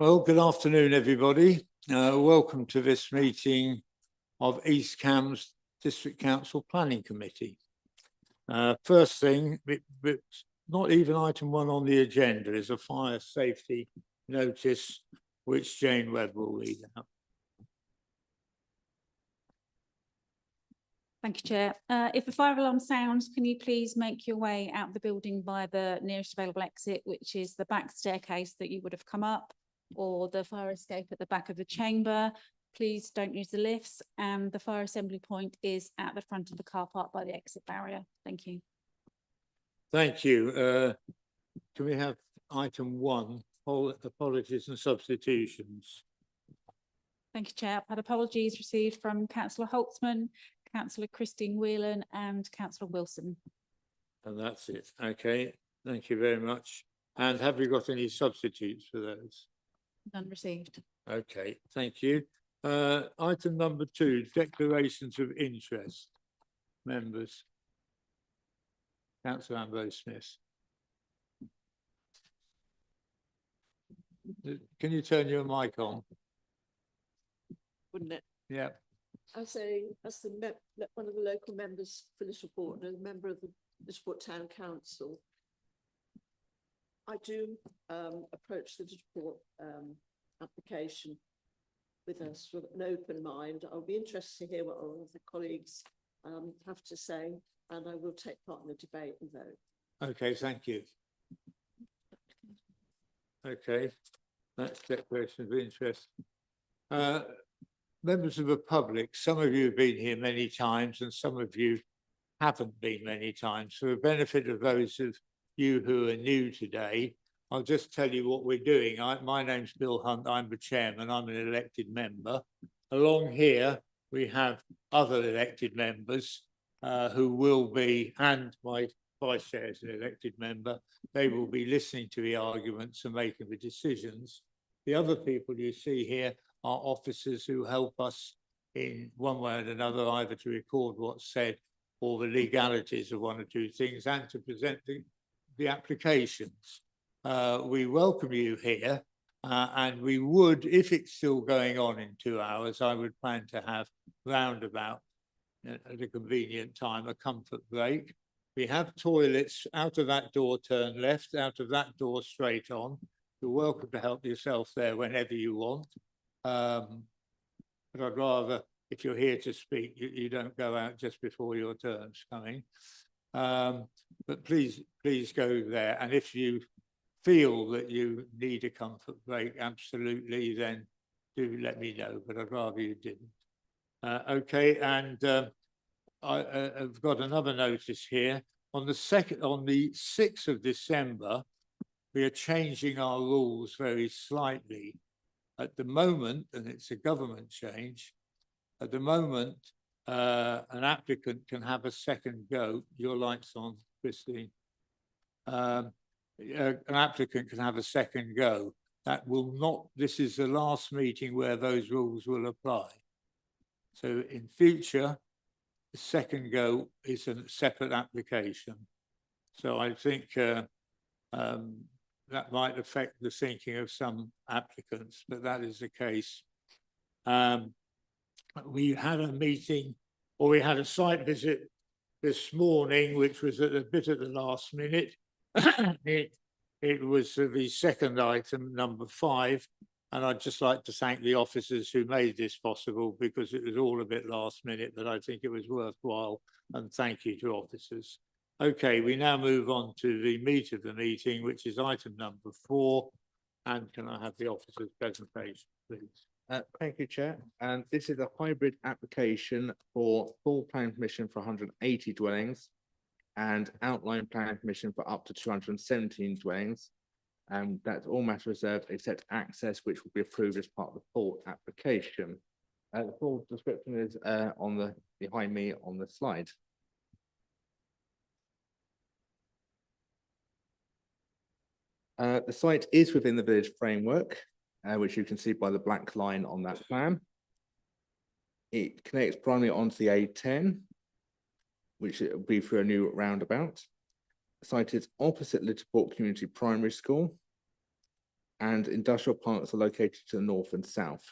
Well, good afternoon, everybody. Welcome to this meeting of East Cambs District Council Planning Committee. First thing, not even item 1 on the agenda, is a fire safety notice, which Jane Webb will read out. Thank you, Chair. If the fire alarm sounds, can you please make your way out the building by the nearest available exit, which is the back staircase that you would have come up, or the fire escape at the back of the chamber. Please don't use the lifts, and the fire assembly point is at the front of the car park by the exit barrier. Thank you. Thank you. Can we have item 1, apologies and substitutions? Thank you, Chair. I've had apologies received from Councillor Holtzman, Councillor Christine Whelan and Councillor Wilson. And that's it. Okay, thank you very much. And have we got any substitutes for those? None received. Okay, thank you. Item number 2, declarations of interest. Members. Councillor Ambrose Smith. Can you turn your mic on? Wouldn't it? Yeah. As one of the local members for this report and a member of the Liverpool Town Council, I do approach the report application with an open mind. I'll be interested to hear what all of the colleagues have to say, and I will take part in the debate and vote. Okay, thank you. Okay, that's declaration of interest. Members of the public, some of you have been here many times and some of you haven't been many times. For the benefit of those of you who are new today, I'll just tell you what we're doing. My name's Bill Hunt, I'm the chairman, I'm an elected member. Along here, we have other elected members who will be, and my vice chair is an elected member, they will be listening to the arguments and making the decisions. The other people you see here are officers who help us in one way or another, either to record what's said or the legalities of one or two things and to present the applications. We welcome you here and we would, if it's still going on in 2 hours, I would plan to have roundabout at a convenient time, a comfort break. We have toilets out of that door, turn left, out of that door, straight on. You're welcome to help yourself there whenever you want. But I'd rather, if you're here to speak, you don't go out just before your turn's coming. But please go there. And if you feel that you need a comfort break, absolutely, then do let me know, but I'd rather you didn't. Okay, and I've got another notice here. On the 6th of December, we are changing our rules very slightly. At the moment, and it's a government change, at the moment, an applicant can have a second go. Your light's on, Christine. An applicant can have a second go. That will not, this is the last meeting where those rules will apply. So in future, the second go is a separate application. So I think that might affect the thinking of some applicants, but that is the case. We had a meeting, or we had a site visit this morning, which was at a bit at the last minute. It was the second item, number 5, and I'd just like to thank the officers who made this possible, because it was all a bit last minute, but I think it was worthwhile, and thank you to officers. Okay, we now move on to the meat of the meeting, which is item number 4. And can I have the officer's presentation, please? Thank you, Chair. And this is a hybrid application for full plan permission for 180 dwellings and outline plan permission for up to 217 dwellings. And that's all matter reserved except access, which will be approved as part of the full application. The full description is behind me on the slide. The site is within the village framework, which you can see by the black line on that plan. It connects primarily onto the A10, which will be through a new roundabout. The site is opposite Littleport Community Primary School, And industrial parks are located to the north and south,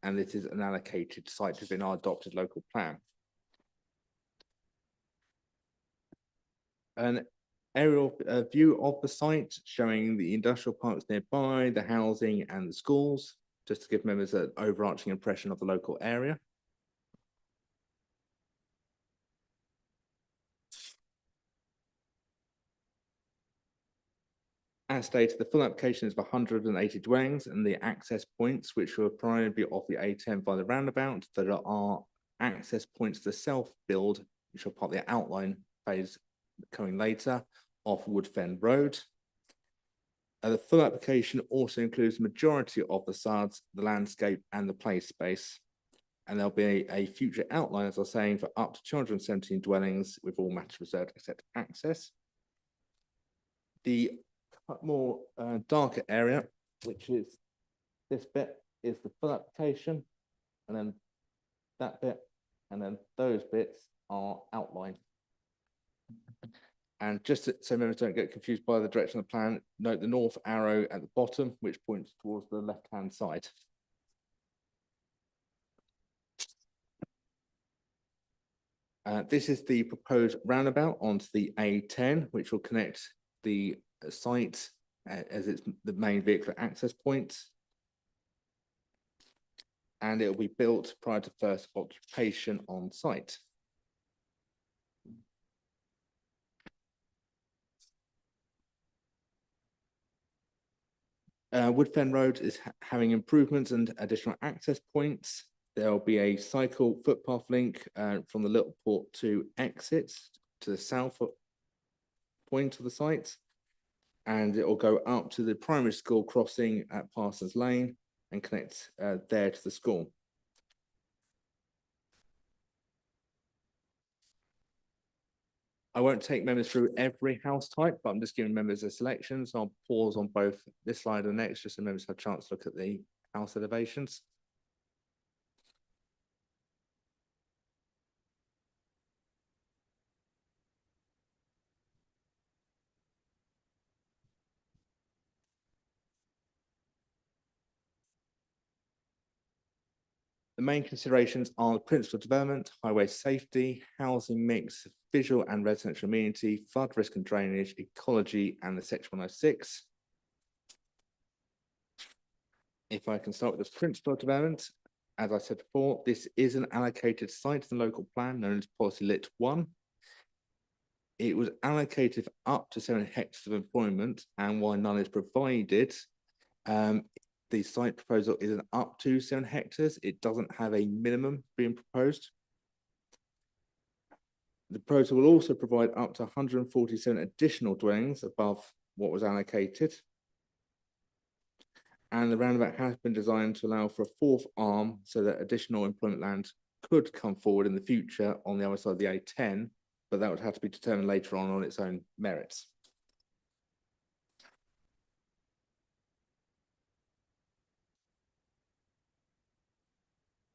and it is an allocated site within our adopted local plan. An aerial view of the site showing the industrial parks nearby, the housing and the schools, just to give members an overarching impression of the local area. As stated, the full application is for 180 dwellings, and the access points, which will primarily be off the A10 by the roundabout, that are access points to self-build, which are part of the outline phase coming later, off Woodfen Road. The full application also includes the majority of the facades, the landscape and the play space. And there'll be a future outline, as I was saying, for up to 217 dwellings with all matters reserved except access. The more darker area, which is this bit, is the full application, and then that bit, and then those bits are outlined. And just so members don't get confused by the direction of the plan, note the north arrow at the bottom, which points towards the left-hand side. This is the proposed roundabout onto the A10, which will connect the site as it's the main vehicle access point. And it will be built prior to first occupation on site. Woodfen Road is having improvements and additional access points. There will be a cycle footpath link from the Little Port to exit to the south point of the site. And it will go up to the primary school crossing at Parsons Lane and connect there to the school. I won't take members through every house type, but I'm just giving members a selection. So I'll pause on both this slide and next, just so members have a chance to look at the house elevations. The main considerations are the principal development, highway safety, housing mix, visual and residential amenity, flood risk and drainage, ecology, and the section 106. If I can start with the principal development, as I said before, this is an allocated site in the local plan known as Policy Lit 1. It was allocated up to 7 hectares of employment, and while none is provided, the site proposal is an up to 7 hectares. It doesn't have a minimum being proposed. The proposal will also provide up to 147 additional dwellings above what was allocated. And the roundabout has been designed to allow for a fourth arm so that additional employment land could come forward in the future on the other side of the A10, but that would have to be determined later on its own merits.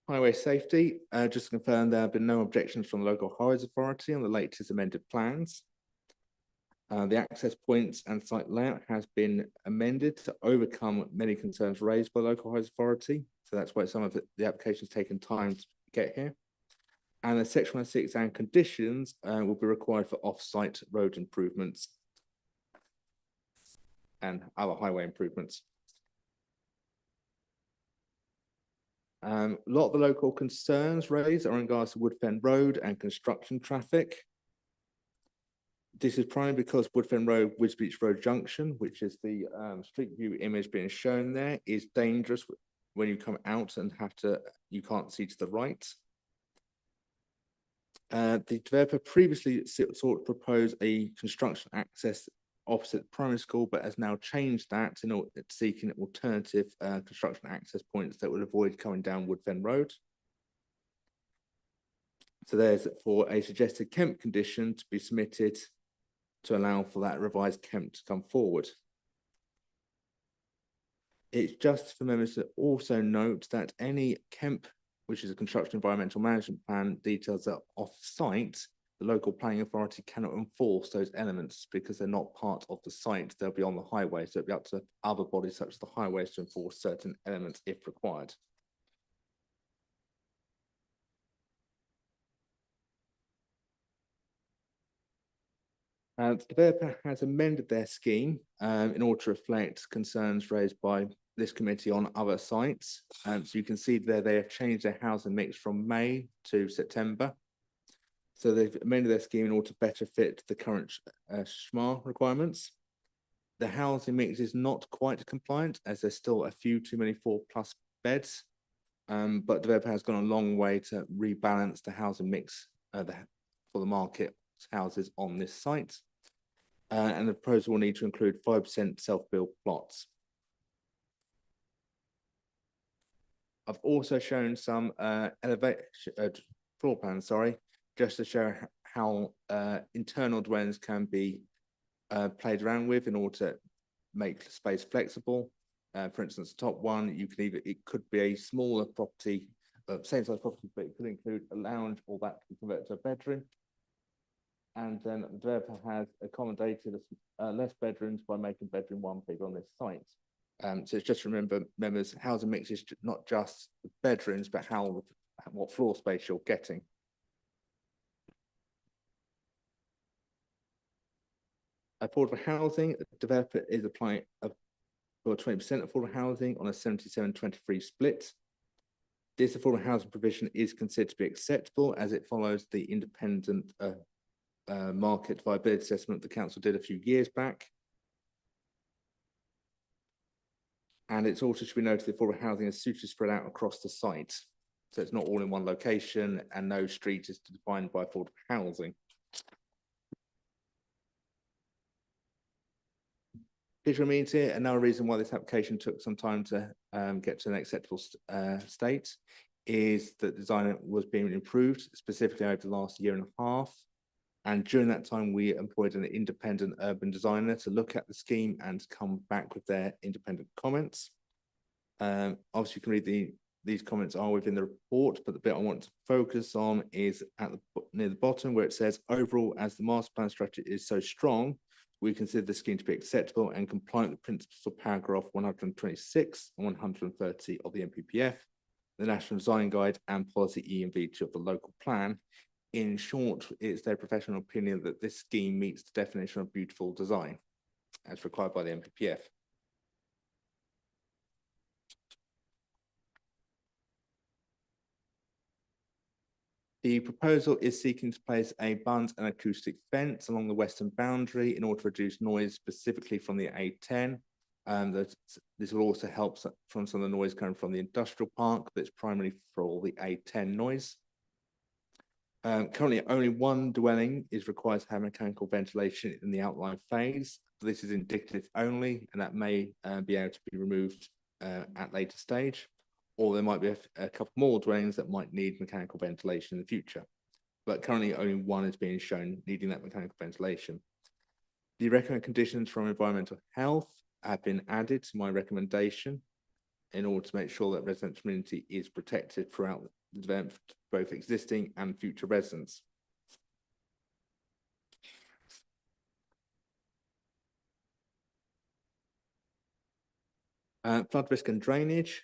Highway safety, just to confirm, there have been no objections from the local highways authority on the latest amended plans. The access points and site layout has been amended to overcome many concerns raised by the local highways authority. So that's why some of the applications taken time to get here. And the section 106 and conditions will be required for off-site road improvements and other highway improvements. A lot of the local concerns raised are in regards to Woodfen Road and construction traffic. This is primarily because Woodfen Road, Wisbeach Road Junction, which is the street view image being shown there, is dangerous when you come out and you can't see to the right. The developer previously sought to propose a construction access opposite the primary school, but has now changed that in order seeking alternative construction access points that would avoid coming down Woodfen Road. So there's for a suggested Kemp condition to be submitted to allow for that revised Kemp to come forward. It's just for members to also note that any Kemp, which is a construction environmental management plan, details are off-site, the local planning authority cannot enforce those elements because they're not part of the site. They'll be on the highway, so it'll be up to other bodies such as the highways to enforce certain elements if required. The developer has amended their scheme in order to reflect concerns raised by this committee on other sites. So you can see there they have changed their housing mix from May to September. So they've amended their scheme in order to better fit the current SHMA requirements. The housing mix is not quite compliant as there's still a few too many 4+ beds. But developer has gone a long way to rebalance the housing mix for the market houses on this site. And the proposal will need to include 5% self-built plots. I've also shown some floor plans, just to show how internal dwellings can be played around with in order to make space flexible. For instance, the top one, you can it could be a smaller property, same size property, but it could include a lounge or that can be converted to a bedroom. And then the developer has accommodated less bedrooms by making bedroom 1 bigger on this site. So it's just remember, members, housing mix is not just the bedrooms, but what floor space you're getting. Affordable housing, the developer is applying for 20% affordable housing on a 77-23 split. This affordable housing provision is considered to be acceptable as it follows the independent market viability assessment the council did a few years back. And it's also should be noted that affordable housing is suitably spread out across the site. So it's not all in one location and no street is defined by affordable housing. Visual amenity, another reason why this application took some time to get to an acceptable state is that design was being improved, specifically over the last 1.5 years. And during that time, we employed an independent urban designer to look at the scheme and come back with their independent comments. Obviously, you can read these comments are within the report, but the bit I want to focus on is near the bottom where it says, overall, as the master plan strategy is so strong, we consider the scheme to be acceptable and compliant with principles of paragraph 126 and 130 of the NPPF, the National Design Guide and policy E and V2 of the local plan. In short, it's their professional opinion that this scheme meets the definition of beautiful design as required by the NPPF. The proposal is seeking to place a bunt and acoustic fence along the western boundary in order to reduce noise specifically from the A10. This will also help from some of the noise coming from the industrial park that's primarily for the A10 noise. Currently, only one dwelling is required to have mechanical ventilation in the outline phase. This is indicative only, and that may be able to be removed at later stage. Or there might be a couple more dwellings that might need mechanical ventilation in the future. But currently, only one is being shown needing that mechanical ventilation. The recommended conditions from environmental health have been added to my recommendation in order to make sure that residential community is protected throughout the development, both existing and future residents. Flood risk and drainage.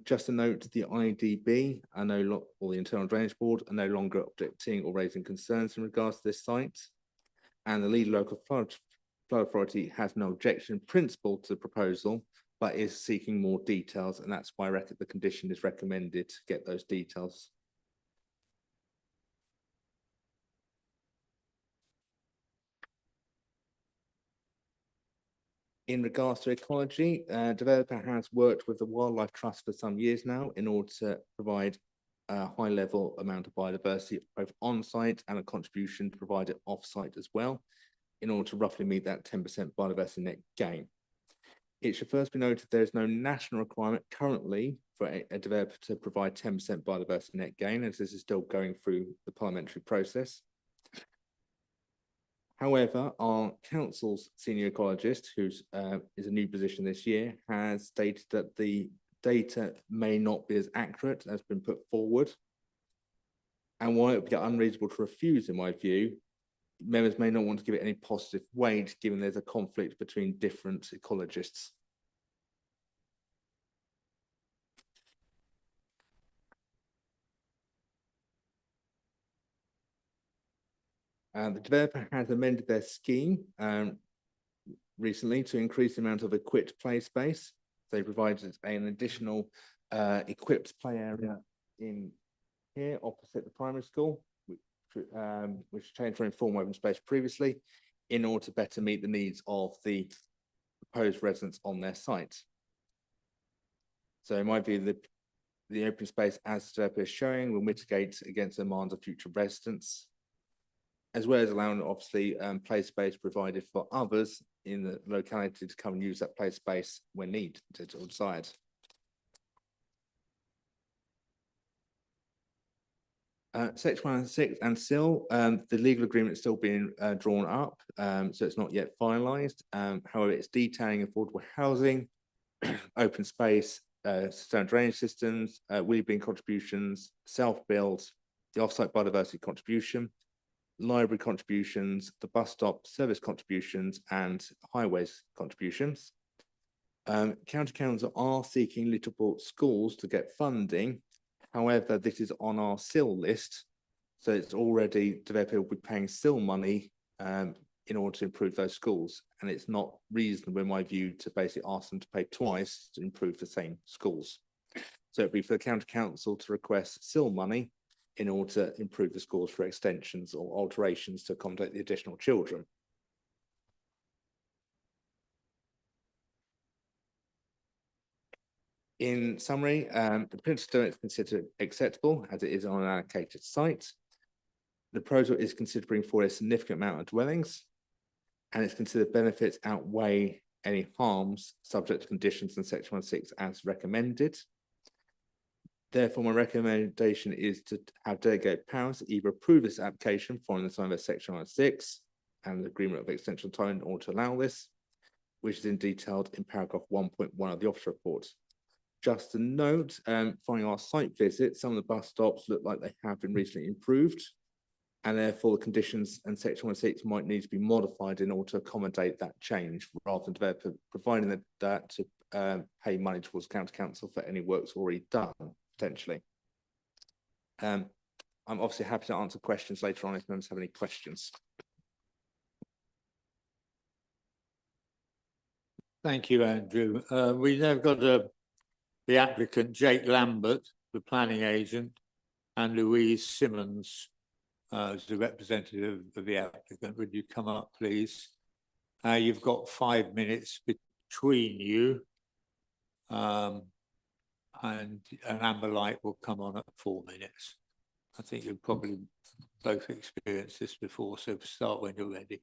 Just a note, the IDB or the Internal Drainage Board are no longer objecting or raising concerns in regards to this site. And the lead local flood authority has no objection in principle to the proposal, but is seeking more details, and that's why the condition is recommended to get those details. In regards to ecology, developer has worked with the Wildlife Trust for some years now in order to provide a high level amount of biodiversity both on-site and a contribution to provide it off-site as well, in order to roughly meet that 10% biodiversity net gain. It should first be noted there is no national requirement currently for a developer to provide 10% biodiversity net gain, as this is still going through the parliamentary process. However, our council's senior ecologist, who is a new position this year, has stated that the data may not be as accurate as been put forward. And while it would be unreasonable to refuse, in my view, members may not want to give it any positive weight, given there's a conflict between different ecologists. The developer has amended their scheme recently to increase the amount of equipped play space. They provided an additional equipped play area in here opposite the primary school, which changed from informal open space previously, in order to better meet the needs of the proposed residents on their site. So in my view, the open space as the developer is showing will mitigate against the demands of future residents, as well as allowing obviously play space provided for others in the locality to come and use that play space when needed or desired. Section 106 and SIL, the legal agreement is still being drawn up, so it's not yet finalised. However, it's detailing affordable housing, open space, sustainable drainage systems, wheelie bin contributions, self-build, the off-site biodiversity contribution, library contributions, the bus stop service contributions, and highways contributions. County Council are seeking Littleport schools to get funding. However, this is on our SIL list, so it's already developer will be paying SIL money in order to improve those schools, and it's not reasonable, in my view, to basically ask them to pay twice to improve the same schools. So it'd be for the County Council to request SIL money in order to improve the schools for extensions or alterations to accommodate the additional children. In summary, the principal is considered acceptable as it is on an allocated site. The proposal is considered bringing forward a significant amount of dwellings, and it's considered benefits outweigh any harms subject to conditions in section 106 as recommended. Therefore, my recommendation is to have delegated powers to either approve this application following the sign of section 106 and the agreement of extension time in order to allow this, which is in detailed in paragraph 1.1 of the officer report. Just a note, following our site visit, some of the bus stops look like they have been recently improved, and therefore the conditions and section 106 might need to be modified in order to accommodate that change, rather than developer providing that to pay money towards county council for any works already done, potentially. I'm obviously happy to answer questions later on if members have any questions. Thank you, Andrew. We now got the applicant, Jake Lambert, the planning agent, and Louise Simmons as the representative of the applicant. Would you come up, please? You've got 5 minutes between you, and an amber light will come on at 4 minutes. I think you've probably both experienced this before, so start when you're ready.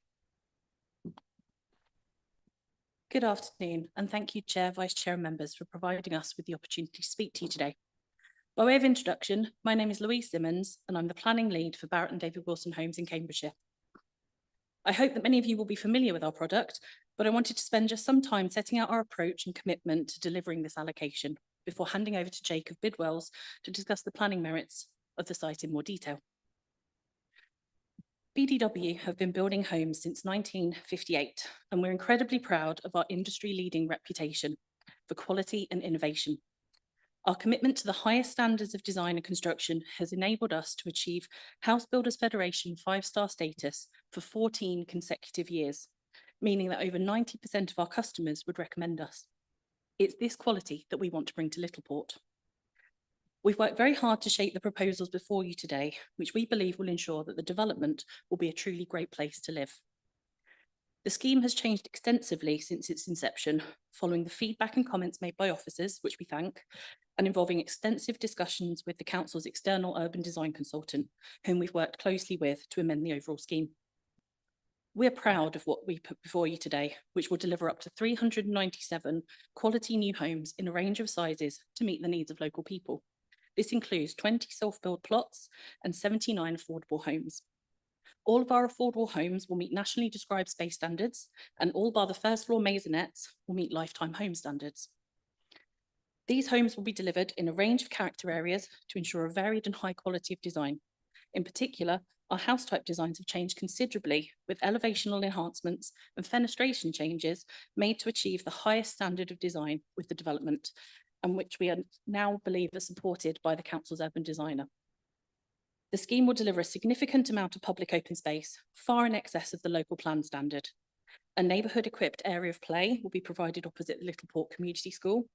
Good afternoon, and thank you, Chair, Vice Chair and members for providing us with the opportunity to speak to you today. By way of introduction, my name is Louise Simmons, and I'm the planning lead for Barratt and David Wilson Homes in Cambridgeshire. I hope that many of you will be familiar with our product, but I wanted to spend just some time setting out our approach and commitment to delivering this allocation before handing over to Jacob Bidwells to discuss the planning merits of the site in more detail. BDW have been building homes since 1958, and we're incredibly proud of our industry-leading reputation for quality and innovation. Our commitment to the highest standards of design and construction has enabled us to achieve House Builders Federation 5-star status for 14 consecutive years, meaning that over 90% of our customers would recommend us. It's this quality that we want to bring to Littleport. We've worked very hard to shape the proposals before you today, which we believe will ensure that the development will be a truly great place to live. The scheme has changed extensively since its inception, following the feedback and comments made by officers, which we thank, and involving extensive discussions with the Council's external urban design consultant, whom we've worked closely with to amend the overall scheme. We're proud of what we put before you today, which will deliver up to 397 quality new homes in a range of sizes to meet the needs of local people. This includes 20 self-build plots and 79 affordable homes. All of our affordable homes will meet nationally described space standards, and all bar the first floor maisonettes will meet lifetime home standards. These homes will be delivered in a range of character areas to ensure a varied and high quality of design, In particular, our house type designs have changed considerably, with elevational enhancements and fenestration changes made to achieve the highest standard of design with the development, and which we now believe are supported by the council's urban designer. The scheme will deliver a significant amount of public open space, far in excess of the local plan standard. A neighbourhood equipped area of play will be provided opposite the Little Port Community School,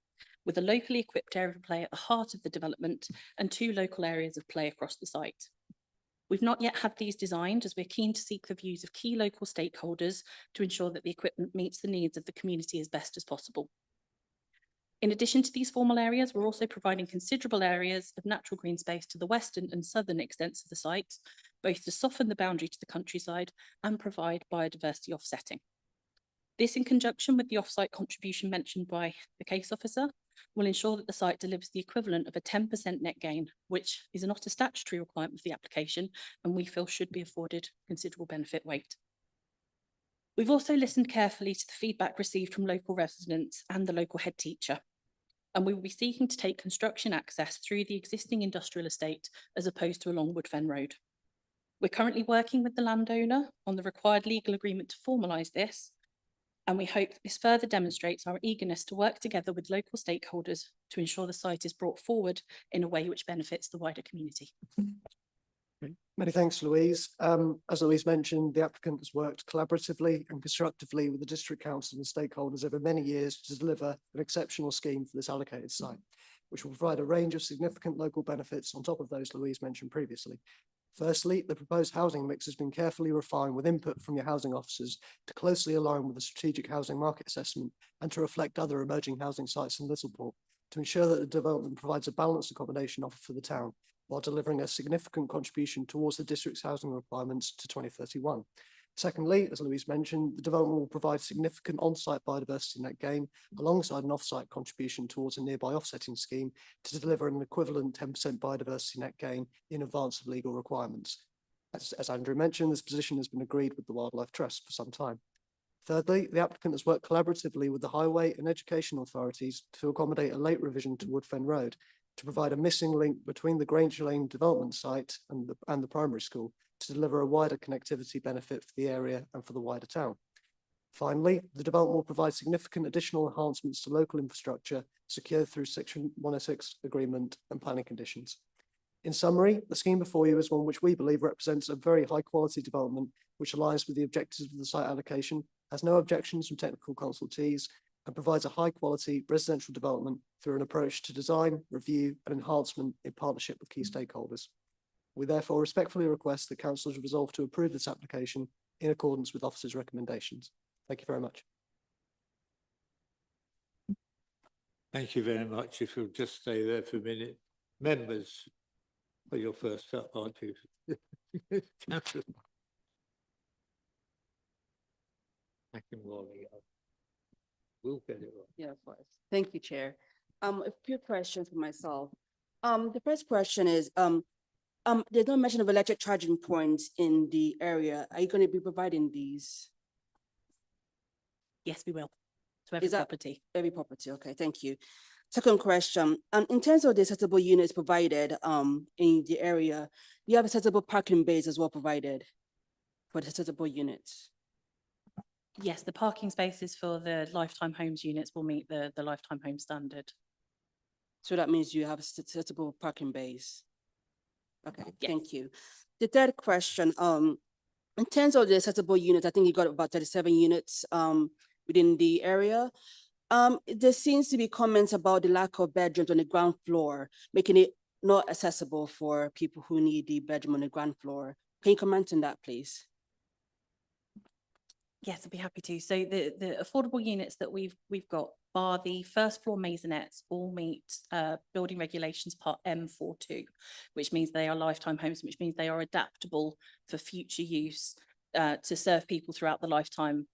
with a locally equipped area of play at the heart of the development and 2 local areas of play across the site. We've not yet had these designed, as we're keen to seek the views of key local stakeholders to ensure that the equipment meets the needs of the community as best as possible. In addition to these formal areas, we're also providing considerable areas of natural green space to the western and southern extents of the site, both to soften the boundary to the countryside and provide biodiversity offsetting. This, in conjunction with the off-site contribution mentioned by the case officer, will ensure that the site delivers the equivalent of a 10% net gain, which is not a statutory requirement of the application, and we feel should be afforded considerable benefit weight. We've also listened carefully to the feedback received from local residents and the local head teacher, and we will be seeking to take construction access through the existing industrial estate as opposed to along Woodfen Road. We're currently working with the landowner on the required legal agreement to formalise this, and we hope that this further demonstrates our eagerness to work together with local stakeholders to ensure the site is brought forward in a way which benefits the wider community. Many thanks, Louise. As Louise mentioned, the applicant has worked collaboratively and constructively with the District Council and stakeholders over many years to deliver an exceptional scheme for this allocated site, which will provide a range of significant local benefits on top of those Louise mentioned previously. Firstly, the proposed housing mix has been carefully refined with input from your housing officers to closely align with the strategic housing market assessment and to reflect other emerging housing sites in Littleport to ensure that the development provides a balanced accommodation offer for the town, while delivering a significant contribution towards the district's housing requirements to 2031. Secondly, as Louise mentioned, the development will provide significant on-site biodiversity net gain alongside an off-site contribution towards a nearby offsetting scheme to deliver an equivalent 10% biodiversity net gain in advance of legal requirements. As Andrew mentioned, this position has been agreed with the Wildlife Trust for some time. Thirdly, the applicant has worked collaboratively with the highway and education authorities to accommodate a late revision to Woodfen Road to provide a missing link between the Granger Lane development site and the primary school to deliver a wider connectivity benefit for the area and for the wider town. Finally, the development will provide significant additional enhancements to local infrastructure secured through Section 106 agreement and planning conditions. In summary, the scheme before you is one which we believe represents a very high quality development which aligns with the objectives of the site allocation, has no objections from technical consultees, and provides a high quality residential development through an approach to design, review and enhancement in partnership with key stakeholders. We therefore respectfully request that councillors resolve to approve this application in accordance with officers' recommendations. Thank you very much. Thank you very much. If you'll just stay there for a minute. Members, well, you're first up, aren't you? Councillor Akinwale, we'll get it right. Yeah, of course. Thank you, Chair. A few questions for myself. The first question is, there's no mention of electric charging points in the area. Are you going to be providing these? Yes, we will. To every Is that- property. Every property, okay, thank you. Second question, in terms of the accessible units provided in the area, you have accessible parking bays as well provided for the accessible units. Yes, the parking spaces for the Lifetime Homes units will meet the Lifetime Home standard. So that means you have accessible parking bays. Okay, Yes. thank you. The third question, in terms of the accessible units, I think you got about 37 units within the area. There seems to be comments about the lack of bedrooms on the ground floor, making it not accessible for people who need the bedroom on the ground floor. Can you comment on that, please? Yes, I'd be happy to. So the affordable units that we've got, bar the first floor maisonettes, all meet building regulations part M42, which means they are lifetime homes, which means they are adaptable for future use to serve people throughout their lifetime.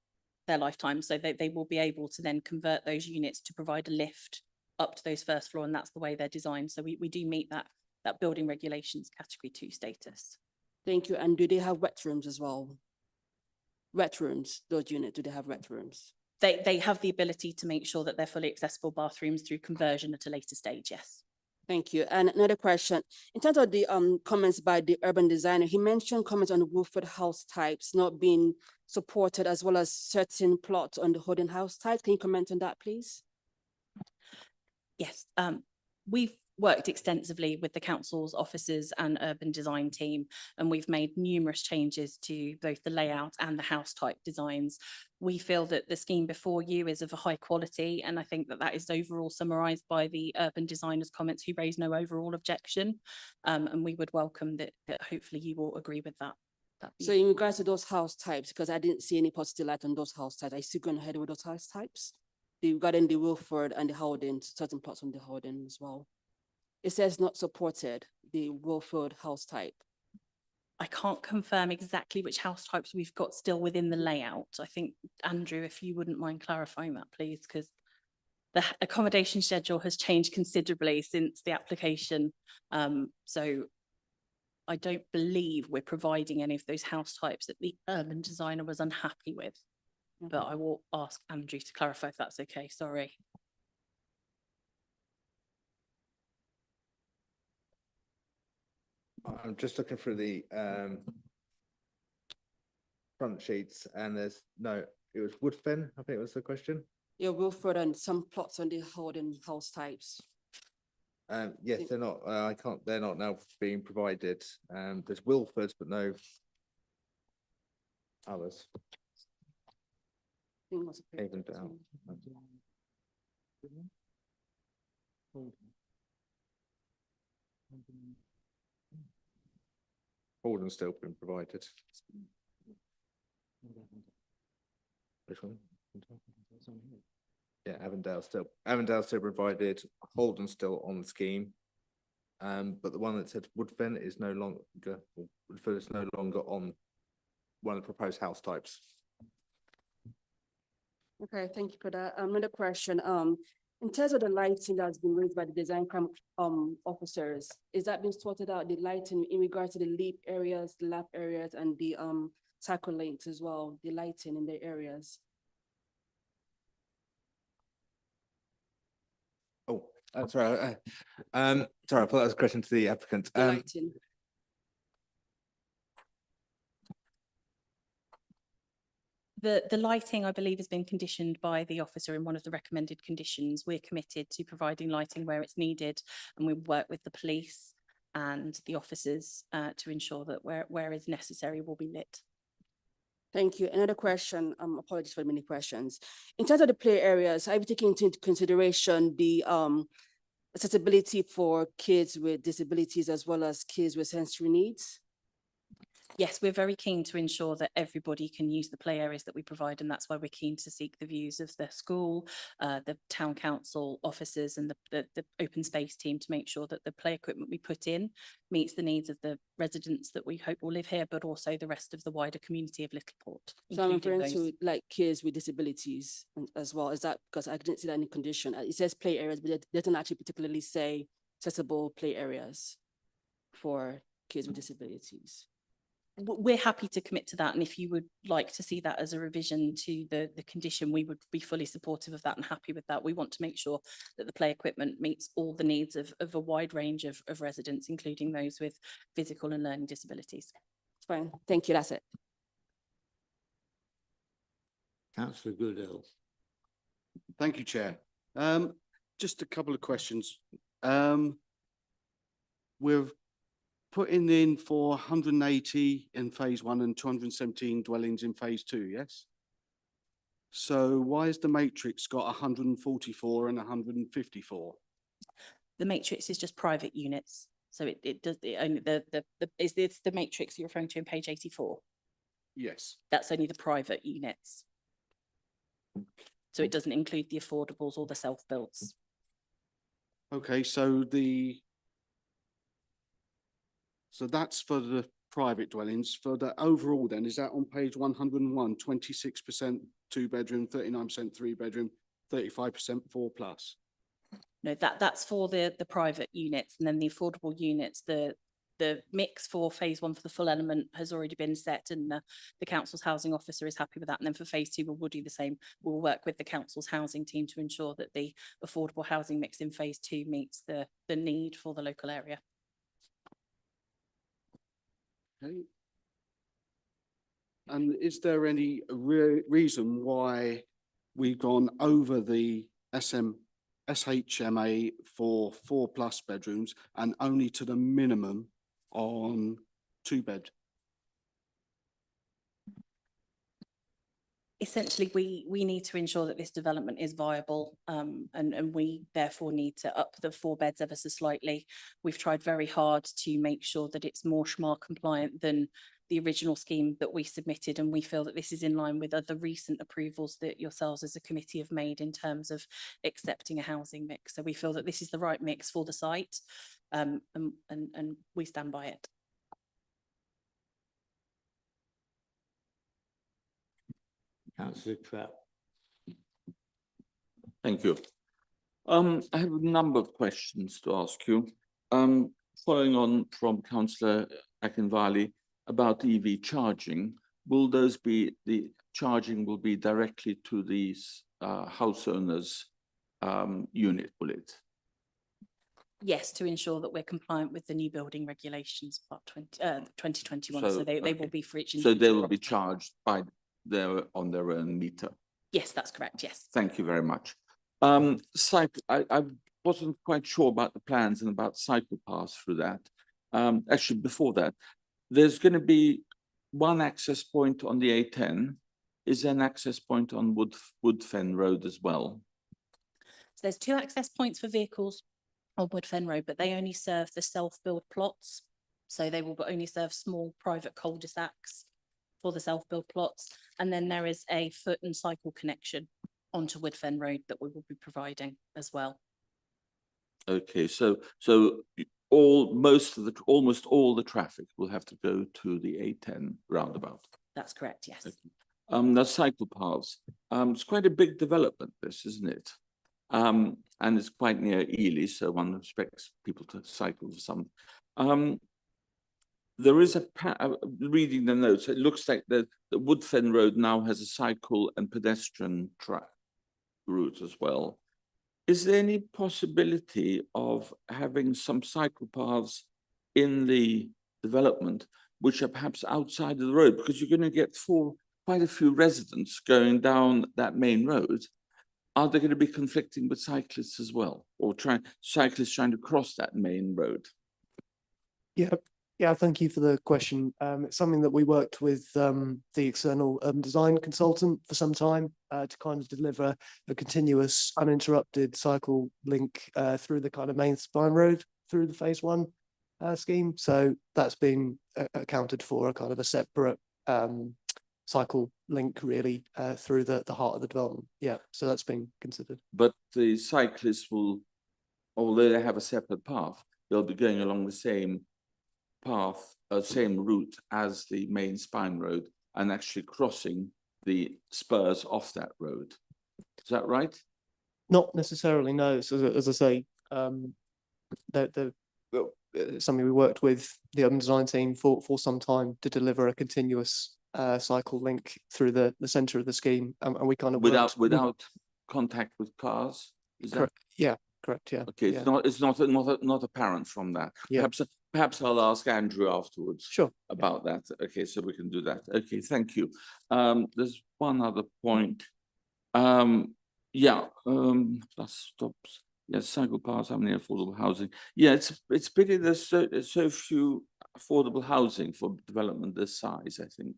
So they will be able to then convert those units to provide a lift up to those first floor, and that's the way they're designed. So we do meet that building regulations category 2 status. Thank you. And do they have wet rooms as well? Wet rooms, those units, do they have wet rooms? They have the ability to make sure that they're fully accessible bathrooms through conversion at a later stage, yes. Thank you. And another question, in terms of the comments by the urban designer, he mentioned comments on the Wolford house types not being supported as well as certain plots on the Holden house types. Can you comment on that, please? Yes, we've worked extensively with the council's officers and urban design team, and we've made numerous changes to both the layout and the house type designs. We feel that the scheme before you is of a high quality, and I think that that is overall summarised by the urban designer's comments who raised no overall objection. And we would welcome that hopefully you will agree with that. So in regards to those house types, because I didn't see any positive light on those house types, I still going ahead with those house types? Regarding the Wilford and the Howden, certain plots on the Howden as well. It says not supported, the Wilford house type. I can't confirm exactly which house types we've got still within the layout. I think, Andrew, if you wouldn't mind clarifying that, please, because the accommodation schedule has changed considerably since the application. So I don't believe we're providing any of those house types that the urban designer was unhappy with. But I will ask Andrew to clarify if that's okay. Sorry. I'm just looking through the front sheets and there's no, it was Woodfen, I think was the question. Yeah, Wilford and some plots on the Howden house types. Yes, they're not, they're not now being provided. There's Wilfords, but no others. Thing was approved. Avondale. Holden's still been provided. Which one? Yeah, Avondale still provided, Holden still on the scheme. But the one that said Woodfen is no longer, Woodford is no longer on one of the proposed house types. Okay, thank you for that. Another question, in terms of the lighting that's been raised by the design officers, is that been sorted out, the lighting in regards to the leap areas, the lap areas, and the cycle lanes as well, the lighting in the areas? Oh, sorry, sorry, I thought that was a question to the applicant. The lighting. The lighting, I believe, has been conditioned by the officer in one of the recommended conditions. We're committed to providing lighting where it's needed, and we work with the police and the officers to ensure that where is necessary will be lit. Thank you. Another question, apologies for the many questions. In terms of the play areas, I've taken into consideration the accessibility for kids with disabilities as well as kids with sensory needs. Yes, we're very keen to ensure that everybody can use the play areas that we provide, and that's why we're keen to seek the views of the school, the town council officers and the open space team to make sure that the play equipment we put in meets the needs of the residents that we hope will live here, but also the rest of the wider community of Littleport. So I'm including referring those. to like kids with disabilities as well. Is that because I didn't see that in the condition? It says play areas, but it doesn't actually particularly say accessible play areas for kids with disabilities. We're happy to commit to that, and if you would like to see that as a revision to the condition, we would be fully supportive of that and happy with that. We want to make sure that the play equipment meets all the needs of a wide range of residents, including those with physical and learning disabilities. Fine, thank you, that's it. Councillor Goodell. Thank you, Chair. Just a couple of questions. We're putting in for 180 in phase 1 and 217 dwellings in phase 2, yes? So why has the matrix got 144 and 154? The matrix is just private units, so it does only is this the matrix you're referring to in page 84? Yes. That's only the private units. So it doesn't include the affordables or the self-builds. Okay, so that's for the private dwellings. For the overall then, is that on page 101, 26% 2-bedroom, 39% 3-bedroom, 35% 4+? No, that's for the private units, and then the affordable units, the the mix for phase one for the full element has already been set, and the council's housing officer is happy with that. And then for phase two, we'll do the same. We'll work with the council's housing team to ensure that the affordable housing mix in phase two meets the need for the local area. Okay. And is there any reason why we've gone over the SHMA for 4+ bedrooms and only to the minimum on 2-bed? Essentially, we need to ensure that this development is viable, and we therefore need to up the 4 beds ever so slightly. We've tried very hard to make sure that it's more SHMA compliant than the original scheme that we submitted, and we feel that this is in line with other recent approvals that yourselves as a committee have made in terms of accepting a housing mix. So we feel that this is the right mix for the site, and we stand by it. Councillor Clapp. Thank you. I have a number of questions to ask you. Following on from Councillor Akinwale about EV charging, will those be, the charging will be directly to these house owners' unit, will it? Yes, to ensure that we're compliant with the new building regulations, part 2021. So they okay. will be for each. So they individual will be property. charged by on their own meter. Yes, that's correct. Yes. Thank you very much. I wasn't quite sure about the plans and about cycle paths through that. Actually, before that, there's going to be one access point on the A10. Is there an access point on Woodfen Road as well? So there's 2 access points for vehicles on Woodfen Road, but they only serve the self-build plots. So they will only serve small private cul-de-sacs for the self-build plots. And then there is a foot and cycle connection onto Woodfen Road that we will be providing as well. Okay, so almost all the traffic will have to go to the A10 roundabout. That's correct, yes. Okay. The cycle paths. It's quite a big development, this, isn't it? And it's quite near Ely, so one expects people to cycle for some. There is reading the notes, it looks like the Woodfen Road now has a cycle and pedestrian track route as well. Is there any possibility of having some cycle paths in the development which are perhaps outside of the road? Because you're going to get quite a few residents going down that main road. Are they going to be conflicting with cyclists as well, or cyclists trying to cross that main road? Yeah, thank you for the question. It's something that we worked with the external design consultant for some time to kind of deliver a continuous, uninterrupted cycle link through the kind of main spine road through the phase 1 scheme. So that's been accounted for, a kind of a separate cycle link really through the heart of the development. Yeah, so that's been considered. But the cyclists will, although they have a separate path, they'll be going along the same path, same route as the main spine road, and actually crossing the spurs off that road. Is that right? Not necessarily, no. So as I say, something we worked with the urban design team for some time to deliver a continuous cycle link through the centre of the scheme, and we kind of without contact with cars. Is that correct? Yeah, correct. Yeah. okay? Yeah. It's not apparent from that. Yeah. Perhaps I'll ask Andrew afterwards. Sure. About that. Okay, so we can do that. Okay, thank you. There's one other point. Plus stops. Yes, cycle paths, how many affordable housing? Yeah, it's pity there's so few affordable housing for development this size, I think.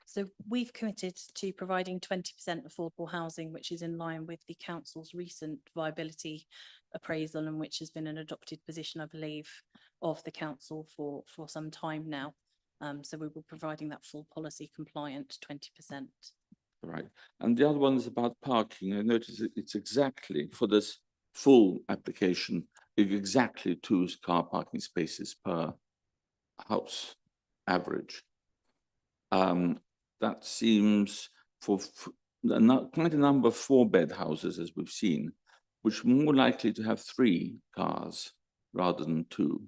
So we've committed to providing 20% affordable housing, which is in line with the council's recent viability appraisal, and which has been an adopted position, I believe, of the council for some time now. So we were providing that full policy compliant 20%. Right. And the other one is about parking. I noticed it's exactly for this full application, exactly 2 car parking spaces per house average. That seems for quite a number of 4-bed houses, as we've seen, which are more likely to have 3 cars rather than 2.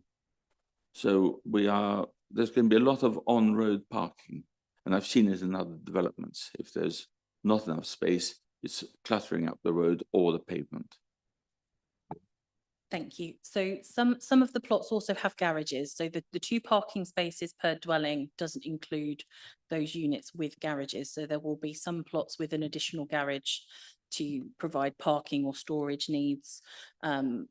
So there's going to be a lot of on-road parking. And I've seen it in other developments. If there's not enough space, it's cluttering up the road or the pavement. Thank you. So some of the plots also have garages. So the 2 parking spaces per dwelling doesn't include those units with garages. So there will be some plots with an additional garage to provide parking or storage needs.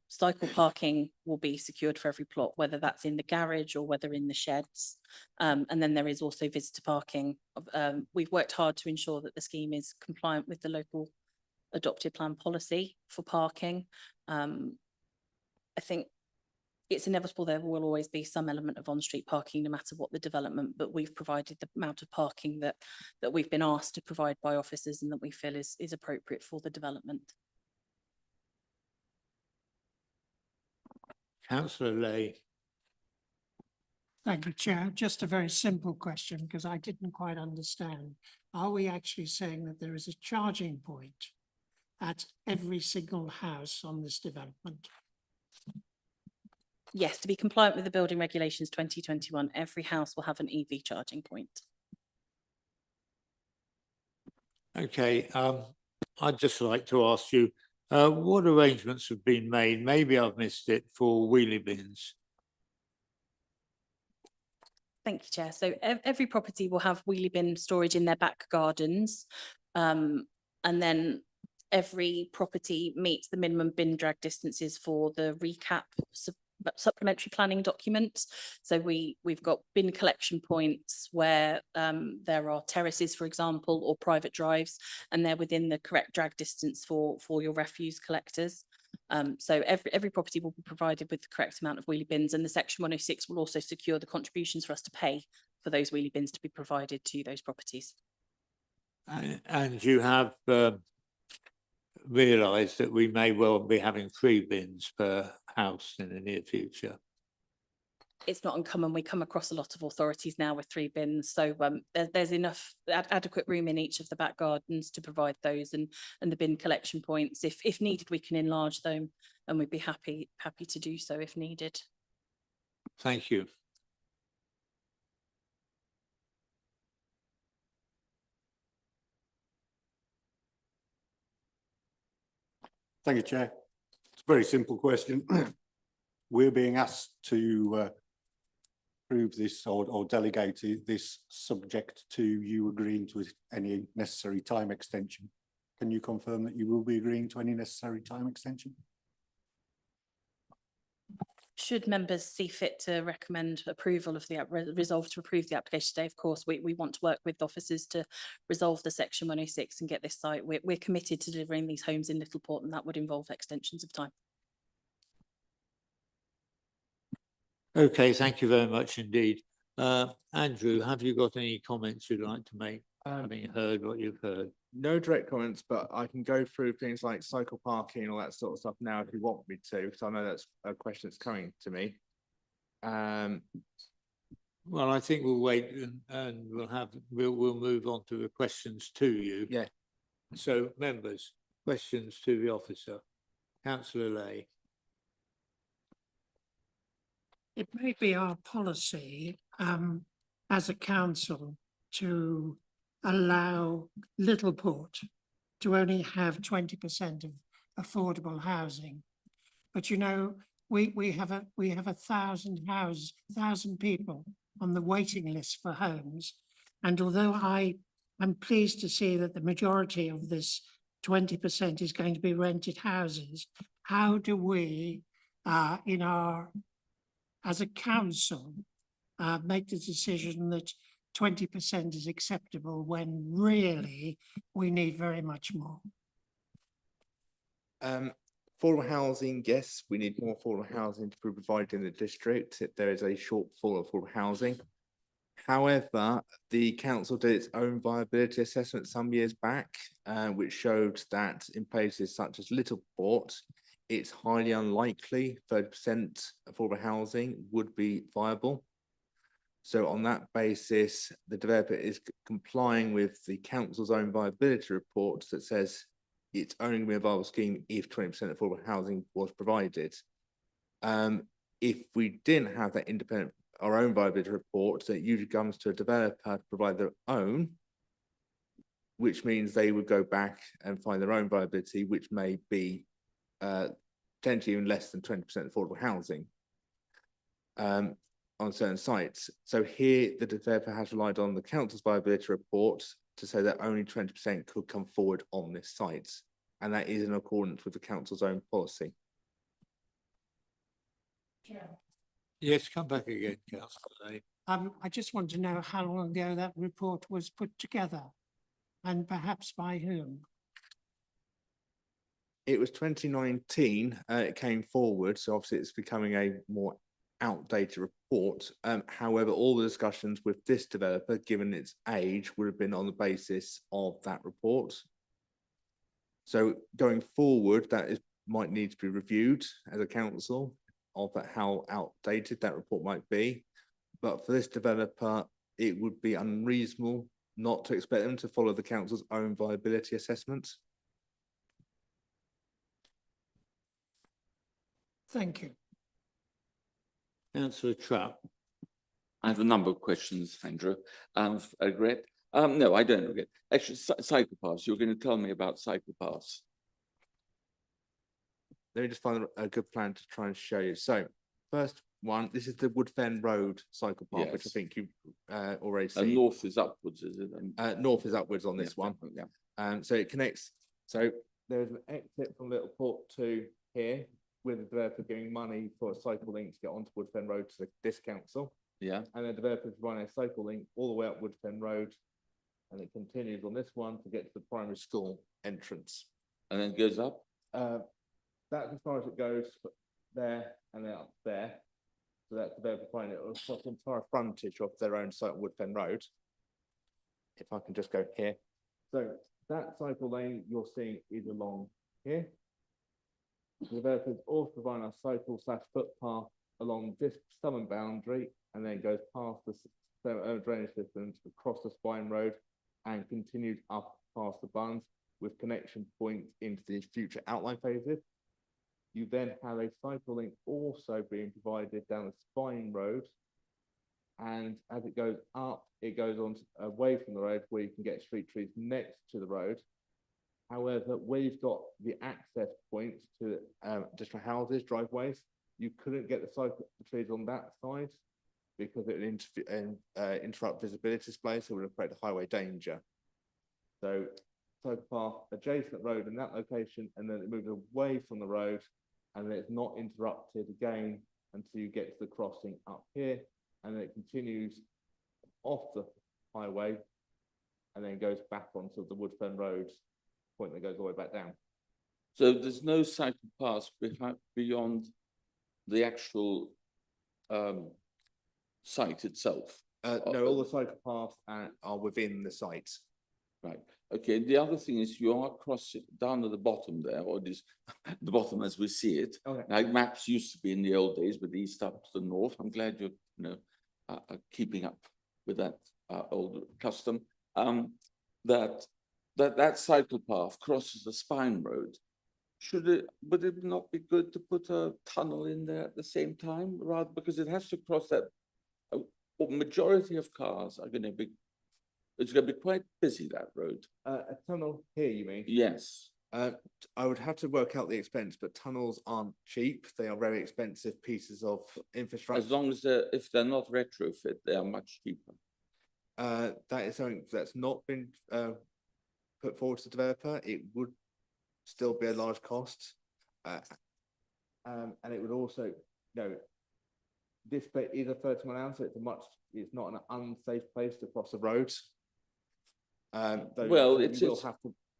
Cycle parking will be secured for every plot, whether that's in the garage or whether in the sheds. And then there is also visitor parking. We've worked hard to ensure that the scheme is compliant with the local adopted plan policy for parking. I think it's inevitable there will always be some element of on-street parking no matter what the development, but we've provided the amount of parking that we've been asked to provide by officers and that we feel is appropriate for the development. Councillor Lay. Thank you, Chair. Just a very simple question because I didn't quite understand. Are we actually saying that there is a charging point at every single house on this development? Yes, to be compliant with the building regulations 2021, every house will have an EV charging point. Okay, I'd just like to ask you, what arrangements have been made? Maybe I've missed it for wheelie bins. Thank you, Chair. So every property will have wheelie bin storage in their back gardens. And then every property meets the minimum bin drag distances for the recap supplementary planning document. So we've got bin collection points where there are terraces, for example, or private drives, and they're within the correct drag distance for your refuse collectors. So every property will be provided with the correct amount of wheelie bins, and the Section 106 will also secure the contributions for us to pay for those wheelie bins to be provided to those properties. And you have realised that we may well be having 3 bins per house in the near future. It's not uncommon. We come across a lot of authorities now with 3 bins. So there's enough adequate room in each of the back gardens to provide those and the bin collection points. If needed, we can enlarge them, and we'd be happy to do so if needed. Thank you. Thank you, Chair. It's a very simple question. We're being asked to approve this or delegate this subject to you agreeing to any necessary time extension. Can you confirm that you will be agreeing to any necessary time extension? Should members see fit to recommend approval of the resolve to approve the application today, of course, we want to work with officers to resolve the Section 106 and get this site. We're committed to delivering these homes in Littleport, and that would involve extensions of time. Okay, thank you very much indeed. Andrew, have you got any comments you'd like to make, having heard what you've heard? No direct comments, but I can go through things like cycle parking and all that sort of stuff now if you want me to, because I know that's a question that's coming to me. Well, I think we'll wait and we'll move on to the questions to you. Yeah. So members, questions to the officer. Councillor Lay. It may be our policy as a council to allow Littleport to only have 20% of affordable housing. But you know, we have 1,000 people on the waiting list for homes. And although I'm pleased to see that the majority of this 20% is going to be rented houses, how do we as a council make the decision that 20% is acceptable when really we need very much more? Affordable housing, yes, we need more affordable housing to be provided in the district. There is a shortfall of affordable housing. However, the council did its own viability assessment some years back, which showed that in places such as Littleport, it's highly unlikely 30% affordable housing would be viable. So on that basis, the developer is complying with the council's own viability report that says it's only going to be a viable scheme if 20% affordable housing was provided. if we didn't have that independent, our own viability report, that usually comes to a developer to provide their own, which means they would go back and find their own viability, which may be potentially even less than 20% affordable housing on certain sites. So here, the developer has relied on the council's viability report to say that only 20% could come forward on this site. And that is in accordance with the council's own policy. Yes, come back again, councillor Lane. I just want to know how long ago that report was put together and perhaps by whom? It was 2019, it came forward, so obviously it's becoming a more outdated report. However, all the discussions with this developer, given its age, would have been on the basis of that report. So going forward, might need to be reviewed as a council of how outdated that report might be. But for this developer, it would be unreasonable not to expect them to follow the council's own viability assessment. Thank you. Councillor Trapp. I have a number of questions, Andrew. I regret. No, I don't regret. Actually, psychopaths. You're going to tell me about psychopaths. Let me just find a good plan to try and show you. So first one, this is the Woodfen Road cycle path, which I Yes. think you've already And seen. north is upwards, is it? North is upwards on this Yeah, one. Yeah. So it connects, so there's an exit from Littleport to here with the developer giving money for a cycle link to get onto Woodfen Road to this council. Yeah. And the developer's running a cycle link all the way up Woodfen Road. And it continues on this one to get to the primary school entrance. And then goes up. That's as far as it goes there and then up there. So that's the developer finding it across the entire frontage of their own site on Woodfen Road. If I can just go here. So that cycle lane you're seeing is along here. The developer is also providing a cycle / footpath along this southern boundary and then goes past the drainage systems across the Spine Road and continues up past the Buns with connection points into the future outline phases. You then have a cycle link also being provided down the Spine Road. And as it goes up, it goes on away from the road where you can get street trees next to the road. However, where you've got the access points to additional houses, driveways, you couldn't get the trees on that side because it would interrupt visibility displays, so it would have created highway danger. So cycle path adjacent road in that location, and then it moves away from the road, and then it's not interrupted again until you get to the crossing up here, and then it continues off the highway, and then goes back onto the Woodfen Road point that goes all the way back down. So there's no cycle paths beyond the actual site itself. No, all the cycle paths are within the site. Right. Okay. The other thing is you are crossing down at the bottom there, or this the bottom as we see it. Okay. Like maps used to be in the old days with the east up to the north. I'm glad you're are keeping up with that old custom. That cycle path crosses the Spine Road. Would it not be good to put a tunnel in there at the same time, rather because it has to cross that? Majority of cars are going to be. It's going to be quite busy, that road. A tunnel here, you mean? Yes. I would have to work out the expense, but tunnels aren't cheap. They are very expensive pieces of infrastructure. As long as if they're not retrofit, they are much cheaper. That is something that's not been put forward to the developer. It would still be a large cost. And it would also, this bit is a 30-mile hour, so it's not an unsafe place to cross a road. Well,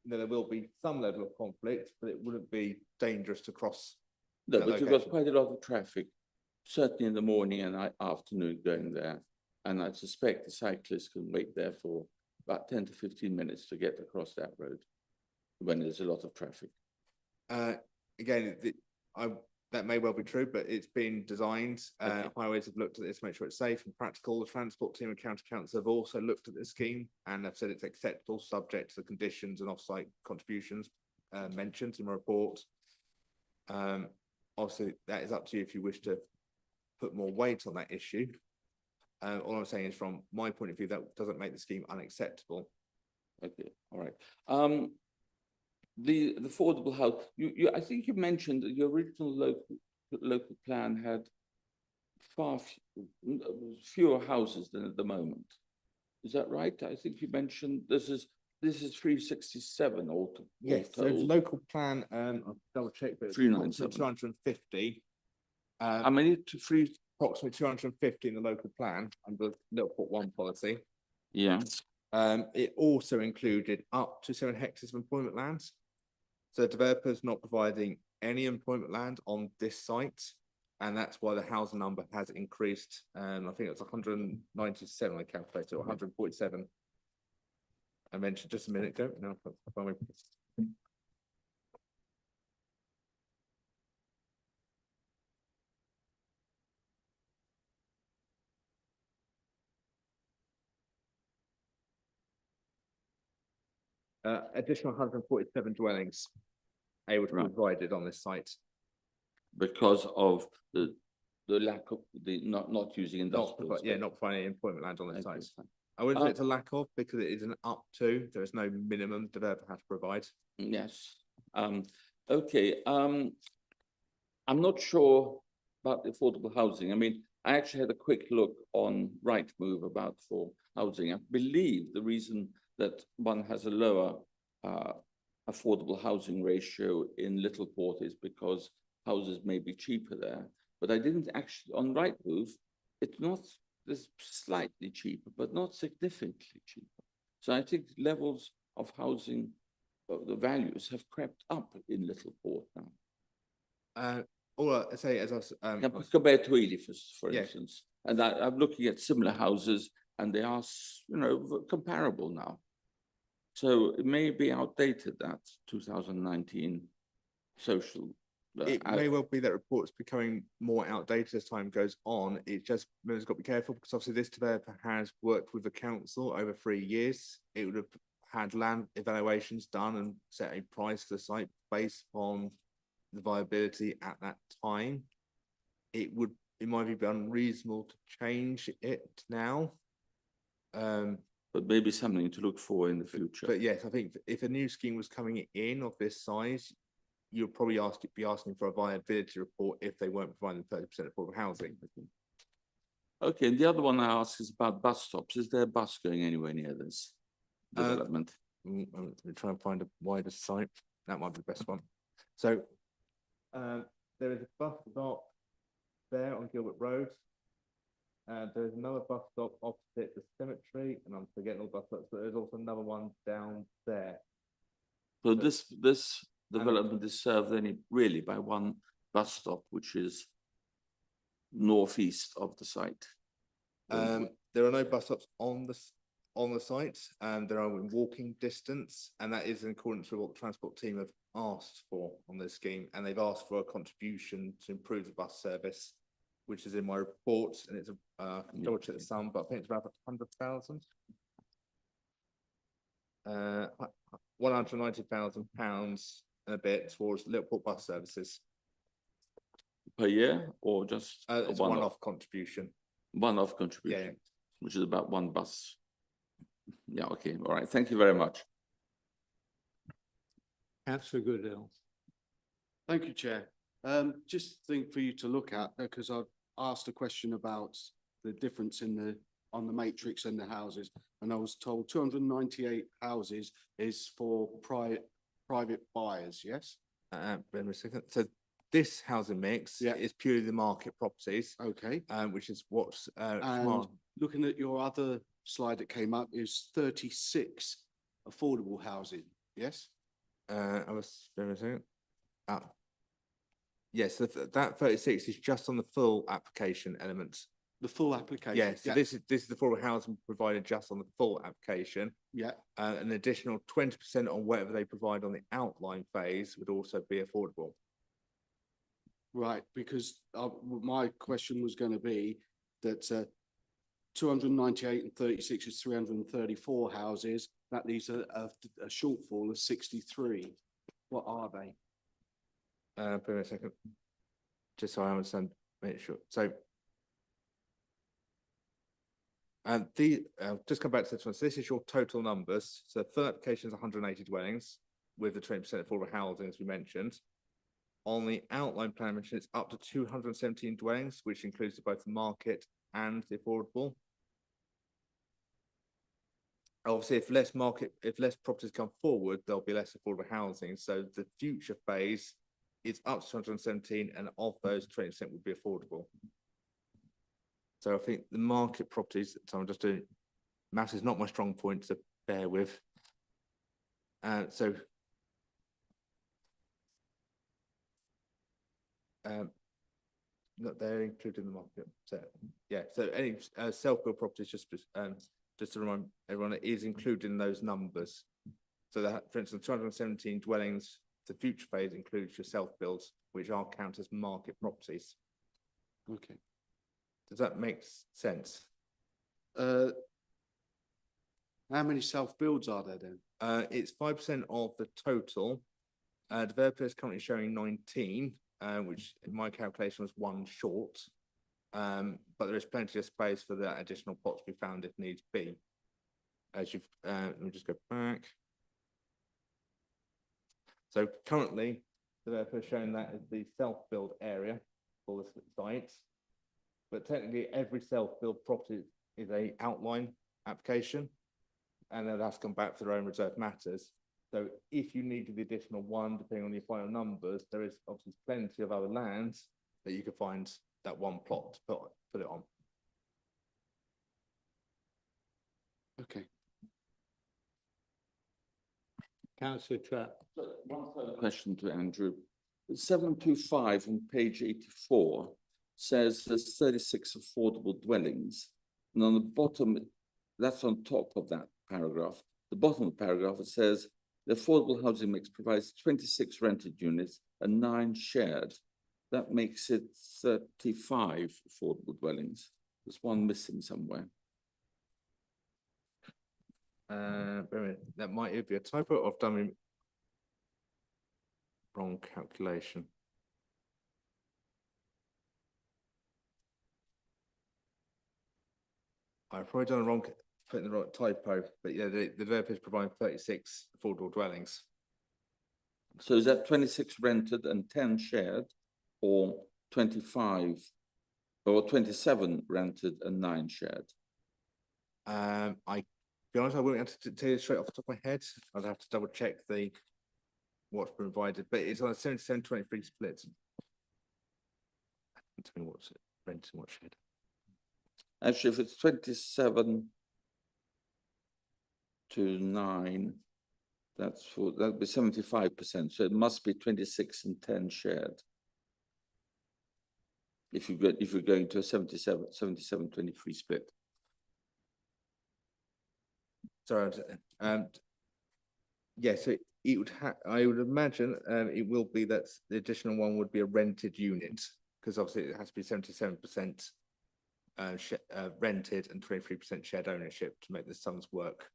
there will be some level of conflict, but it wouldn't be dangerous to cross. No, that but you've location. got quite a lot of traffic, certainly in the morning and afternoon going there. And I suspect the cyclists can wait there for about 10 to 15 minutes to get across that road when there's a lot of traffic. Again, that may well be true, but it's been designed. Okay. Highways have looked at this to make sure it's safe and practical. The transport team and county council have also looked at this scheme and have said it's acceptable, subject to the conditions and off-site contributions mentioned in the report. Obviously, that is up to you if you wish to put more weight on that issue. All I'm saying is from my point of view, that doesn't make the scheme unacceptable. Okay, all right. The affordable house, I think you mentioned that your original local plan had fewer houses than at the moment. Is that right? I think you mentioned this is 367 all Yes, so the told. local plan, I'll double check, but it's 397. 250. How many to three? Approximately 250 in the local plan under Liverpool One policy. Yeah, It also included up to 7 hectares of employment land. So developers not providing any employment land on this site. And that's why the housing number has increased. I think it's 197, I calculated, or 147. I mentioned just a minute ago. No, additional 147 dwellings able to be Right. provided on this site. because of the lack of the not using Not, industrial. yeah, not providing employment land on this Okay, site. fine. I wouldn't say Uh, it's a lack of because it is an up to, there is no minimum developer has to provide. Yes, okay, I'm not sure about the affordable housing. I mean, I actually had a quick look on Rightmove about for housing. I believe the reason that one has a lower affordable housing ratio in Littleport is because houses may be cheaper there. But I didn't actually, on Rightmove, it's not, it's slightly cheaper, but not significantly cheaper. So I think levels of housing, the values have crept up in Littleport now. All I say, as I was, Compared to Ely, for Yeah. instance. And I'm looking at similar houses and they are, comparable now. So it may be outdated, that 2019 social. it may well be that report's becoming more outdated as time goes on. It just, members got to be careful because obviously this developer has worked with the council over 3 years. It would have had land evaluations done and set a price for the site based on the viability at that time. It might be unreasonable to change it now. But maybe something to look for in the future. But yes, I think if a new scheme was coming in of this size, you'll probably be asking for a viability report if they weren't providing 30% affordable housing. Okay, and the other one I ask is about bus stops. Is there a bus going anywhere near this development? Let me try and find a wider site. That might be the best one. So there is a bus stop there on Gilbert Road. There's another bus stop opposite the cemetery, and I'm forgetting all the bus stops, but there's also another one down there. So this development is served only really by one bus stop, which is northeast of the site. There are no bus stops on the site, and there are in walking distance, and that is in accordance with what the transport team have asked for on this scheme, and they've asked for a contribution to improve the bus service, which is in my report, and it's double check the sum, but I think it's about 100,000. £190,000 and a bit towards Liverpool bus services. Per year or just a It's one-off contribution. One-off contribution, which is about one bus. Yeah, okay, all right, thank you very much. Councillor Goodell. Thank you, Chair. Just think for you to look at, because I've asked a question about the difference on the matrix and the houses, and I was told 298 houses is for private buyers, yes? Wait a second. So this housing mix is purely the market properties. Okay. Which is what's And looking at your other slide that came up is 36 affordable housing, yes? I was, wait a second. Yes, so that 36 is just on the full application element. The full application. Yeah, so this is the affordable housing provided just on the full application. Yeah. An additional 20% on whatever they provide on the outline phase would also be affordable. Right, because my question was going to be that 298 and 36 is 334 houses. That leaves a shortfall of 63. What are they? Wait a second. Just so I understand, make sure. So And just come back to this one. So this is your total numbers. So third application is 180 dwellings with the 20% affordable housing, as we mentioned. On the outline plan mission, it's up to 217 dwellings, which includes both the market and the affordable. Obviously, if less properties come forward, there'll be less affordable housing. So the future phase is up to 217, and of those, 20% would be affordable. So I think the market properties, so I'm just doing, maths is not my strong point, to bear with. So they're included in the market. So yeah, so any self-built properties, just to remind everyone, it is included in those numbers. So that, for instance, 217 dwellings, the future phase includes your self-builds, which are counted as market properties. Okay. Does that make sense? How many self-builds are there then? It's 5% of the total. Developer is currently showing 19, which in my calculation was one short. But there is plenty of space for that additional pot to be found if needs be. As you've, let me just go back. So currently, the developer is showing that as the self-build area for the site. But technically, every self-build property is a outline application, and then that's come back for their own reserved matters. So if you needed the additional one, depending on your final numbers, there is obviously plenty of other lands that you could find that one plot to put it on. Okay. Councillor Trapp. One further question to Andrew. 725 on page 84 says there's 36 affordable dwellings. And on the bottom, that's on top of that paragraph. The bottom of the paragraph, it says the affordable housing mix provides 26 rented units and 9 shared. That makes it 35 affordable dwellings. There's one missing somewhere. That might be a typo, or I've done a wrong calculation. I've probably done a wrong, putting the right typo, but yeah, the developer is providing 36 affordable dwellings. So is that 26 rented and 10 shared, or 25 or 27 rented and 9 shared? Be honest, I wouldn't have to tell you straight off the top of my head. I'd have to double check what's provided, but it's on a 77-23 split. Tell me what's it, rent and what's shared. Actually, if it's 27 to 9, that'd be 75%. So it must be 26 and 10 shared. If you're going to a 77-23 split. Sorry, yeah, so it would I would imagine it will be that the additional one would be a rented unit, because obviously it has to be 77% rented and 23% shared ownership to make the sums work.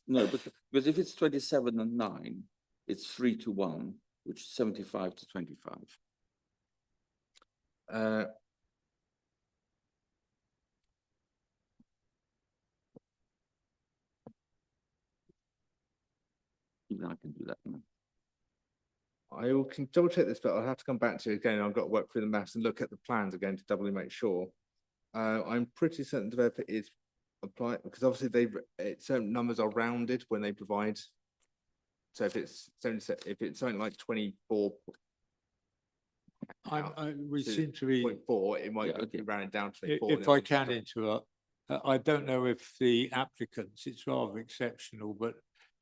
No, but because if it's 27 and 9, it's 3 to 1, which is 75 to 25. Even I can do that now. Can double check this, but I'll have to come back to it again. I've got to work through the maths and look at the plans again to doubly make sure. I'm pretty certain the developer is applying, because obviously certain numbers are rounded when they provide. So if it's something like 24. We seem to be. 0.4, it might be rounded down to 24. If I can interrupt, I don't know if the applicants, it's rather exceptional, but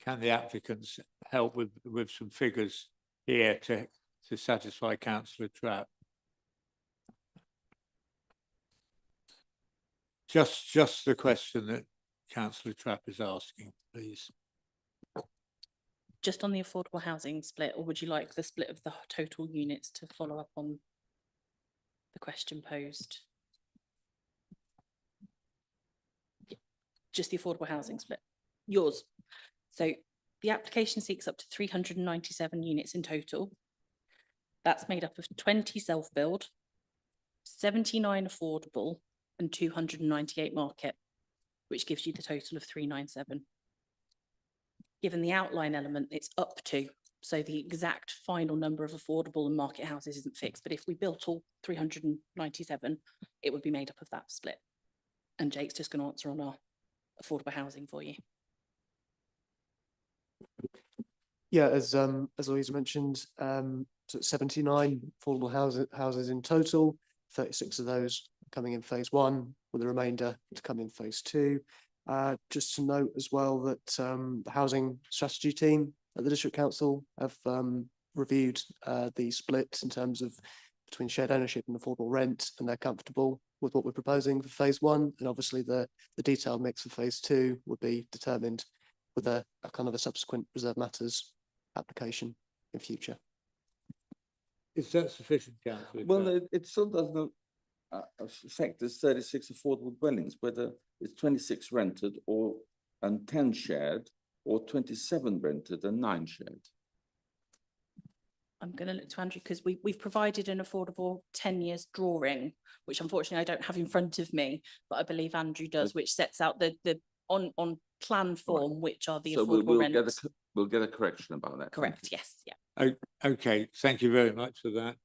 can the applicants help with some figures here to satisfy Councillor Trapp? Just the question that Councillor Trapp is asking, please. Just on the affordable housing split, or would you like the split of the total units to follow up on the question posed? Just the affordable housing split. Yours. So the application seeks up to 397 units in total. That's made up of 20 self-build, 79 affordable, and 298 market. which gives you the total of 397. Given the outline element, it's up to, so the exact final number of affordable and market houses isn't fixed, but if we built all 397, it would be made up of that split. And Jake's just going to answer on our affordable housing for you. Yeah, as Louise mentioned, so 79 affordable houses in total, 36 of those coming in phase one, with the remainder to come in phase two. Just to note as well that the housing strategy team at the district council have reviewed the split in terms of between shared ownership and affordable rent, and they're comfortable with what we're proposing for phase one. And obviously the detailed mix for phase two would be determined with a kind of a subsequent reserve matters application in future. Is that sufficient, councillor? Well, it still doesn't affect the 36 affordable dwellings, whether it's 26 rented and 10 shared, or 27 rented and 9 shared. I'm going to look to Andrew because we've provided an affordable 10 years drawing, which unfortunately I don't have in front of me, but I believe Andrew does, which sets out the on plan form, which are the So affordable rents. we'll get a correction about that. Thank Correct, you. yes, yeah. Okay, thank you very much for that.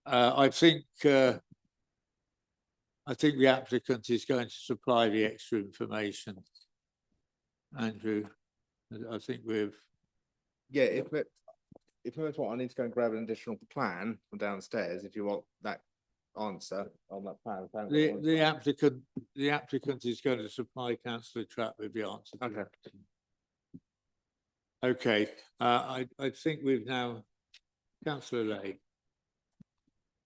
I think the applicant is going to supply the extra information. Andrew, I think Yeah, if that's what I need to go and grab an additional plan from downstairs, if you want that answer on that plan. the applicant is going to supply councillor Trapp with the answer. Okay. Okay, I think we've now, councillor Lay.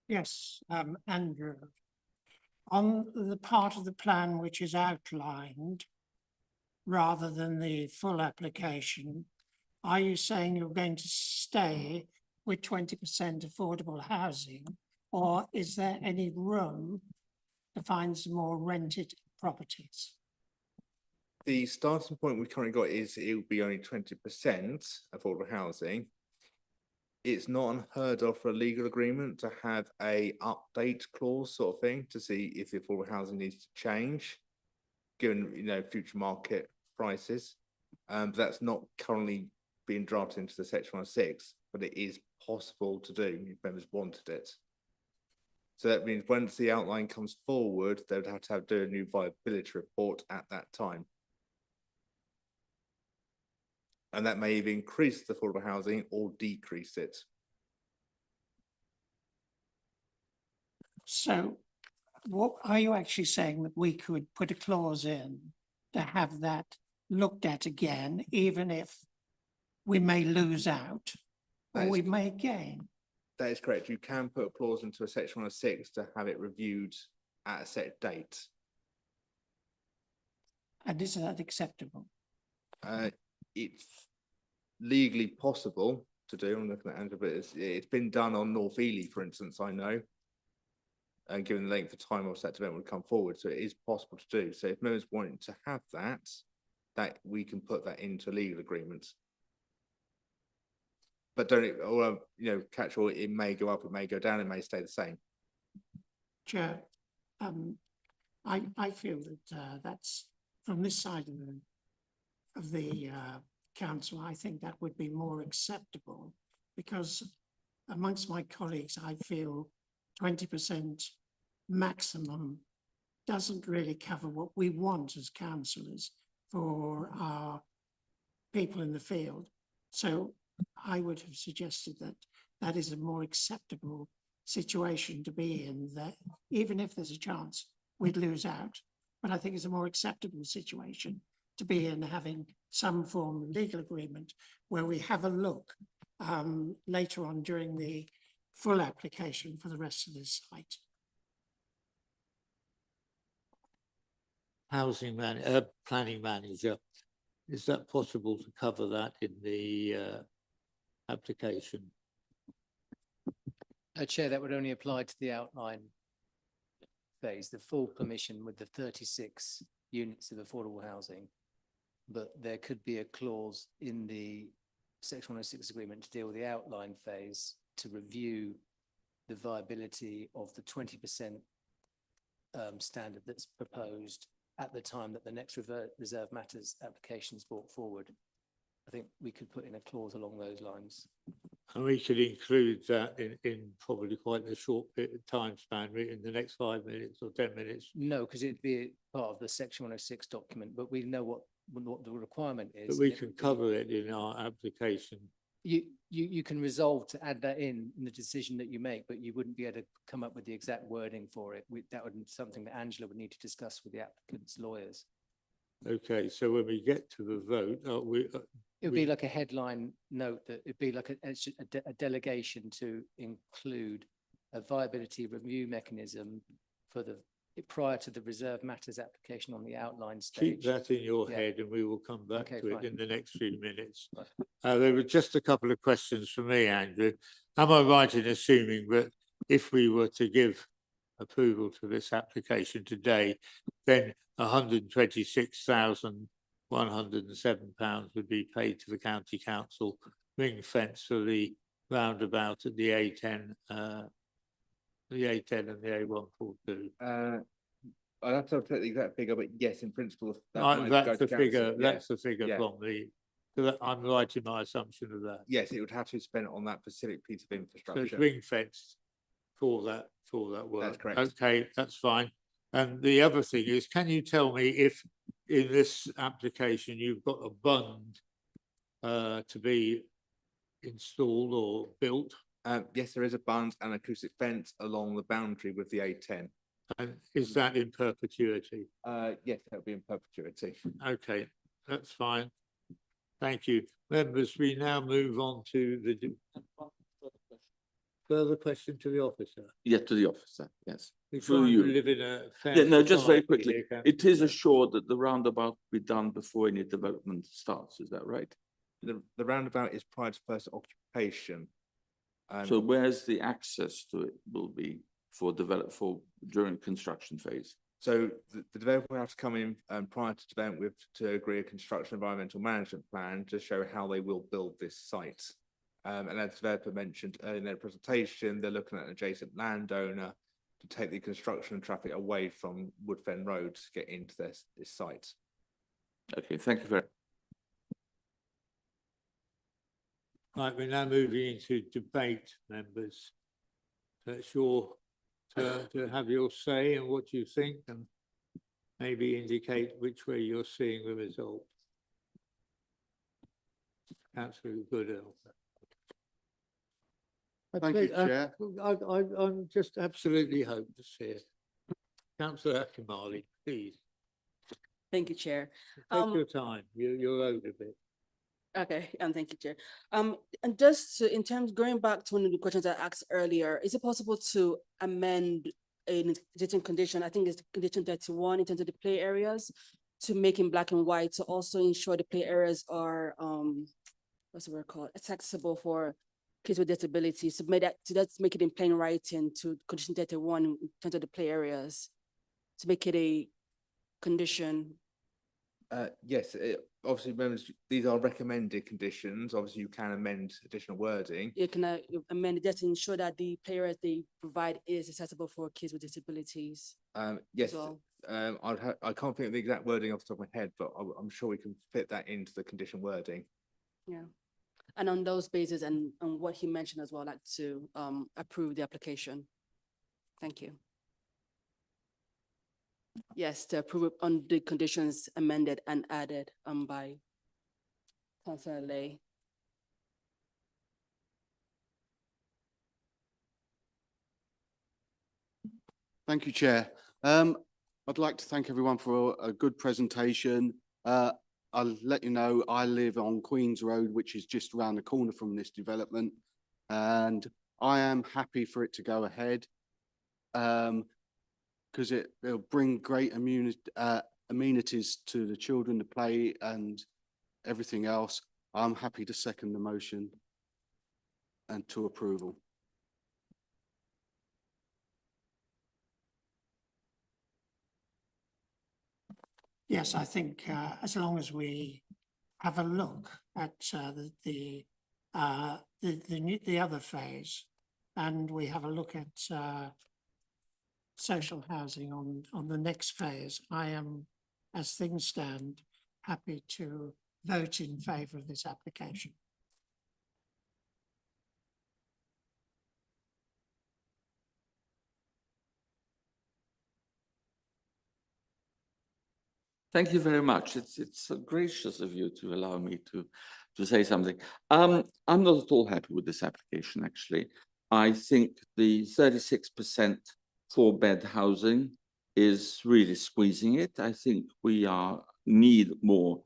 Yes, Andrew. On the part of the plan which is outlined, rather than the full application, are you saying you're going to stay with 20% affordable housing, or is there any room to find some more rented properties? The starting point we currently got is it will be only 20% affordable housing. It's not unheard of for a legal agreement to have a update clause sort of thing to see if the affordable housing needs to change, given future market prices. But that's not currently being drafted into the Section 106, but it is possible to do if members wanted it. So that means once the outline comes forward, they would have to do a new viability report at that time. And that may either increase the affordable housing or decrease it. So what are you actually saying, that we could put a clause in to have that looked at again, even if we may lose out or we may gain? That is correct. You can put a clause into a Section 106 to have it reviewed at a set date. And is that acceptable? It's legally possible to do. I'm looking at Andrew, but it's been done on North Ely, for instance, I know. And given the length of time of that development would come forward, so it is possible to do. So if members wanting to have that we can put that into legal agreements. But catch all, it may go up, it may go down, it may stay the same. Chair, I feel that that's from this side of the council. I think that would be more acceptable, because amongst my colleagues, I feel 20% maximum doesn't really cover what we want as councillors for our people in the field. So I would have suggested that that is a more acceptable situation to be in, that even if there's a chance we'd lose out, but I think it's a more acceptable situation to be in, having some form of legal agreement where we have a look later on during the full application for the rest of this site. Planning manager, is that possible to cover that in the application? Chair, that would only apply to the outline phase, the full permission with the 36 units of affordable housing. But there could be a clause in the Section 106 agreement to deal with the outline phase to review the viability of the 20% standard that's proposed at the time that the next reserve matters application is brought forward. I think we could put in a clause along those lines. And we could include that in probably quite a short bit of time span, in the next 5 minutes or 10 minutes. No, because it'd be part of the section 106 document, but we know what the requirement is. But we and it can would be- cover it in our application. You can resolve to add that in the decision that you make, but you wouldn't be able to come up with the exact wording for it. That would be something that Angela would need to discuss with the applicant's lawyers. Okay, so when we get to the vote, It would be like a headline note that it'd be like a delegation to include a viability review mechanism for prior to the reserve matters application on the outline stage. keep that in your Yeah. head and we will come back Okay, to it fine. in the next few minutes. Right. There were just a couple of questions for me, Andrew. Am I right in assuming that if we were to give approval to this application today, then £126,107 would be paid to the county council, ring fence for the roundabout at the A10, the A10 and the A142? I'd have to take the exact figure, but yes, in principle. That's the figure, that's the figure yeah. from the, so that I'm right in my assumption of that. Yes, it would have to be spent on that specific piece of So it's infrastructure. ring fenced for that work. correct. Okay, that's fine. And the other thing is, can you tell me if in this application you've got a bund to be installed or built? Yes, there is a bund and acoustic fence along the boundary with the A10. And is that in perpetuity? Yes, that would be in perpetuity. Okay, that's fine. Thank you. Members, we now move on to the further question to the officer. Yeah, to the officer, yes. We Through try and you. live in a fair Yeah, no, just very society quickly. here, Councillor. It is assured that the roundabout will be done before any development starts, is that right? The roundabout is prior to first occupation. So where's the access to it will be for during construction phase? So the developer will have to come in prior to development to agree a construction environmental management plan to show how they will build this site. And as the developer mentioned earlier in their presentation, they're looking at an adjacent landowner to take the construction and traffic away from Woodfen Road to get into this site. Okay, thank you very. Right, we're now moving into debate, members. So it's your turn to have your say and what you think and maybe indicate which way you're seeing the result. Councillor Goodell. Thank you, Chair. I'm just absolutely hopeless here. Councillor Akinmali, please, Thank you, Chair. take your time. You're owed a bit. Okay, thank you, Chair. And just in terms, going back to one of the questions I asked earlier, is it possible to amend an existing condition? I think it's condition 31 in terms of the play areas to make in black and white to also ensure the play areas are, what's the word called, accessible for kids with disabilities. So let's make it in plain writing to condition 31 in terms of the play areas to make it a condition. Yes, obviously, members, these are recommended conditions. Obviously, you can amend additional wording. You can amend it just to ensure that the play areas they provide is accessible for kids with disabilities. Yes, well. I can't think of the exact wording off the top of my head, but I'm sure we can fit that into the condition wording. Yeah. And on those bases and what he mentioned as well, I'd like to approve the application. Thank you. Yes, to approve it on the conditions amended and added by Councillor Lay. Thank you, Chair. I'd like to thank everyone for a good presentation. I'll let you know, I live on Queens Road, which is just around the corner from this development. And I am happy for it to go ahead. Because it'll bring great amenities to the children to play and everything else. I'm happy to second the motion and to approval. Yes, I think as long as we have a look at the other phase, and we have a look at social housing on the next phase, I am as things stand, happy to vote in favour of this application. Thank you very much. It's gracious of you to allow me to say something. I'm not at all happy with this application, actually. I think the 36% four-bed housing is really squeezing it. I think we need more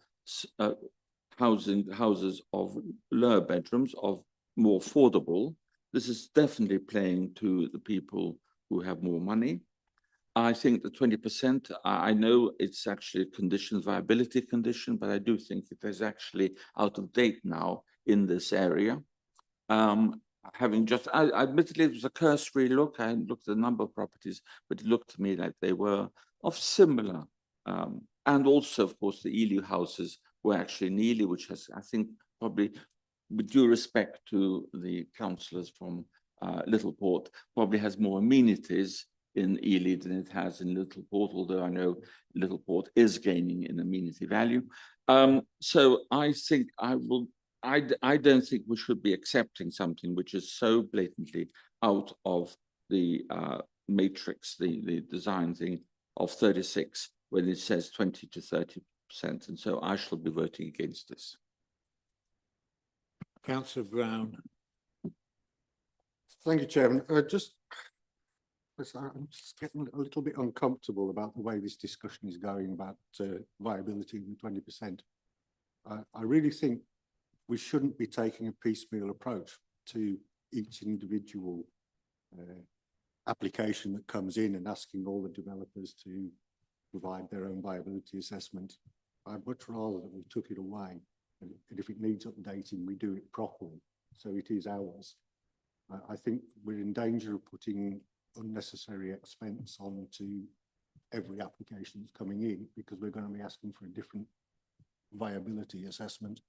houses of lower bedrooms, of more affordable. This is definitely playing to the people who have more money. I think the 20%, I know it's actually a condition, viability condition, but I do think it is actually out of date now in this area. Admittedly, it was a cursory look. I looked at a number of properties, but it looked to me like they were of similar. And also, of course, the Ely houses were actually in Ely, which has, I think, probably, with due respect to the councillors from Littleport, probably has more amenities in Ely than it has in Littleport, although I know Littleport is gaining in amenity value. So I think I don't think we should be accepting something which is so blatantly out of the matrix, the design thing of 36, when it says 20 to 30%. And so I shall be voting against this. Councillor Brown. Thank you, Chairman. I'm just getting a little bit uncomfortable about the way this discussion is going about viability and 20%. I really think we shouldn't be taking a piecemeal approach to each individual application that comes in and asking all the developers to provide their own viability assessment. I'd much rather that we took it away, and if it needs updating, we do it properly, so it is ours. I think we're in danger of putting unnecessary expense onto every application that's coming in, because we're going to be asking for a different viability assessment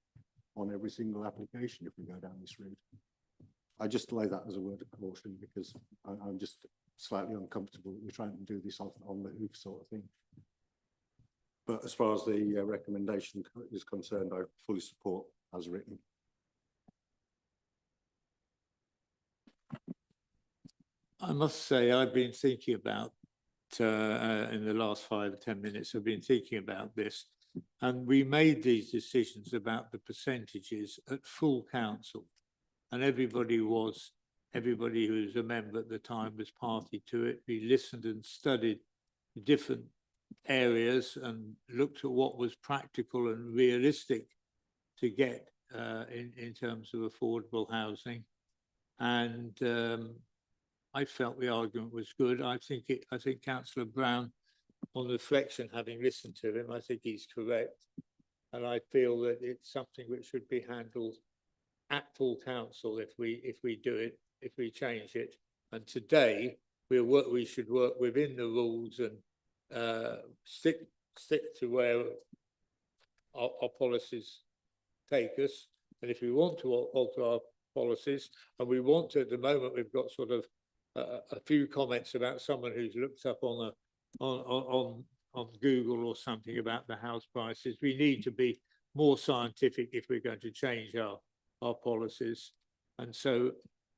on every single application if we go down this route. I just lay that as a word of caution, because I'm just slightly uncomfortable that we're trying to do this on the hoof sort of thing. But as far as the recommendation is concerned, I fully support as written. I must say, I've been thinking about, in the last 5 or 10 minutes, I've been thinking about this, and we made these decisions about the percentages at full council, and everybody who was a member at the time was party to it. We listened and studied the different areas and looked at what was practical and realistic to get in terms of affordable housing, and I felt the argument was good. I think Councillor Brown, on reflection, having listened to him, I think he's correct, and I feel that it's something which should be handled at full council if we do it, if we change it. And today we should work within the rules and stick to where our policies take us. And if we want to alter our policies, and we want to, at the moment, we've got sort of a few comments about someone who's looked up on Google or something about the house prices. We need to be more scientific if we're going to change our policies. And so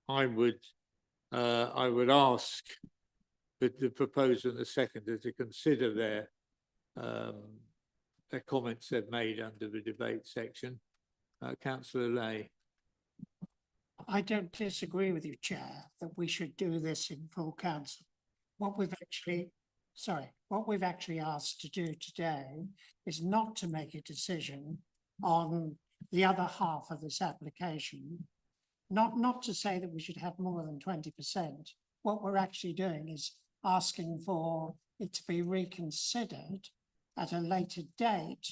I would ask the proposer and the seconder to consider their comments they've made under the debate section. Councillor Lay. I don't disagree with you, Chair, that we should do this in full council. What we've actually asked to do today is not to make a decision on the other half of this application, not to say that we should have more than 20%. What we're actually doing is asking for it to be reconsidered at a later date.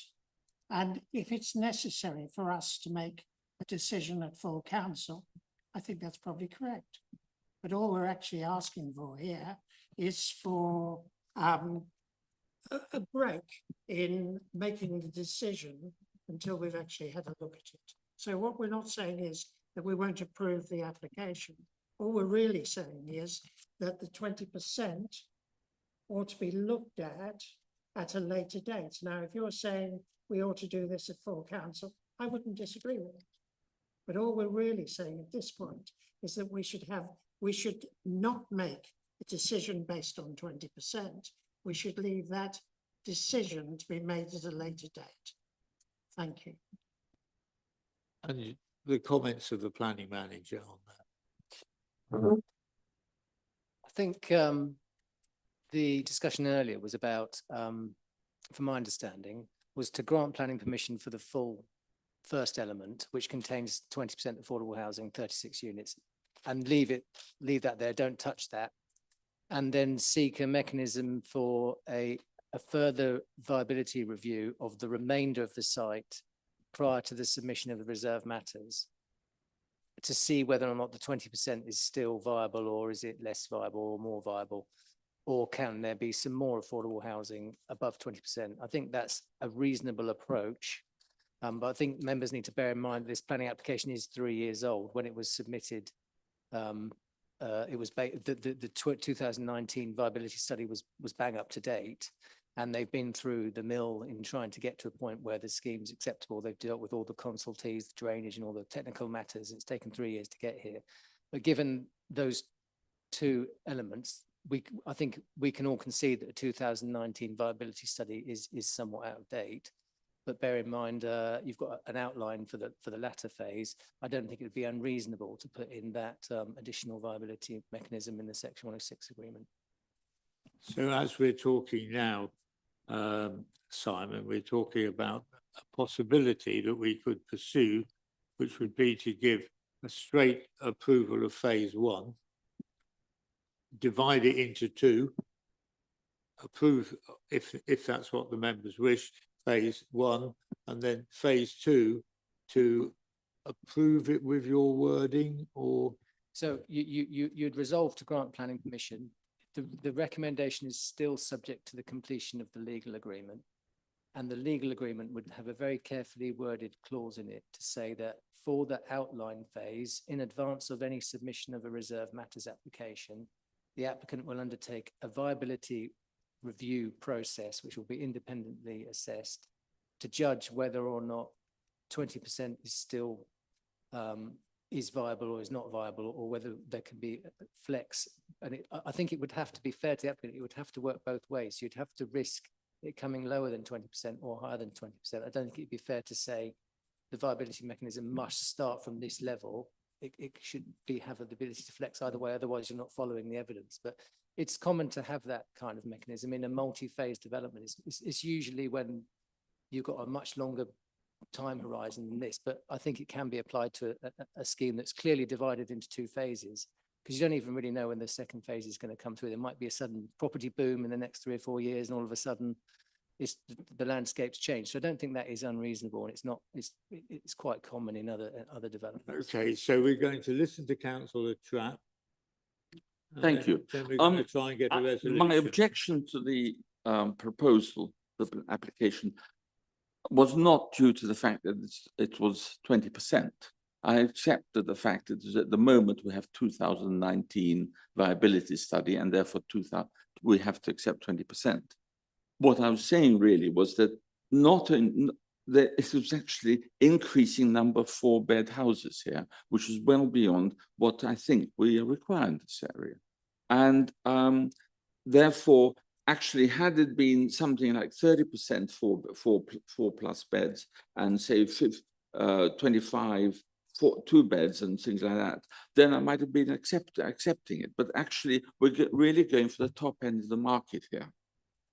And if it's necessary for us to make a decision at full council, I think that's probably correct. But all we're actually asking for here is for a break in making the decision until we've actually had a look at it. So what we're not saying is that we won't approve the application. All we're really saying is that the 20% ought to be looked at at a later date. Now, if you're saying we ought to do this at full council, I wouldn't disagree with it. But all we're really saying at this point is that we should not make a decision based on 20%. We should leave that decision to be made at a later date. Thank you. And the comments of the planning manager on that. I think the discussion earlier was about, from my understanding, was to grant planning permission for the full first element, which contains 20% affordable housing, 36 units, and leave that there, don't touch that, and then seek a mechanism for a further viability review of the remainder of the site prior to the submission of the reserve matters, to see whether or not the 20% is still viable, or is it less viable or more viable, or can there be some more affordable housing above 20%? I think that's a reasonable approach. But I think members need to bear in mind this planning application is 3 years old. When it was submitted, it was the 2019 viability study was bang up to date, and they've been through the mill in trying to get to a point where the scheme's acceptable. They've dealt with all the consultees, the drainage, and all the technical matters. It's taken 3 years to get here. But given those two elements, I think we can all concede that the 2019 viability study is somewhat out of date. But bear in mind, you've got an outline for the latter phase. I don't think it would be unreasonable to put in that additional viability mechanism in the Section 106 agreement. So as we're talking now, Simon, we're talking about a possibility that we could pursue, which would be to give a straight approval of phase one, divide it into two, approve if that's what the members wish, phase one, and then phase two to approve it with your wording, or? So you'd resolve to grant planning permission. The recommendation is still subject to the completion of the legal agreement. And the legal agreement would have a very carefully worded clause in it to say that for the outline phase, in advance of any submission of a reserve matters application, the applicant will undertake a viability review process, which will be independently assessed to judge whether or not 20% is still is viable or is not viable, or whether there can be flex. And I think it would have to be fair to the applicant. It would have to work both ways. You'd have to risk it coming lower than 20% or higher than 20%. I don't think it'd be fair to say the viability mechanism must start from this level. It should have the ability to flex either way, otherwise you're not following the evidence. But it's common to have that kind of mechanism in a multi-phase development. It's usually when you've got a much longer time horizon than this, but I think it can be applied to a scheme that's clearly divided into two phases, because you don't even really know when the second phase is going to come through. There might be a sudden property boom in the next 3 or 4 years, and all of a sudden the landscape's changed. So I don't think that is unreasonable, and it's quite common in other developments. Okay, so we're going to listen to Councillor Trapp. Thank you. Then we're going to try and get a resolution. My objection to the proposal, the application, was not due to the fact that it was 20%. I accepted the fact that at the moment we have 2019 viability study, and therefore we have to accept 20%. What I was saying really was that it was actually increasing number of 4-bed houses here, which is well beyond what I think we require in this area. And therefore, actually, had it been something like 30% four plus beds, and say 25 2 beds and things like that, then I might have been accepting it. But actually, we're really going for the top end of the market here,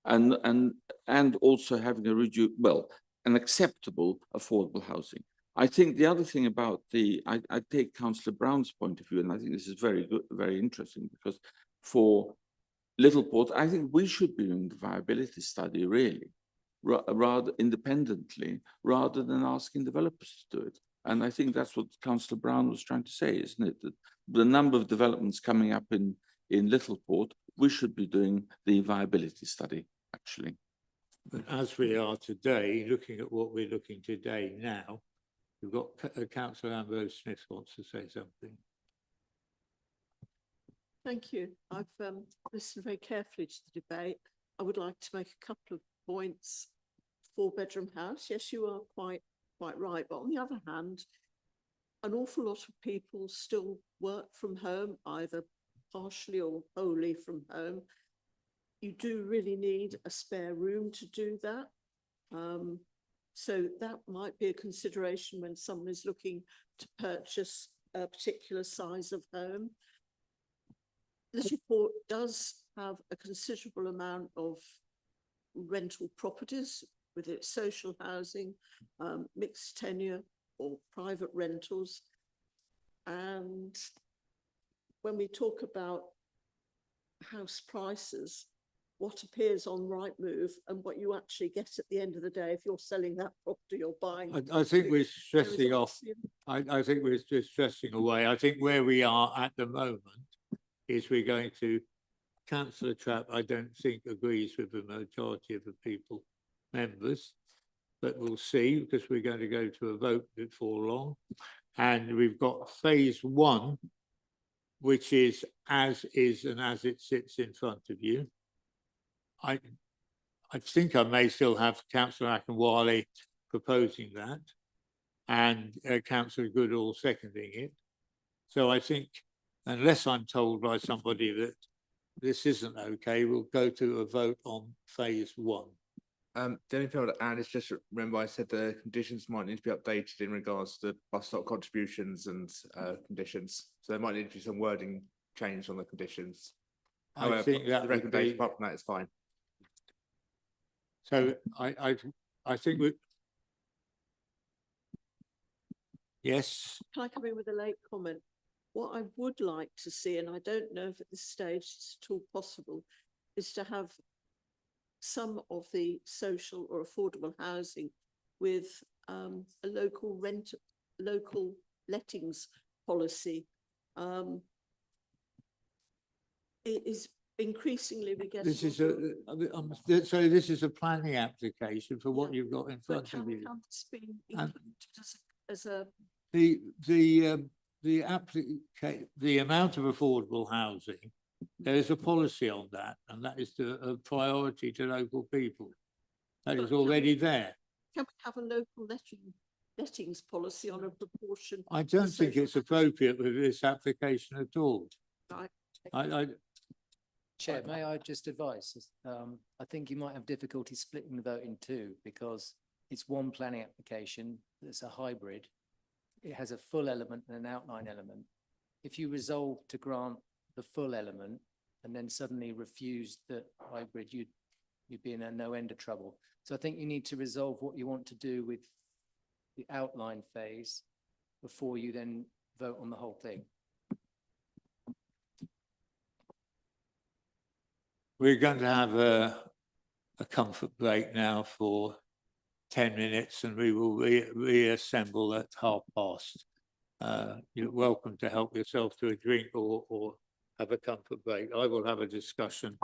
and also having an acceptable affordable housing. I think the other thing about I take Councillor Brown's point of view, and I think this is very good, very interesting, because for Littleport, I think we should be doing the viability study really, rather independently, rather than asking developers to do it. And I think that's what Councillor Brown was trying to say, isn't it? That the number of developments coming up in Littleport, we should be doing the viability study, actually. But as we are today, looking at what we're looking today now, we've got Councillor Ambrose Smith wants to say something. Thank you. I've listened very carefully to the debate. I would like to make a couple of points, four-bedroom house. Yes, you are quite right. But on the other hand, an awful lot of people still work from home, either partially or wholly from home. You do really need a spare room to do that. So that might be a consideration when someone is looking to purchase a particular size of home. This report does have a considerable amount of rental properties with its social housing, mixed tenure or private rentals. And when we talk about house prices, what appears on Rightmove and what you actually get at the end of the day, if you're selling that property or buying. I think we're there is stressing off. obviously I think we're just stressing away. I think where we are at the moment is we're going to, Councillor Trapp, I don't think agrees with the majority of the people, members, but we'll see, because we're going to go to a vote before long. And we've got phase one, which is as is and as it sits in front of you. I think I may still have Councillor Akinwale proposing that and Councillor Goodall seconding it. So I think, unless I'm told by somebody that this isn't okay, we'll go to a vote on phase one. The only thing I would add is just remember I said the conditions might need to be updated in regards to bus stop contributions and conditions. So there might need to be some wording change on the conditions. I think that the would recommendation be, apart from that is fine. so I think we, yes, Can I come in with a late comment? What I would like to see, and I don't know if at this stage it's at all possible, is to have some of the social or affordable housing with a local lettings policy. It is increasingly we get. this is so this is a planning application for what Yeah, you've got in But front of you. it's been And- included as a The amount of affordable housing, there is a policy on that, and that is a priority to local people. That is But already there. can we have a local lettings policy on a proportion? I don't think social it's appropriate with this application at all. Right. I Chair, may I just advise, I think you might have difficulty splitting the vote in two because it's one planning application that's a hybrid. It has a full element and an outline element. If you resolve to grant the full element and then suddenly refuse the hybrid, you'd be in a no end of trouble. So I think you need to resolve what you want to do with the outline phase before you then vote on the whole thing. We're going to have a comfort break now for 10 minutes and we will reassemble at past. You're welcome to help yourself to a drink or have a comfort break. I will have a discussion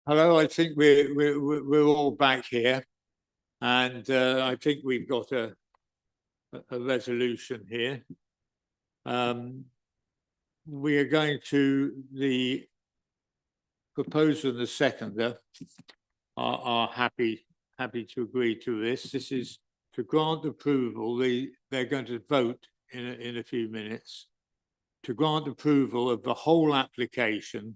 Hello, I think we're all back here. And I think we've got a resolution here. We are going to, the proposer and the seconder are happy to agree to this. This is to grant approval. They're going to vote in a few minutes to grant approval of the whole application,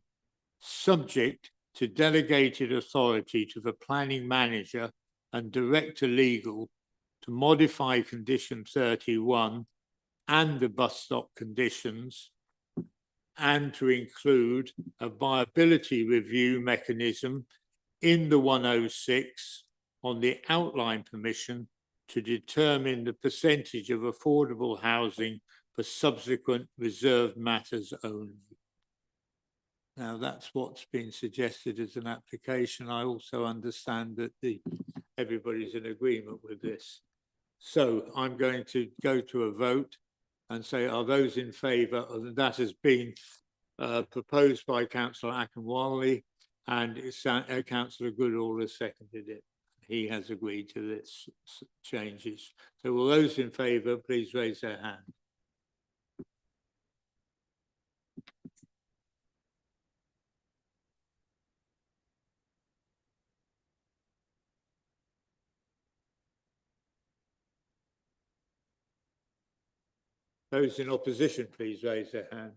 subject to delegated authority to the planning manager and director legal to modify condition 31 and the bus stop conditions, and to include a viability review mechanism in the 106 on the outline permission to determine the percentage of affordable housing for subsequent reserved matters only. Now, that's what's been suggested as an application. I also understand that everybody's in agreement with this. So I'm going to go to a vote and say, are those in favour? That has been proposed by Councillor Akinwale, and Councillor Goodall has seconded it. He has agreed to this changes. So will those in favour please raise their hand? Those in opposition, please raise their hand.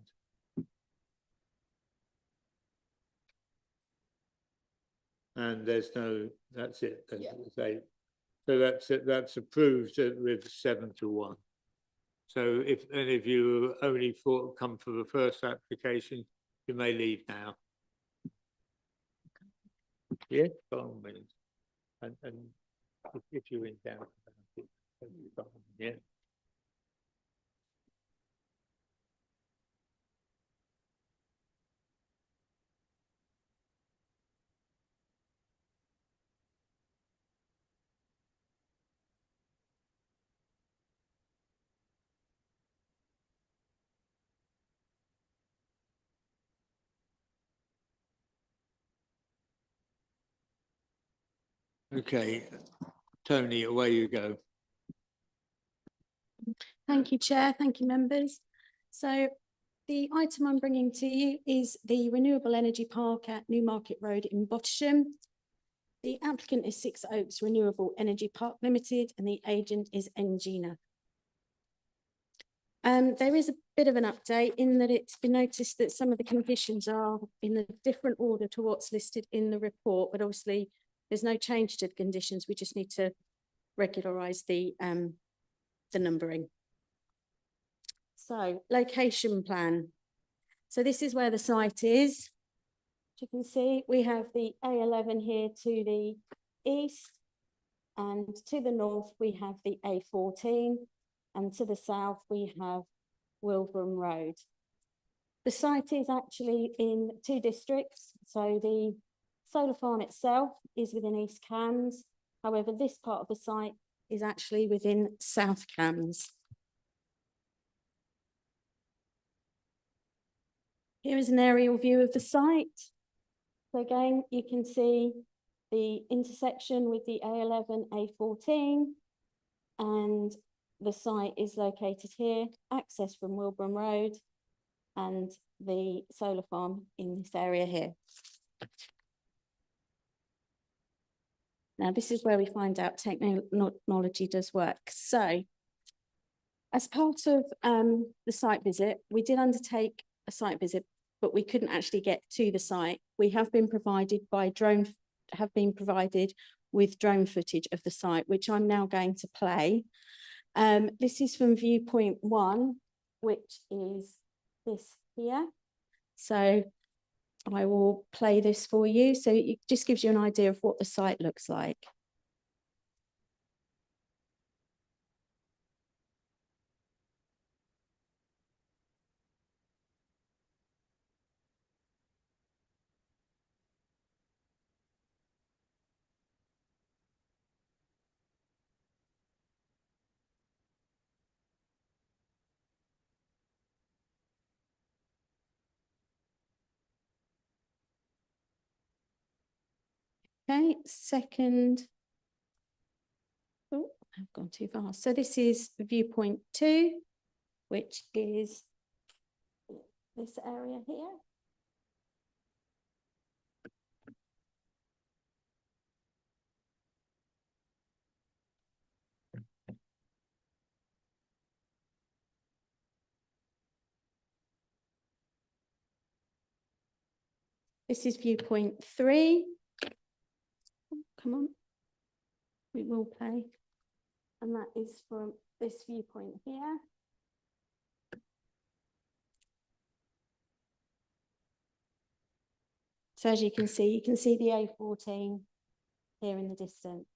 And there's no, that's it. So that's it, that's approved with 7-1. So if any of you only come for the first application, you may leave now. Yeah, by all means. And if you're in doubt about it, yeah. Okay, Tony, away you go. Thank you, Chair. Thank you, members. So the item I'm bringing to you is the Renewable Energy Park at Newmarket Road in Bottisham. The applicant is Six Oaks Renewable Energy Park Limited and the agent is Engina. There is a bit of an update in that it's been noticed that some of the conditions are in a different order to what's listed in the report, but obviously there's no change to the conditions. We just need to regularise the numbering. So, location plan. So this is where the site is. As you can see, we have the A11 here to the east, and to the north we have the A14, and to the south we have Wilbraham Road. The site is actually in 2 districts. So the solar farm itself is within East Cambs. However, this part of the site is actually within South Cambs. Here is an aerial view of the site. So again, you can see the intersection with the A11, A14, and the site is located here, access from Wilbraham Road, and the solar farm in this area here. Now, this is where we find out technology does work. So, as part of the site visit, we did undertake a site visit, but we couldn't actually get to the site. We have been provided with drone footage of the site, which I'm now going to play. This is from viewpoint 1, which is this here. So I will play this for you. So it just gives you an idea of what the site looks like. Okay, second. Oh, I've gone too fast. So this is viewpoint 2, which is this area here. This is viewpoint 3. Oh, come on. We will play. And that is from this viewpoint here. So as you can see the A14 here in the distance.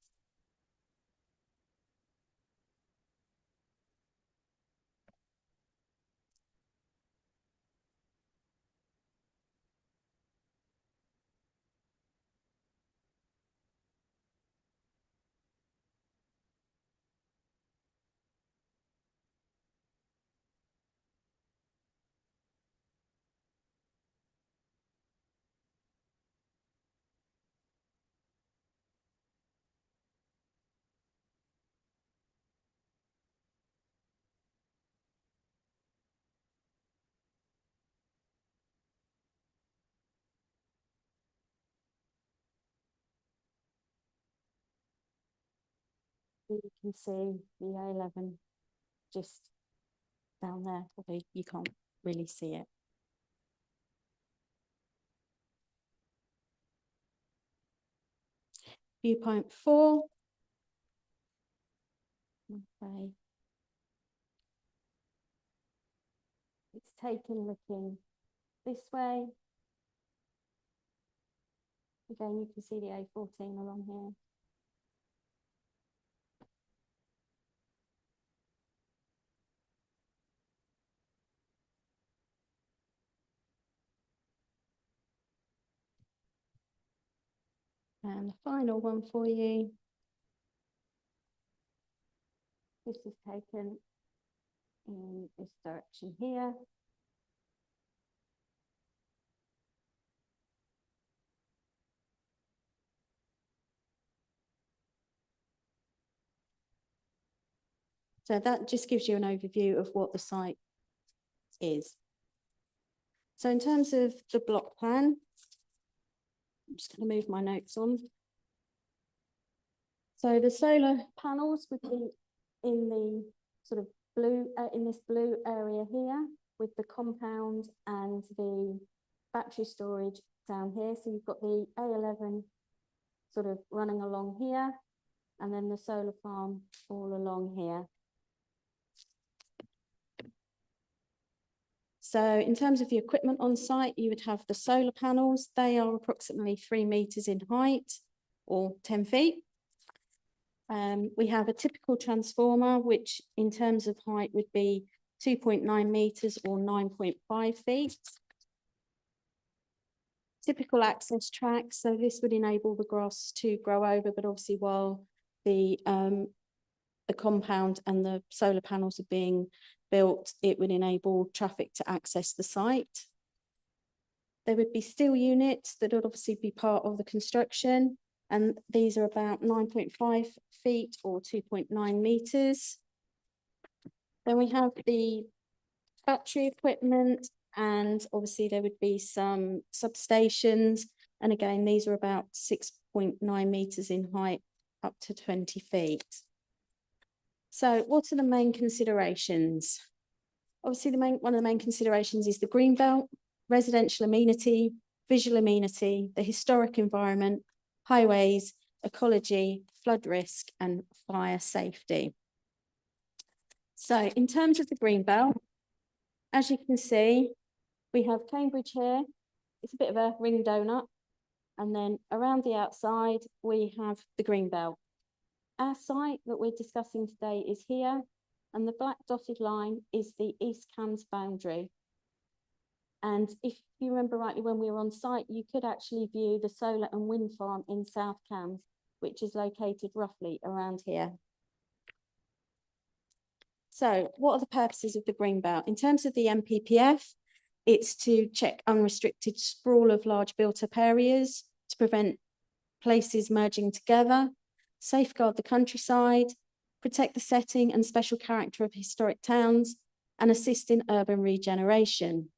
You can see the A11 just down there, although you can't really see it. Viewpoint 4. Okay. It's taken looking this way. Again, you can see the A14 along here. And the final one for you. This is taken in this direction here. So that just gives you an overview of what the site is. So in terms of the block plan, I'm just going to move my notes on. So the solar panels would be in the sort of blue, in this blue area here, with the compound and the battery storage down here. So you've got the A11 sort of running along here, and then the solar farm all along here. So in terms of the equipment on site, you would have the solar panels. They are approximately 3 meters in height or 10 feet. We have a typical transformer, which in terms of height would be 2.9 meters or 9.5 feet. Typical access tracks, so this would enable the grass to grow over, but obviously while the compound and the solar panels are being built, it would enable traffic to access the site. There would be steel units that would obviously be part of the construction, and these are about 9.5 feet or 2.9 meters. Then we have the battery equipment, and obviously there would be some substations, and again these are about 6.9 meters in height up to 20 feet. So what are the main considerations? Obviously one of the main considerations is the green belt, residential amenity, visual amenity, the historic environment, highways, ecology, flood risk, and fire safety. So in terms of the green belt, as you can see, we have Cambridge here. It's a bit of a ring donut. And then around the outside, we have the green belt. Our site that we're discussing today is here, and the black dotted line is the East Cambs boundary. And if you remember rightly, when we were on site, you could actually view the solar and wind farm in South Cambs, which is located roughly around here. So what are the purposes of the green belt? In terms of the NPPF, it's to check unrestricted sprawl of large built-up areas, to prevent places merging together, safeguard the countryside, protect the setting and special character of historic towns, and assist in urban regeneration.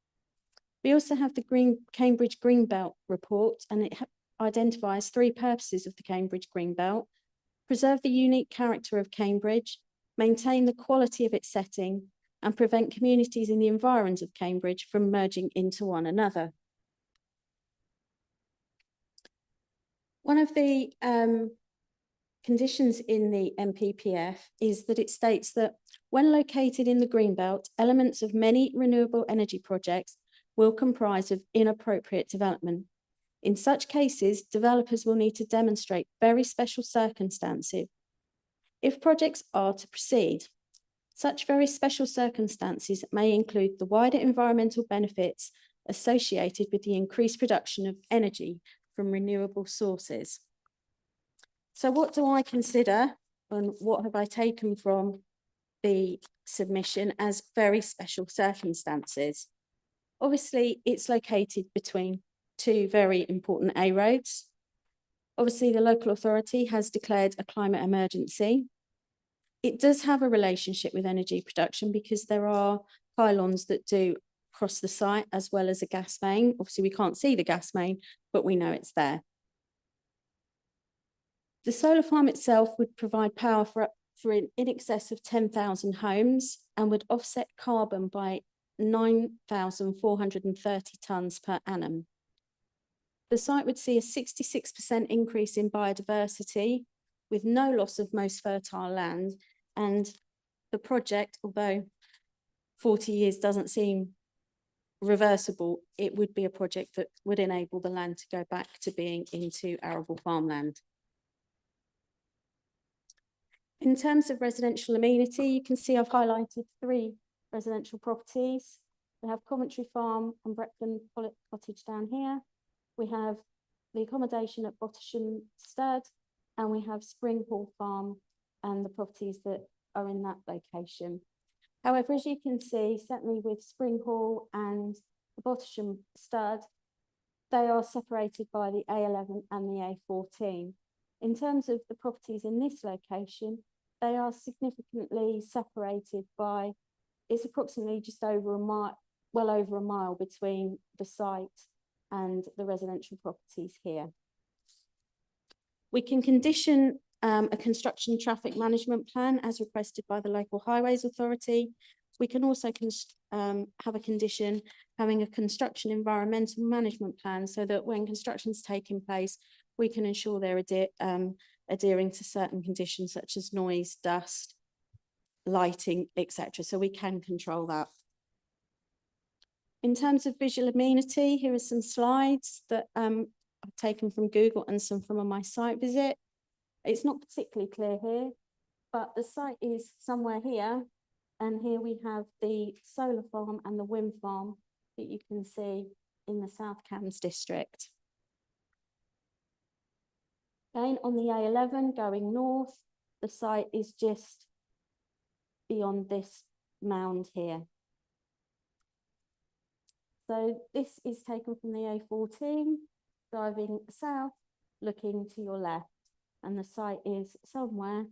We also have the Cambridge Greenbelt report, and it identifies 3 purposes of the Cambridge Greenbelt: preserve the unique character of Cambridge, maintain the quality of its setting, and prevent communities in the environs of Cambridge from merging into one another. One of the conditions in the NPPF is that it states that when located in the Greenbelt, elements of many renewable energy projects will comprise of inappropriate development. In such cases, developers will need to demonstrate very special circumstances if projects are to proceed. Such very special circumstances may include the wider environmental benefits associated with the increased production of energy from renewable sources. So what do I consider, and what have I taken from the submission as very special circumstances? Obviously, it's located between 2 very important A roads. Obviously, the local authority has declared a climate emergency. It does have a relationship with energy production because there are pylons that do cross the site as well as a gas main. Obviously, we can't see the gas main, but we know it's there. The solar farm itself would provide power for in excess of 10,000 homes and would offset carbon by 9,430 tonnes per annum. The site would see a 66% increase in biodiversity with no loss of most fertile land, and the project, although 40 years doesn't seem reversible, it would be a project that would enable the land to go back to being into arable farmland. In terms of residential amenity, you can see I've highlighted 3 residential properties. We have Coventry Farm and Bretland Cottage down here. We have the accommodation at Bottisham Stud, and we have Spring Hall Farm and the properties that are in that location. However, as you can see, certainly with Spring Hall and the Bottisham Stud, they are separated by the A11 and the A14. In terms of the properties in this location, they are significantly separated by, it's approximately just over a mile, well over a mile between the site and the residential properties here. We can condition a construction traffic management plan as requested by the Local Highways Authority. We can also have a condition having a construction environmental management plan so that when construction is taking place, we can ensure they're adhering to certain conditions such as noise, dust, lighting, etc. So we can control that. In terms of visual amenity, here are some slides that I've taken from Google and some from my site visit. It's not particularly clear here, but the site is somewhere here. And here we have the solar farm and the wind farm that you can see in the South Cambs district. Again, on the A11 going north, the site is just beyond this mound here. So this is taken from the A14, driving south, looking to your left, and the site is somewhere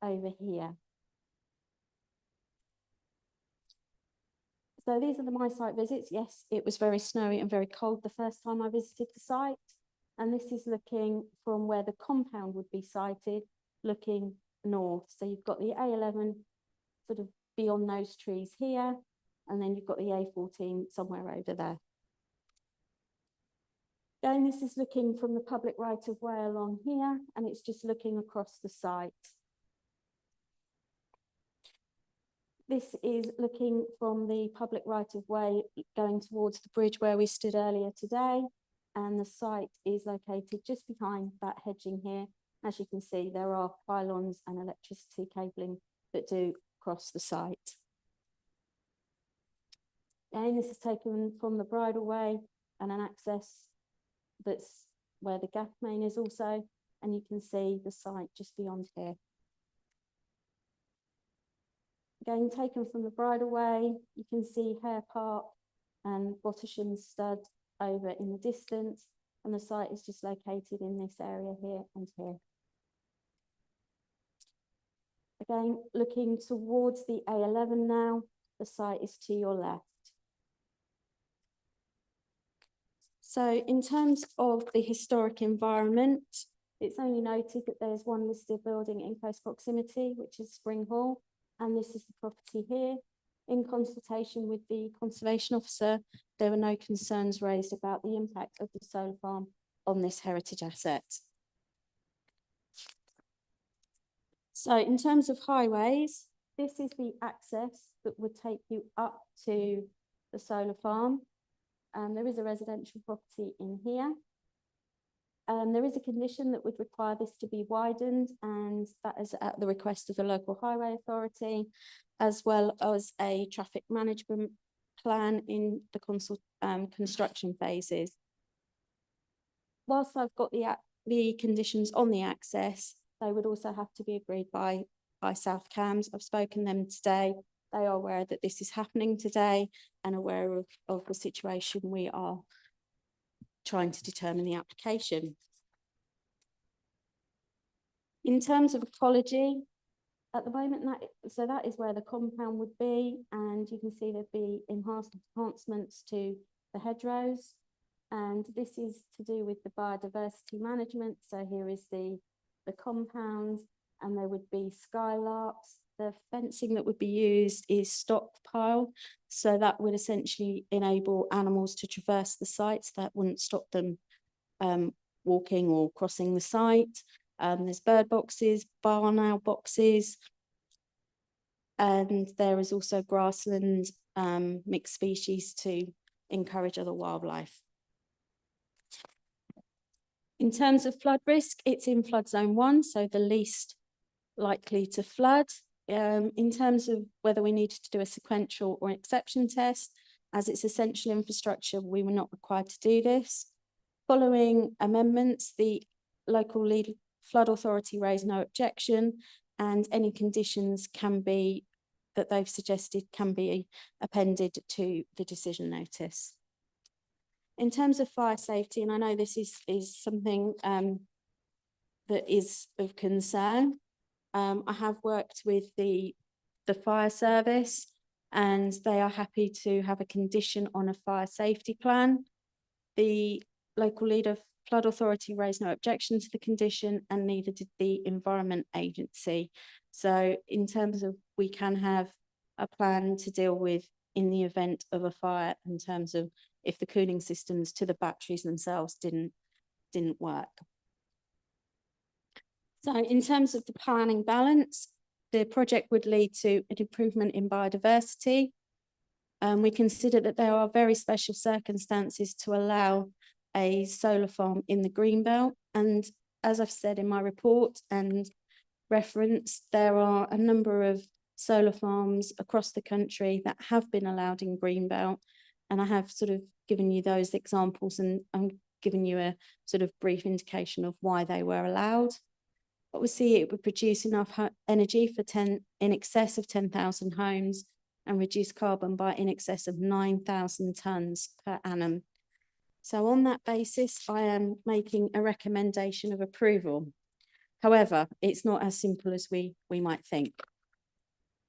over here. So these are my site visits. Yes, it was very snowy and very cold the first time I visited the site. And this is looking from where the compound would be sited, looking north. So you've got the A11 sort of beyond those trees here, and then you've got the A14 somewhere over there. Again, this is looking from the public right of way along here, and it's just looking across the site. This is looking from the public right of way going towards the bridge where we stood earlier today. And the site is located just behind that hedging here. As you can see, there are pylons and electricity cabling that do cross the site. Again, this is taken from the bridleway and an access that's where the gas main is also, and you can see the site just beyond here. Again, taken from the bridleway, you can see Hare Park and Bottisham Stud over in the distance, and the site is just located in this area here and here. Again, looking towards the A11 now, the site is to your left. So in terms of the historic environment, it's only noted that there's one listed building in close proximity, which is Spring Hall, and this is the property here. In consultation with the conservation officer, there were no concerns raised about the impact of the solar farm on this heritage asset. So in terms of highways, this is the access that would take you up to the solar farm. There is a residential property in here. There is a condition that would require this to be widened, and that is at the request of the local highway authority, as well as a traffic management plan in the construction phases. Whilst I've got the conditions on the access, they would also have to be agreed by South Cambs. I've spoken to them today. They are aware that this is happening today and aware of the situation we are trying to determine the application. In terms of ecology, at the moment, that is where the compound would be, and you can see there'd be enhancements to the hedgerows, and this is to do with the biodiversity management. So here is the compound, and there would be skylarks. The fencing that would be used is stockpile, so that would essentially enable animals to traverse the site. So that wouldn't stop them walking or crossing the site. There's bird boxes, barn owl boxes, and there is also grassland mixed species to encourage other wildlife. In terms of flood risk, it's in flood zone 1, so the least likely to flood. In terms of whether we needed to do a sequential or exception test, as it's essential infrastructure, we were not required to do this. Following amendments, the local lead flood authority raised no objection, and any conditions that they've suggested can be appended to the decision notice. In terms of fire safety, and I know this is something that is of concern, I have worked with the fire service, and they are happy to have a condition on a fire safety plan. The local leader flood authority raised no objection to the condition, and neither did the Environment Agency. So in terms of, we can have a plan to deal with in the event of a fire, in terms of if the cooling systems to the batteries themselves didn't work. So in terms of the planning balance, the project would lead to an improvement in biodiversity. We consider that there are very special circumstances to allow a solar farm in the Greenbelt. And as I've said in my report and reference, there are a number of solar farms across the country that have been allowed in Greenbelt. And I have sort of given you those examples, and I'm giving you a sort of brief indication of why they were allowed. Obviously, it would produce enough energy for in excess of 10,000 homes and reduce carbon by in excess of 9,000 tonnes per annum. So on that basis, I am making a recommendation of approval. However, it's not as simple as we might think.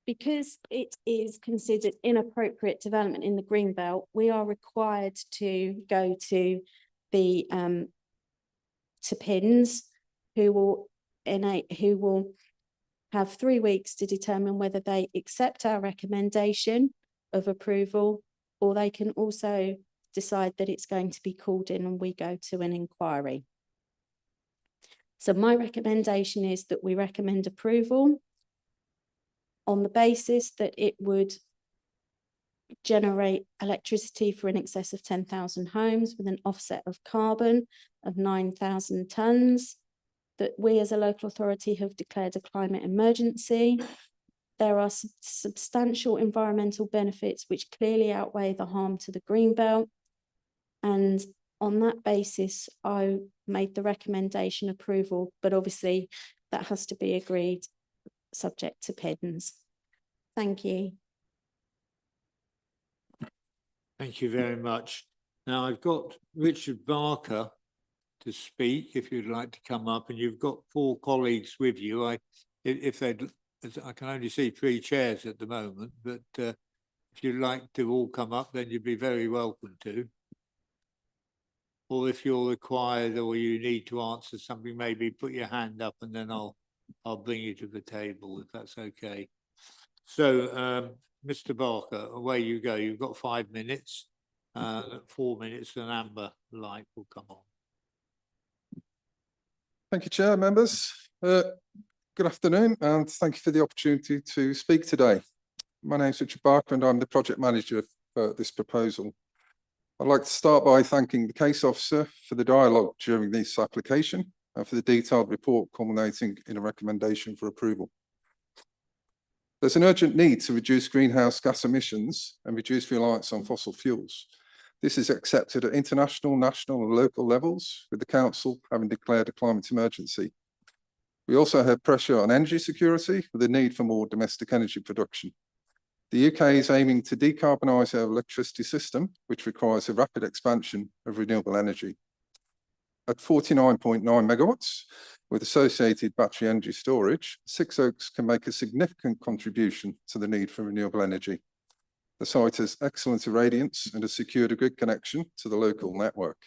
Because it is considered inappropriate development in the Greenbelt, we are required to go to the to PINS, who will have 3 weeks to determine whether they accept our recommendation of approval, or they can also decide that it's going to be called in and we go to an inquiry. So my recommendation is that we recommend approval on the basis that it would generate electricity for in excess of 10,000 homes with an offset of carbon of 9,000 tonnes, that we as a local authority have declared a climate emergency. There are substantial environmental benefits which clearly outweigh the harm to the Greenbelt. And on that basis, I made the recommendation approval, but obviously that has to be agreed subject to PINS. Thank you. Thank you very much. Now I've got Richard Barker, to speak, if you'd like to come up, and you've got 4 colleagues with you. If they'd, I can only see 3 chairs at the moment, but if you'd like to all come up, then you'd be very welcome to. Or if you're required or you need to answer something, maybe put your hand up and then I'll bring you to the table, if that's okay. So, Mr. Barker, away you go. You've got 5 minutes. 4 minutes, and amber light will come on. Thank you, Chair, members. Good afternoon, and thank you for the opportunity to speak today. My name is Richard Barker, and I'm the project manager for this proposal. I'd like to start by thanking the case officer for the dialogue during this application and for the detailed report culminating in a recommendation for approval. There's an urgent need to reduce greenhouse gas emissions and reduce reliance on fossil fuels. This is accepted at international, national and local levels, with the Council having declared a climate emergency. We also have pressure on energy security with the need for more domestic energy production. The UK is aiming to decarbonise our electricity system, which requires a rapid expansion of renewable energy. At 49.9 megawatts, with associated battery energy storage, Six Oaks can make a significant contribution to the need for renewable energy. The site has excellent irradiance and has secured a grid connection to the local network.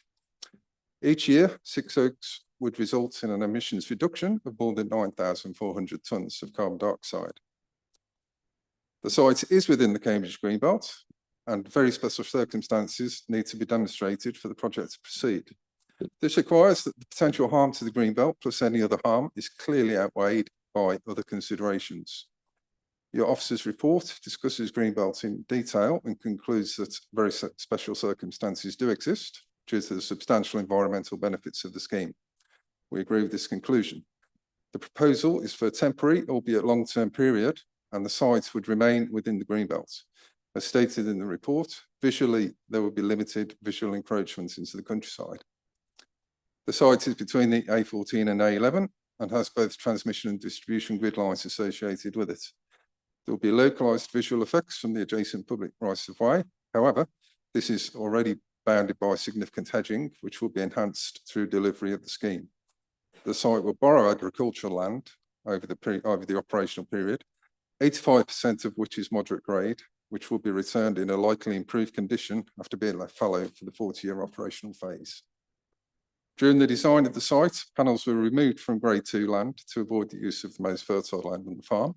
Each year, Six Oaks would result in an emissions reduction of more than 9,400 tonnes of carbon dioxide. The site is within the Cambridge Greenbelt, and very special circumstances need to be demonstrated for the project to proceed. This requires that the potential harm to the Greenbelt plus any other harm is clearly outweighed by other considerations. Your officer's report discusses Greenbelt in detail and concludes that very special circumstances do exist due to the substantial environmental benefits of the scheme. We agree with this conclusion. The proposal is for a temporary, albeit long-term period, and the site would remain within the Greenbelt. As stated in the report, visually, there will be limited visual encroachments into the countryside. The site is between the A14 and A11 and has both transmission and distribution grid lines associated with it. There will be localised visual effects from the adjacent public rights of way. However, this is already bounded by significant hedging, which will be enhanced through delivery of the scheme. The site will borrow agricultural land over the operational period, 85% of which is moderate grade, which will be returned in a likely improved condition after being left fallow for the 40-year operational phase. During the design of the site, panels were removed from grade 2 land to avoid the use of the most fertile land on the farm.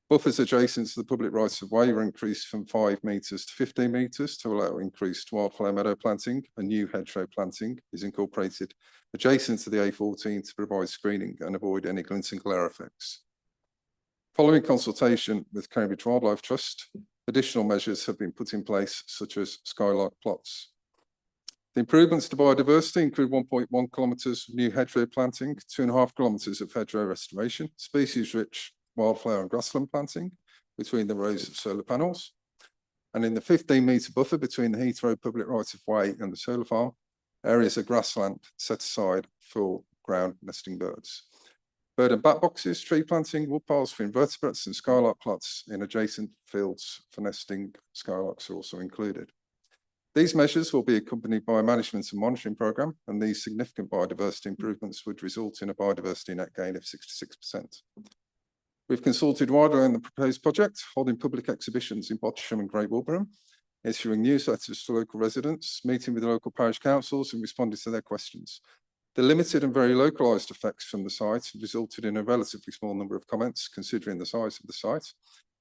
Buffers adjacent to the public rights of way were increased from 5 metres to 15 metres to allow increased wildflower meadow planting, and new hedgerow planting is incorporated adjacent to the A14 to provide screening and avoid any glint and glare effects. Following consultation with Cambridge Wildlife Trust, additional measures have been put in place, such as skylark plots. The improvements to biodiversity include 1.1 kilometres of new hedgerow planting, 2.5 kilometres of hedgerow restoration, species-rich wildflower and grassland planting between the rows of solar panels, and in the 15-metre buffer between the Heathrow public rights of way and the solar farm, areas of grassland set aside for ground nesting birds. Bird and bat boxes, tree planting, wood piles for invertebrates and skylark plots in adjacent fields for nesting skylarks are also included. These measures will be accompanied by a management and monitoring programme, and these significant biodiversity improvements would result in a biodiversity net gain of 66%. We've consulted widely on the proposed project, holding public exhibitions in Bottisham and Great Wilbraham, issuing newsletters to local residents, meeting with the local parish councils and responding to their questions. The limited and very localised effects from the site have resulted in a relatively small number of comments considering the size of the site,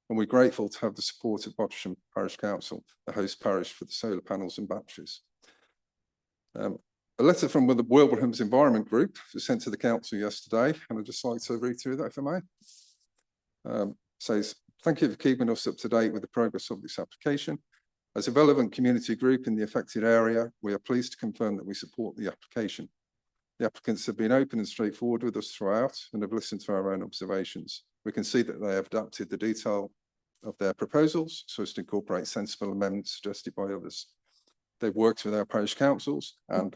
and we're grateful to have the support of Bottisham Parish Council, the host parish for the solar panels and batteries. A letter from the Wilbraham's Environment Group was sent to the council yesterday, and I'd just like to read through that if I may. Says, thank you for keeping us up to date with the progress of this application. As a relevant community group in the affected area, we are pleased to confirm that we support the application. The applicants have been open and straightforward with us throughout and have listened to our own observations. We can see that they have adapted the detail of their proposals so as to incorporate sensible amendments suggested by others. They've worked with our parish councils and,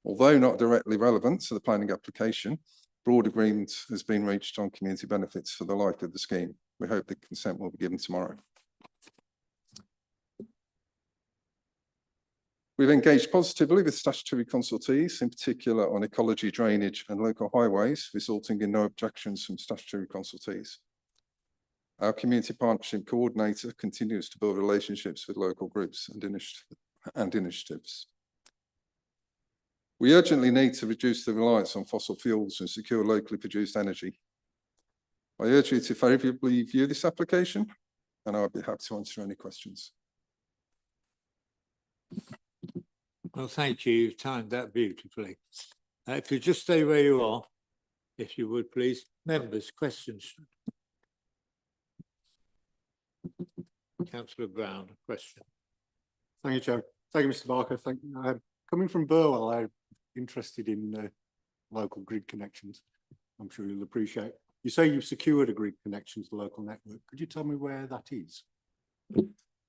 although not directly relevant to the planning application, broad agreement has been reached on community benefits for the life of the scheme. We hope the consent will be given tomorrow. We've engaged positively with statutory consultees, in particular on ecology, drainage and local highways, resulting in no objections from statutory consultees. Our community partnership coordinator continues to build relationships with local groups and initiatives. We urgently need to reduce the reliance on fossil fuels and secure locally produced energy. I urge you to favourably view this application, and I'll be happy to answer any questions. Well, thank you. You've timed that beautifully. If you just stay where you are, if you would, please. Members, questions? Councillor Brown, a question. Thank you, Chair. Thank you, Mr. Barker. Coming from Burwell, I'm interested in local grid connections. I'm sure you'll appreciate. You say you've secured a grid connection to the local network. Could you tell me where that is?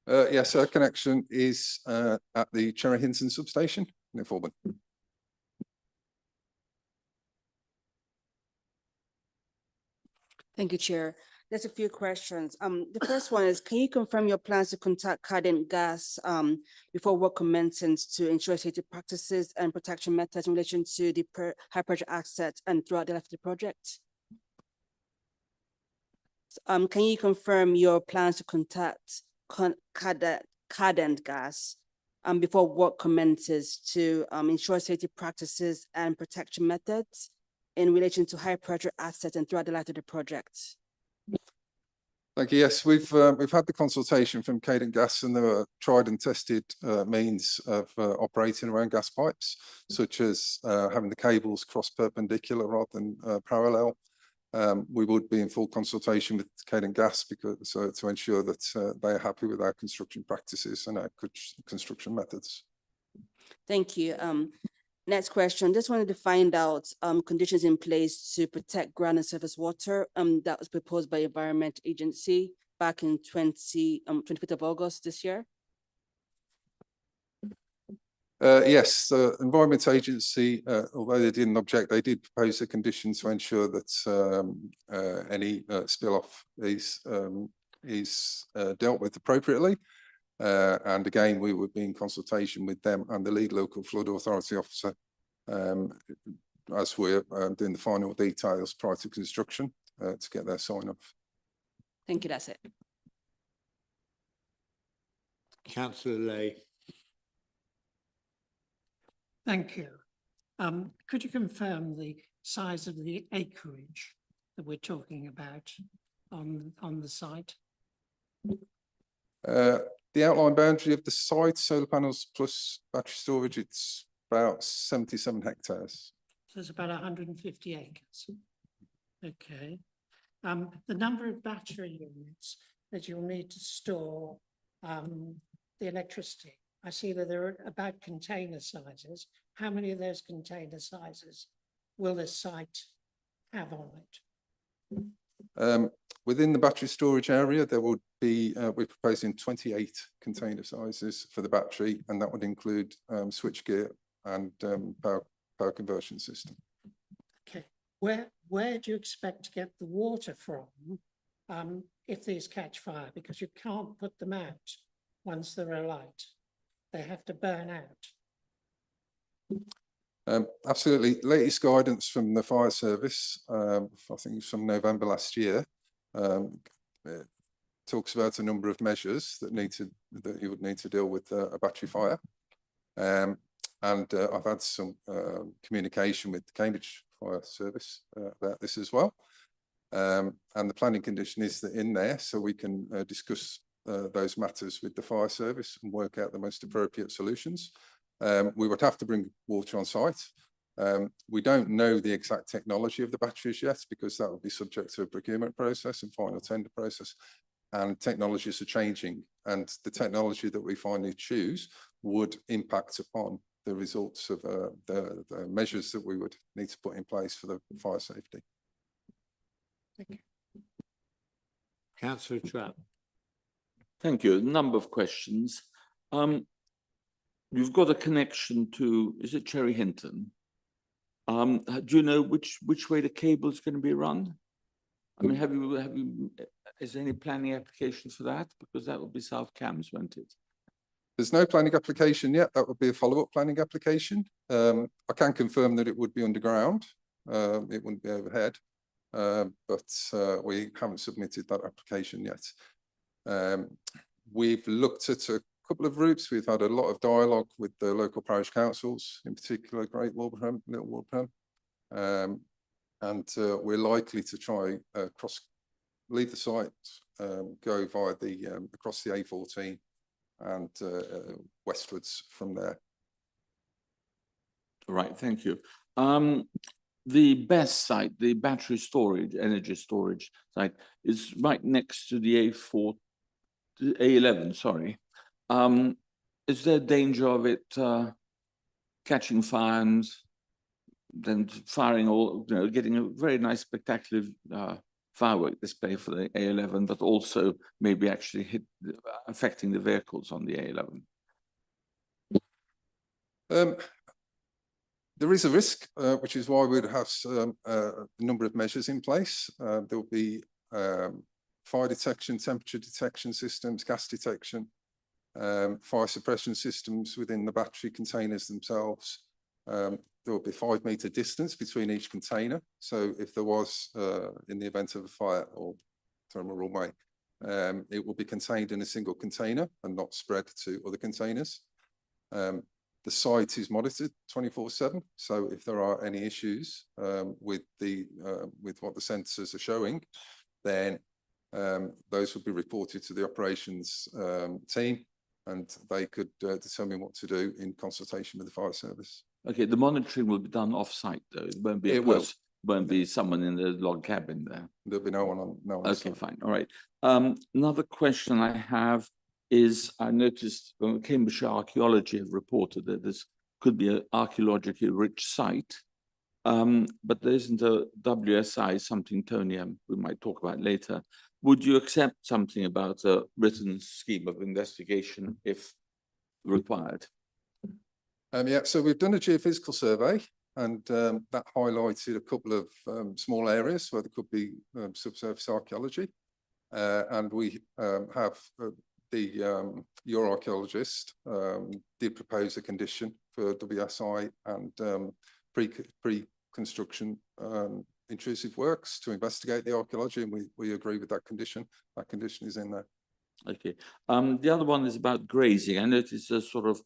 Yes, our connection is at the Cherry Hinton substation near Fulham. Thank you, Chair. There's a few questions. The first one is, can you confirm your plans to contact Cadent Gas before work commences to ensure safety practices and protection methods in relation to the high pressure assets and throughout the life of the project? Can you confirm your plans to contact Cadent Gas before work commences to ensure safety practices and protection methods in relation to high pressure assets and throughout the life of the project? Thank you. Yes, we've had the consultation from Cadent Gas, and there are tried and tested means of operating around gas pipes, such as having the cables cross perpendicular rather than parallel. We would be in full consultation with Cadent Gas because to ensure that they are happy with our construction practices and our good construction methods. Thank you. Next question, just wanted to find out conditions in place to protect ground and surface water that was proposed by Environment Agency back in 25th of August this year. Yes, the Environment Agency, although they didn't object, they did propose a condition to ensure that any spill off is dealt with appropriately. And again, we would be in consultation with them and the lead local flood authority officer as we're doing the final details prior to construction to get their sign off. Thank you, that's it. Councillor Lay. Thank you. Could you confirm the size of the acreage that we're talking about on the site? The outline boundary of the site, solar panels plus battery storage, it's about 77 hectares. So it's about 150 acres. Okay. The number of battery units that you'll need to store the electricity. I see that there are about container sizes. How many of those container sizes will this site have on it? Within the battery storage area, there would be, we're proposing 28 container sizes for the battery, and that would include switchgear and power conversion system. Okay, where do you expect to get the water from if these catch fire? Because you can't put them out once they're alight. They have to burn out. Absolutely. Latest guidance from the fire service, I think it's from November last year, talks about a number of measures that you would need to deal with a battery fire. And I've had some communication with the Cambridge Fire Service about this as well. And the planning condition is that in there, so we can discuss those matters with the fire service and work out the most appropriate solutions. We would have to bring water on site. We don't know the exact technology of the batteries yet, because that would be subject to a procurement process and final tender process. And technologies are changing, and the technology that we finally choose would impact upon the results of the measures that we would need to put in place for the fire safety. Thank you. Councillor Trapp. Thank you. A number of questions. You've got a connection to, is it Cherry Hinton? Do you know which way the cable is going to be run? I mean, is there any planning applications for that? Because that would be South Cambs, won't it? There's no planning application yet. That would be a follow-up planning application. I can confirm that it would be underground. It wouldn't be overhead. But we haven't submitted that application yet. We've looked at a couple of routes. We've had a lot of dialogue with the local parish councils, in particular Great Wilbraham, Little Wilbraham. And we're likely to try leave the site, go via across the A14 and westwards from there. Right, thank you. The BESS site, the battery storage, energy storage site, is right next to the A11, sorry. Is there danger of it catching fire and then firing all, getting a very nice spectacular firework display for the A11, but also maybe actually affecting the vehicles on the A11? There is a risk, which is why we'd have a number of measures in place. There will be fire detection, temperature detection systems, gas detection, fire suppression systems within the battery containers themselves. There will be 5 metre distance between each container. So if there was, in the event of a fire or thermal runaway, it will be contained in a single container and not spread to other containers. The site is monitored 24/7. So if there are any issues with what the sensors are showing, then those will be reported to the operations team, and they could determine what to do in consultation with the fire service. Okay, the monitoring will be done off-site though. It won't be. It will. Won't be someone in the log cabin there. There'll be no one on. No one. Okay, fine. All right. Another question I have is, I noticed Cambridgeshire Archaeology have reported that this could be an archaeologically rich site, but there isn't a WSI, something, Tony, we might talk about later. Would you accept something about a written scheme of investigation if required? Yeah, so we've done a geophysical survey, and that highlighted a couple of small areas where there could be subsurface archaeology. And we have your archaeologist did propose a condition for WSI and pre-construction intrusive works to investigate the archaeology, and we agree with that condition. That condition is in there. Okay. The other one is about grazing. I noticed a sort of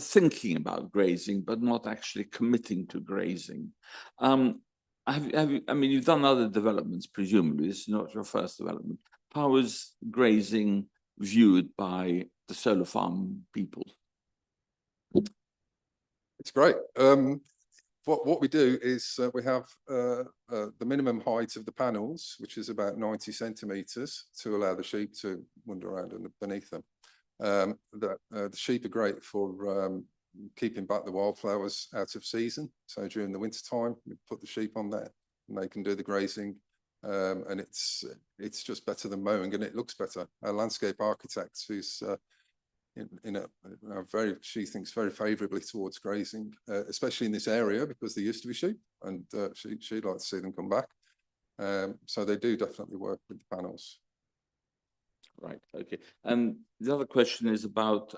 thinking about grazing, but not actually committing to grazing. You've done other developments, presumably. This is not your first development. How is grazing viewed by the solar farm people? It's great. What we do is we have the minimum height of the panels, which is about 90 centimetres, to allow the sheep to wander around beneath them. The sheep are great for keeping back the wildflowers out of season. So during the winter time, we put the sheep on there and they can do the grazing. And it's just better than mowing, and it looks better. Our landscape architect, who's she thinks very favourably towards grazing, especially in this area because there used to be sheep, and she'd like to see them come back. So they do definitely work with the panels. Right. Okay. And the other question is about,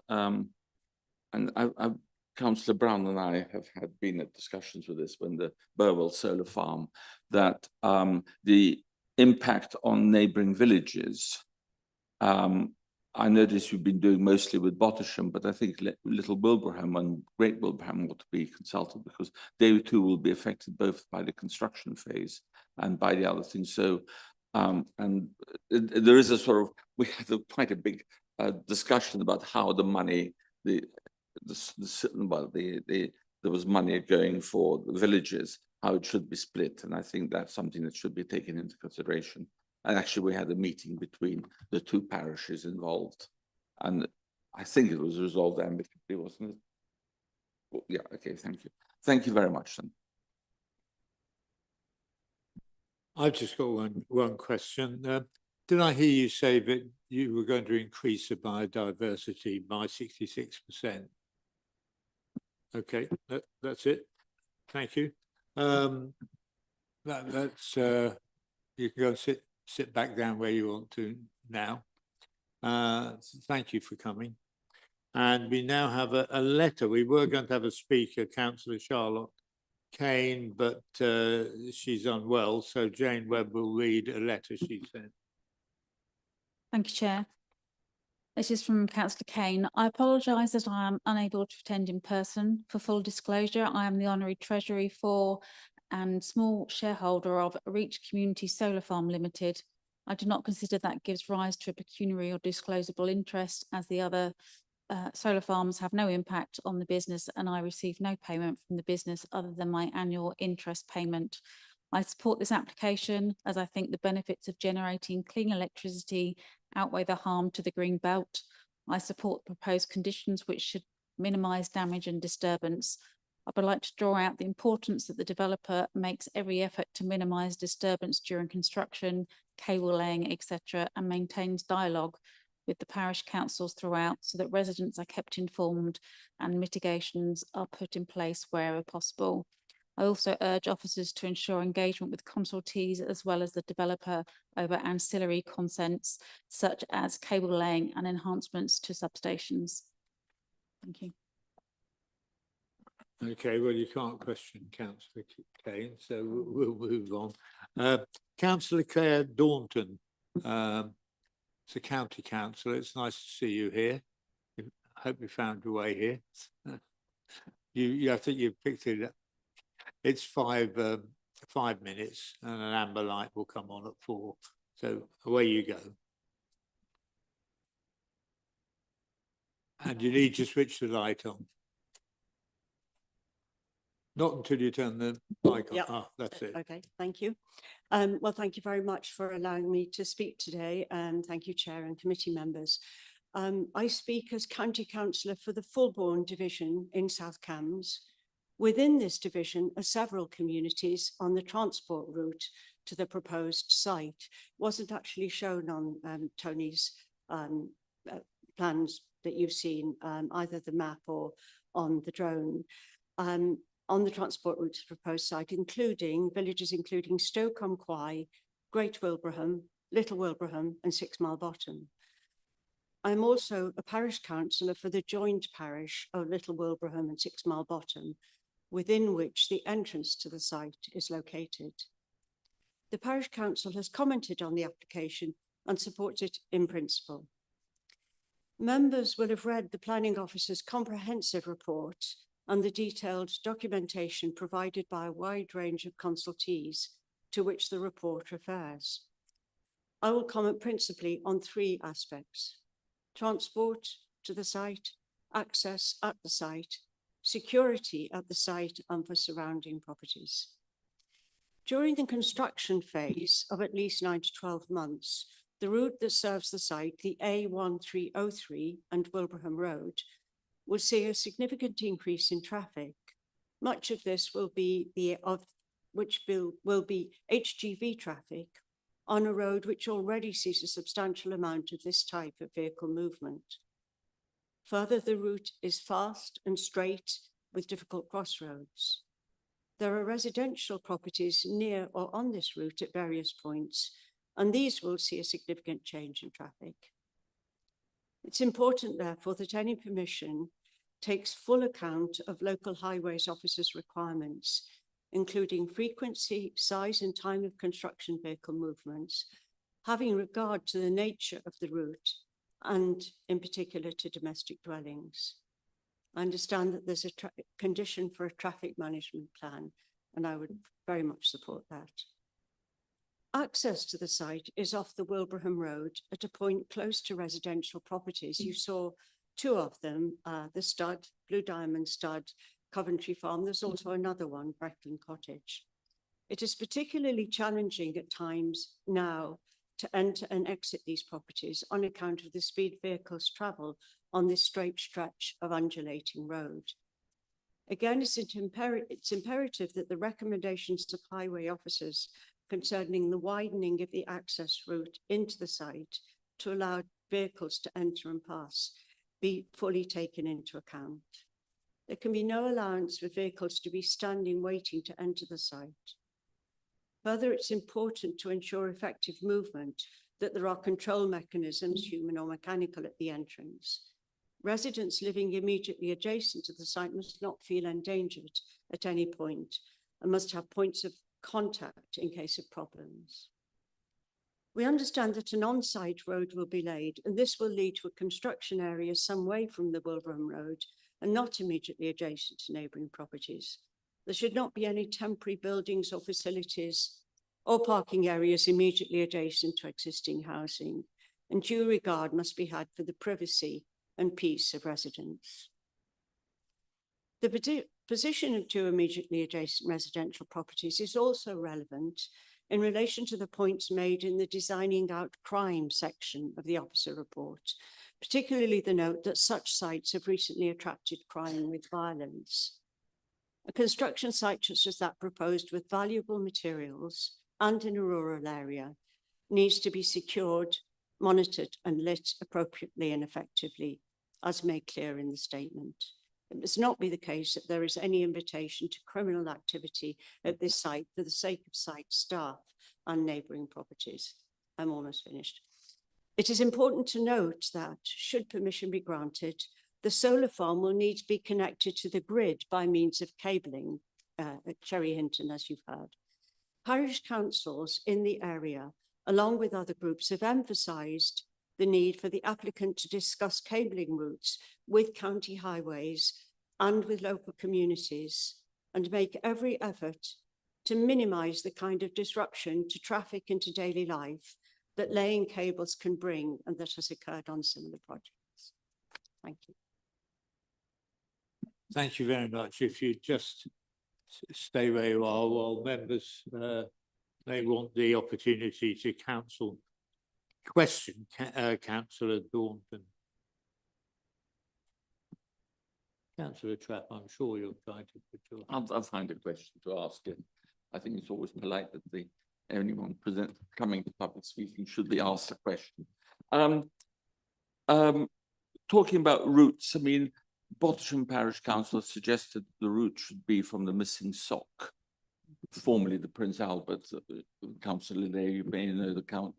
Councillor Brown and I have been at discussions with this when the Burwell Solar Farm, that the impact on neighbouring villages. I notice you've been doing mostly with Bottisham, but I think Little Wilbraham and Great Wilbraham ought to be consulted, because they too will be affected both by the construction phase and by the other things. So, there is we had quite a big discussion about how the money, there was money going for the villages, how it should be split, and I think that's something that should be taken into consideration. And actually, we had a meeting between the two parishes involved, and I think it was resolved amicably, wasn't it? Well, yeah. Okay. Thank you. Thank you very much, then. I've just got one question. Did I hear you say that you were going to increase the biodiversity by 66%? Okay, that's it. Thank you. That's you can go sit back down where you want to now. Thank you for coming. And we now have a letter. We were going to have a speaker, Councillor Charlotte Kane, but she's unwell, so Jane Webb will read a letter she sent. Thank you, Chair. This is from Councillor Kane. I apologise that I am unable to attend in person. For full disclosure, I am the honorary treasury for and small shareholder of Reach Community Solar Farm Limited. I do not consider that gives rise to a pecuniary or disclosable interest, as the other solar farms have no impact on the business and I receive no payment from the business other than my annual interest payment. I support this application as I think the benefits of generating clean electricity outweigh the harm to the green belt. I support the proposed conditions which should minimise damage and disturbance. I would like to draw out the importance that the developer makes every effort to minimise disturbance during construction, cable laying, etc., and maintains dialogue with the parish councils throughout so that residents are kept informed and mitigations are put in place wherever possible. I also urge officers to ensure engagement with consultees as well as the developer over ancillary consents such as cable laying and enhancements to substations. Thank you. Okay, well, you can't question Councillor Kane, so we'll move on. Councillor Claire Daunton, it's a county councillor. It's nice to see you here. I hope you found your way here. I think you picked it up. It's 5 minutes and an amber light will come on at 4. So away you go. And you need to switch the light on. Not until you turn the mic on. Yep. Ah, that's it. Okay, thank you. Well, thank you very much for allowing me to speak today, and thank you, Chair and committee members. I speak as County Councillor for the Fulbourn Division in South Cambs. Within this division are several communities on the transport route to the proposed site. Wasn't actually shown on Tony's plans that you've seen, either the map or on the drone. On the transport route to the proposed site, including villages including Stoke-on-Quye, Great Wilbraham, Little Wilbraham and 6 Mile Bottom. I'm also a parish councillor for the joint parish of Little Wilbraham and 6 Mile Bottom, within which the entrance to the site is located. The parish council has commented on the application and supports it in principle. Members will have read the planning officer's comprehensive report and the detailed documentation provided by a wide range of consultees to which the report refers. I will comment principally on 3 aspects: transport to the site, access at the site, security at the site and for surrounding properties. During the construction phase of at least 9 to 12 months, the route that serves the site, the A1303 and Wilbraham Road, will see a significant increase in traffic. Much of this will be will be HGV traffic on a road which already sees a substantial amount of this type of vehicle movement. Further, the route is fast and straight with difficult crossroads. There are residential properties near or on this route at various points, and these will see a significant change in traffic. It's important, therefore, that any permission takes full account of local highways officers' requirements, including frequency, size and time of construction vehicle movements, having regard to the nature of the route and in particular to domestic dwellings. I understand that there's a condition for a traffic management plan, and I would very much support that. Access to the site is off the Wilbraham Road at a point close to residential properties. You saw 2 of them, the Stud, Blue Diamond Stud, Coventry Farm. There's also another one, Breckland Cottage. It is particularly challenging at times now to enter and exit these properties on account of the speed vehicles travel on this straight stretch of undulating road. Again, it's imperative that the recommendations of highway officers concerning the widening of the access route into the site to allow vehicles to enter and pass be fully taken into account. There can be no allowance for vehicles to be standing waiting to enter the site. Further, it's important to ensure effective movement, that there are control mechanisms, human or mechanical, at the entrance. Residents living immediately adjacent to the site must not feel endangered at any point and must have points of contact in case of problems. We understand that an on-site road will be laid, and this will lead to a construction area some way from the Wilbraham Road and not immediately adjacent to neighbouring properties. There should not be any temporary buildings or facilities or parking areas immediately adjacent to existing housing, and due regard must be had for the privacy and peace of residents. The position of two immediately adjacent residential properties is also relevant in relation to the points made in the designing out crime section of the officer report, particularly the note that such sites have recently attracted crime with violence. A construction site such as that proposed with valuable materials and in a rural area needs to be secured, monitored and lit appropriately and effectively, as made clear in the statement. It must not be the case that there is any invitation to criminal activity at this site for the sake of site staff and neighbouring properties. I'm almost finished. It is important to note that, should permission be granted, the solar farm will need to be connected to the grid by means of cabling at Cherry Hinton, as you've heard. Parish councils in the area, along with other groups, have emphasised the need for the applicant to discuss cabling routes with county highways and with local communities and make every effort to minimise the kind of disruption to traffic and to daily life that laying cables can bring and that has occurred on similar projects. Thank you. Thank you very much. If you just stay where you are while members may want the opportunity to question Councillor Daunton. Councillor Trapp, I'm sure you're trying to put your... I'll find a question to ask you. I think it's always polite that anyone coming to public speaking should be asked a question. Talking about routes, I mean, Bottisham Parish Council suggested the route should be from the missing sock, formerly the Prince Albert. Councillor there, you may know the count.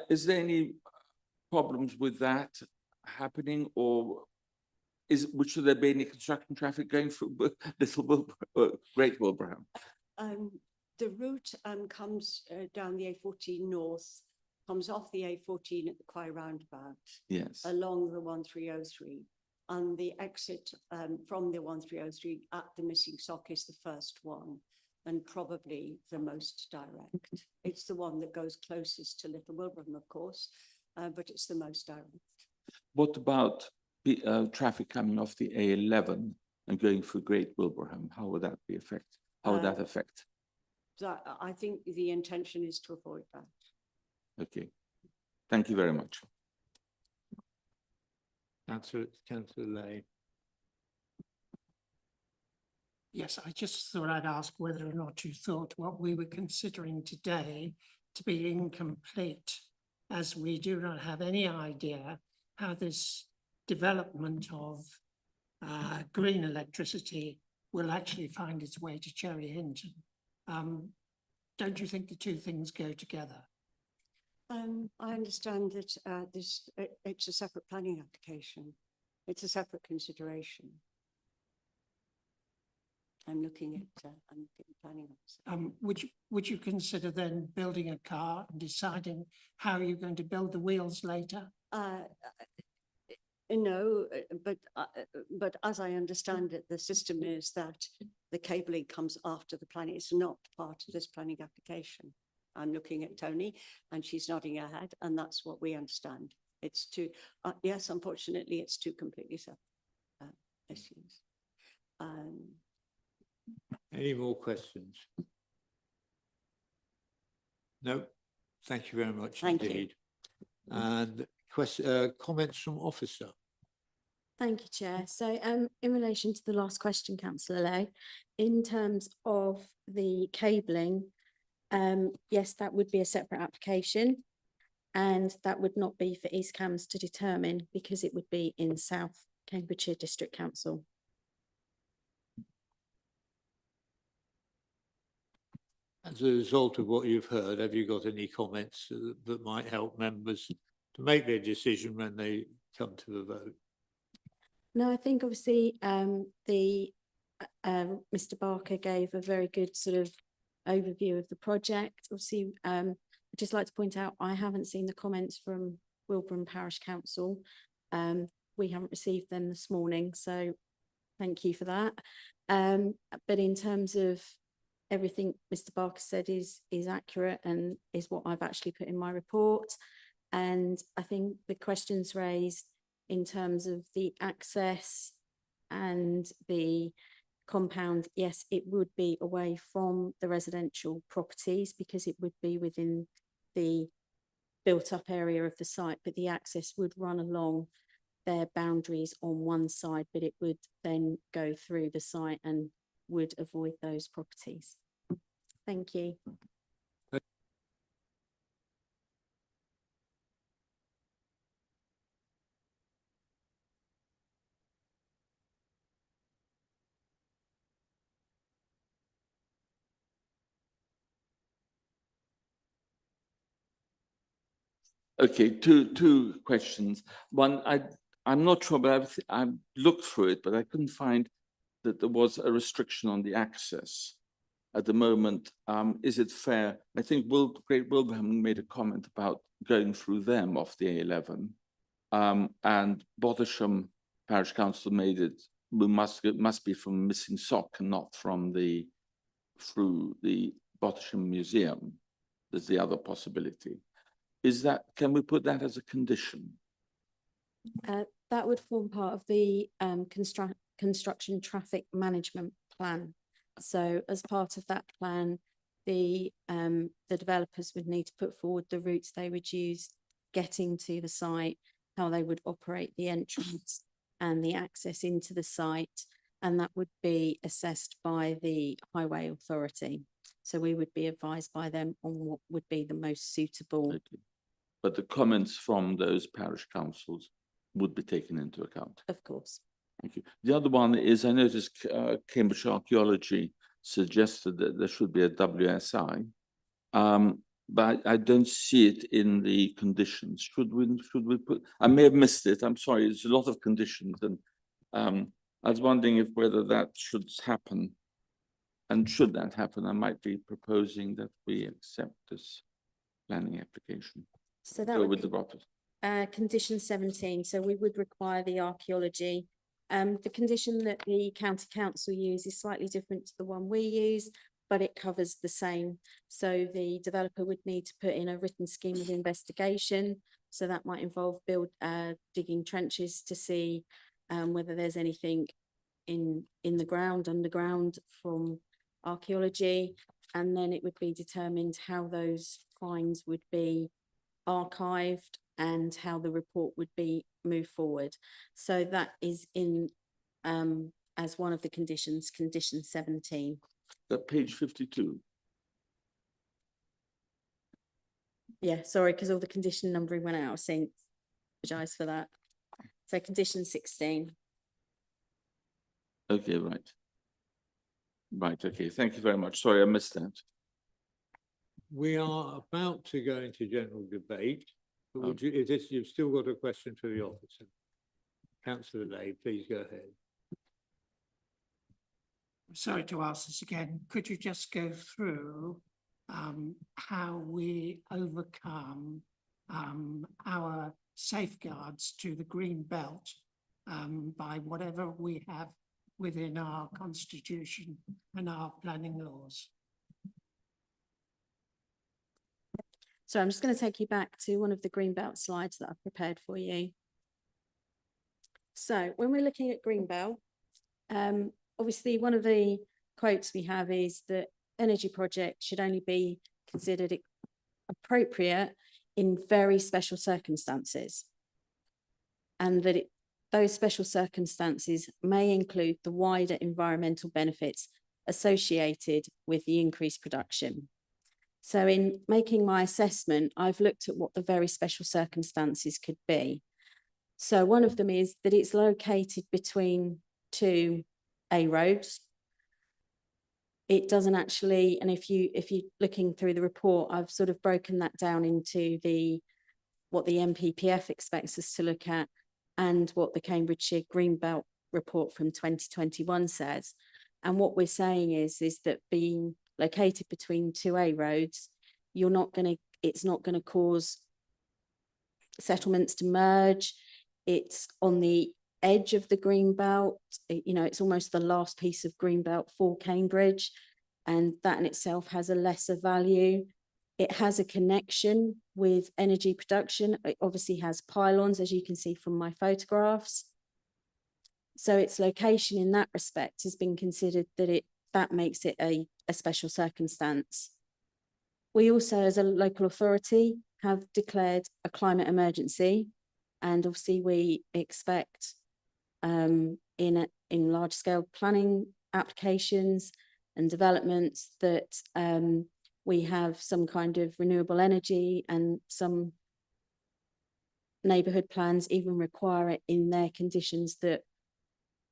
Is there any problems with that happening, or should there be any construction traffic going through Great Wilbraham? The route comes down the A14 north, comes off the A14 at the Quay roundabout, yes, along the 1303, and the exit from the 1303 at the missing sock is the first one and probably the most direct. It's the one that goes closest to Little Wilbraham, of course, but it's the most direct. What about traffic coming off the A11 and going through Great Wilbraham? How would that be affect? How would that affect? So I think the intention is to avoid that. Okay, thank you very much. Councillor Lay. Yes, I just thought I'd ask whether or not you thought what we were considering today to be incomplete, as we do not have any idea how this development of green electricity will actually find its way to Cherry Hinton. Don't you think the two things go together? I understand that it's a separate planning application. It's a separate consideration. I'm looking at planning. Would you consider then building a car and deciding how you're going to build the wheels later? No, but as I understand it, the system is that the cabling comes after the planning. It's not part of this planning application. I'm looking at Tony and she's nodding her head, and that's what we understand. It's two, yes, unfortunately, it's two completely separate issues. Any more questions? No, thank you very much indeed. And comments from officer. Thank you, Chair. So in relation to the last question, Councillor Lay, in terms of the cabling, yes, that would be a separate application, and that would not be for East Cambs to determine because it would be in South Cambridgeshire District Council. As a result of what you've heard, have you got any comments that might help members to make their decision when they come to the vote? No, I think obviously Mr. Barker gave a very good sort of overview of the project. Obviously, I'd just like to point out, I haven't seen the comments from Wilbraham Parish Council. We haven't received them this morning, so thank you for that. But in terms of everything Mr. Barker said is accurate and is what I've actually put in my report. And I think the questions raised in terms of the access and the compound, yes, it would be away from the residential properties because it would be within the built up area of the site, but the access would run along their boundaries on one side, but it would then go through the site and would avoid those properties. Thank you. Okay, two questions. One, I'm not sure, but I've looked through it, but I couldn't find that there was a restriction on the access at the moment. Is it fair? I think Great Wilbraham made a comment about going through them off the A11, and Bothesham Parish Council made it. We must be from Missing Sock and not from through the Bothesham Museum. There's the other possibility. Can we put that as a condition? That would form part of the construction traffic management plan. So as part of that plan, the developers would need to put forward the routes they would use getting to the site, how they would operate the entrance and the access into the site, and that would be assessed by the highway authority. So we would be advised by them on what would be the most suitable. Okay. But the comments from those parish councils would be taken into account. Of course. Thank you. The other one is, I noticed Cambridge Archaeology suggested that there should be a WSI, but I don't see it in the conditions. Should we put? I may have missed it. I'm sorry. There's a lot of conditions, and I was wondering whether that should happen, and should that happen, I might be proposing that we accept this planning application. So that Go would with be the Rotters. condition 17. So we would require the archaeology. The condition that the county council use is slightly different to the one we use, but it covers the same. So the developer would need to put in a written scheme of investigation. So that might involve digging trenches to see whether there's anything in the ground, underground from archaeology. And then it would be determined how those finds would be archived and how the report would be moved forward. So that is in as one of the conditions, condition 17. That page 52. Yeah, sorry, because all the condition numbering went out of sync. Apologise for that. So condition 16. Okay, right. Right, okay, thank you very much. Sorry, I missed that. We are about to go into general debate. But would you, is this, you've still got a question for the officer? Councillor Lay, please go ahead. I'm sorry to ask this again. Could you just go through how we overcome our safeguards to the green belt by whatever we have within our constitution and our planning laws? So I'm just going to take you back to one of the Greenbelt slides that I've prepared for you. So when we're looking at Greenbelt, obviously one of the quotes we have is that energy projects should only be considered appropriate in very special circumstances. And that those special circumstances may include the wider environmental benefits associated with the increased production. So in making my assessment, I've looked at what the very special circumstances could be. So one of them is that it's located between two A roads. It doesn't actually, and if you're looking through the report, I've sort of broken that down into what the NPPF expects us to look at. and what the Cambridgeshire Greenbelt report from 2021 says. And what we're saying is that being located between two A roads, it's not going to cause settlements to merge. It's on the edge of the Greenbelt. It's almost the last piece of Greenbelt for Cambridge, and that in itself has a lesser value. It has a connection with energy production. It obviously has pylons, as you can see from my photographs. So its location in that respect has been considered that makes it a special circumstance. We also, as a local authority, have declared a climate emergency, and obviously we expect in large scale planning applications and developments that we have some kind of renewable energy, and some neighbourhood plans even require it in their conditions that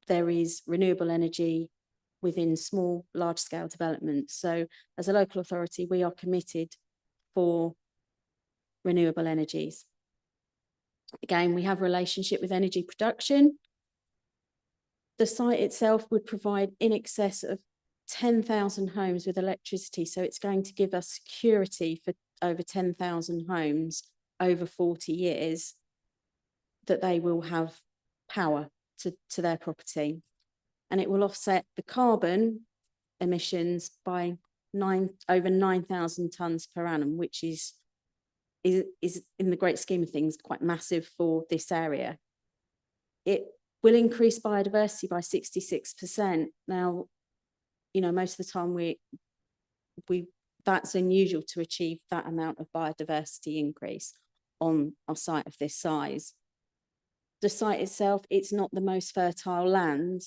there is renewable energy within small, large scale developments. So as a local authority, we are committed for renewable energies. Again, we have a relationship with energy production. The site itself would provide in excess of 10,000 homes with electricity. So it's going to give us security for over 10,000 homes over 40 years, that they will have power to their property. And it will offset the carbon emissions by over 9,000 tonnes per annum, which is in the great scheme of things quite massive for this area. It will increase biodiversity by 66%. Now, most of the time that's unusual to achieve that amount of biodiversity increase on a site of this size. The site itself, it's not the most fertile land,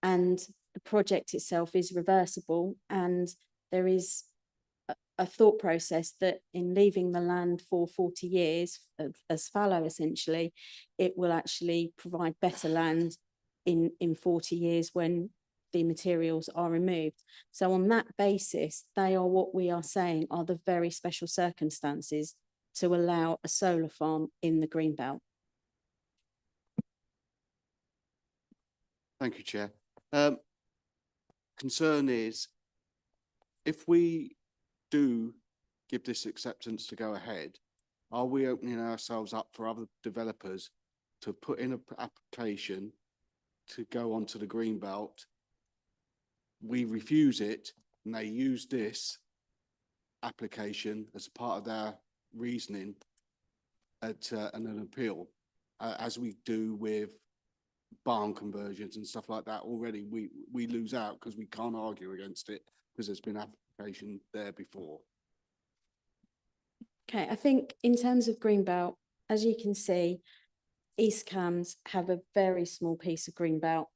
and the project itself is reversible, and there is a thought process that in leaving the land for 40 years as fallow, essentially, it will actually provide better land in 40 years when the materials are removed. So on that basis, they are what we are saying are the very special circumstances to allow a solar farm in the Greenbelt. Thank you, Chair. Concern is, if we do give this acceptance to go ahead, are we opening ourselves up for other developers to put in an application to go onto the Greenbelt? We refuse it, and they use this application as part of their reasoning at an appeal, as we do with barn conversions and stuff like that. Already we lose out because we can't argue against it because there's been application there before. Okay, I think in terms of Greenbelt, as you can see, East Cambs have a very small piece of Greenbelt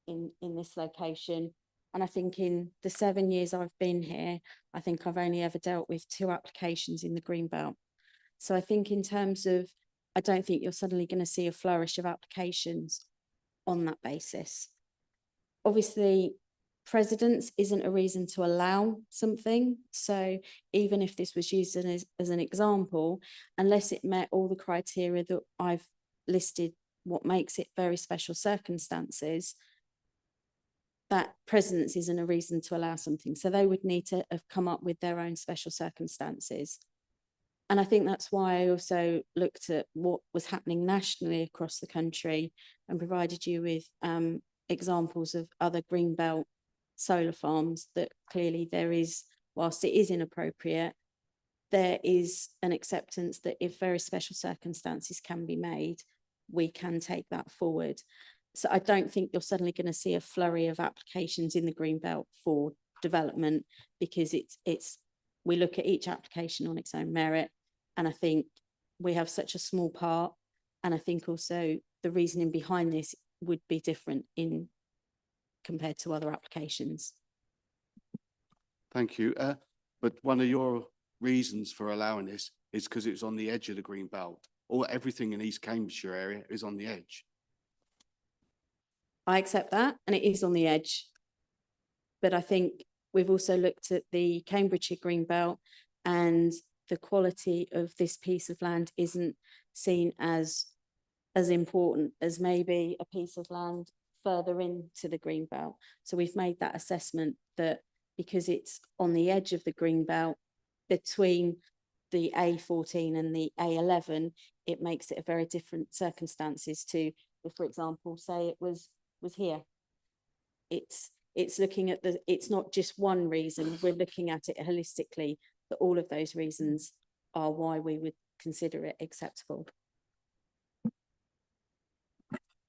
in this location. And I think in the 7 years I've been here, I think I've only ever dealt with 2 applications in the Greenbelt. So I think in terms of, I don't think you're suddenly going to see a flourish of applications on that basis. Obviously, precedence isn't a reason to allow something. So even if this was used as an example, unless it met all the criteria that I've listed, what makes it very special circumstances, that precedence isn't a reason to allow something. So they would need to have come up with their own special circumstances. And I think that's why I also looked at what was happening nationally across the country and provided you with examples of other Greenbelt solar farms that clearly there is, whilst it is inappropriate, there is an acceptance that if very special circumstances can be made, we can take that forward. So I don't think you're suddenly going to see a flurry of applications in the Greenbelt for development, because we look at each application on its own merit. And I think we have such a small part. And I think also the reasoning behind this would be different compared to other applications. Thank you. But one of your reasons for allowing this is because it's on the edge of the Greenbelt, or everything in East Cambridgeshire area is on the edge. I accept that, and it is on the edge. But I think we've also looked at the Cambridgeshire Greenbelt, and the quality of this piece of land isn't seen as as important as maybe a piece of land further into the green belt. So we've made that assessment that because it's on the edge of the green belt between the A14 and the A11, it makes it a very different circumstances to, if, for example, say it was here. It's looking at it's not just one reason, we're looking at it holistically, but all of those reasons are why we would consider it acceptable.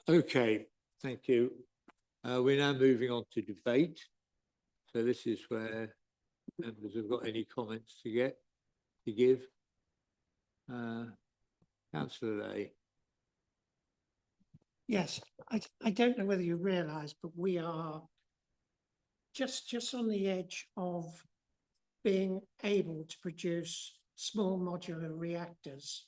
Okay, thank you. We're now moving on to debate. So this is where members have got any comments to give. Councillor Lay. Yes, I don't know whether you realise, but we are just on the edge of being able to produce small modular reactors,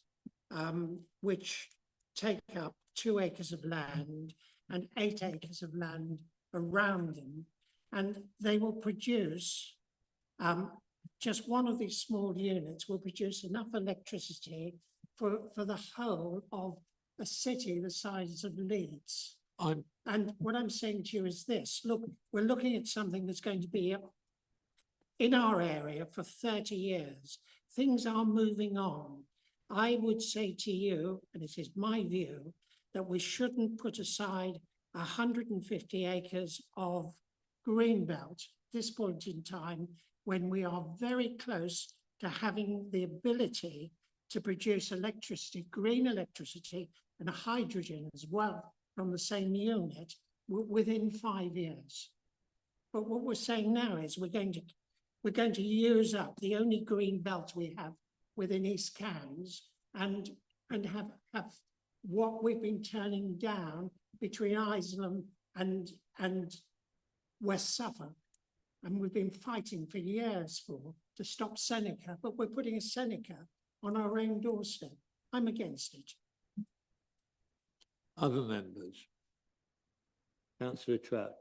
which take up 2 acres of land and 8 acres of land around them. And they will produce, just one of these small units will produce enough electricity for the whole of a city the size of Leeds. And what I'm saying to you is this, look, we're looking at something that's going to be in our area for 30 years. Things are moving on. I would say to you, and this is my view, that we shouldn't put aside 150 acres of greenbelt at this point in time when we are very close to having the ability to produce electricity, green electricity and hydrogen as well from the same unit within 5 years. But what we're saying now is we're going to use up the only green belt we have within East Cambs and have what we've been turning down between Isleham and West Suffolk. And we've been fighting for years to stop Seneca, but we're putting a Seneca on our own doorstep. I'm against it. Other members? Councillor Trapp.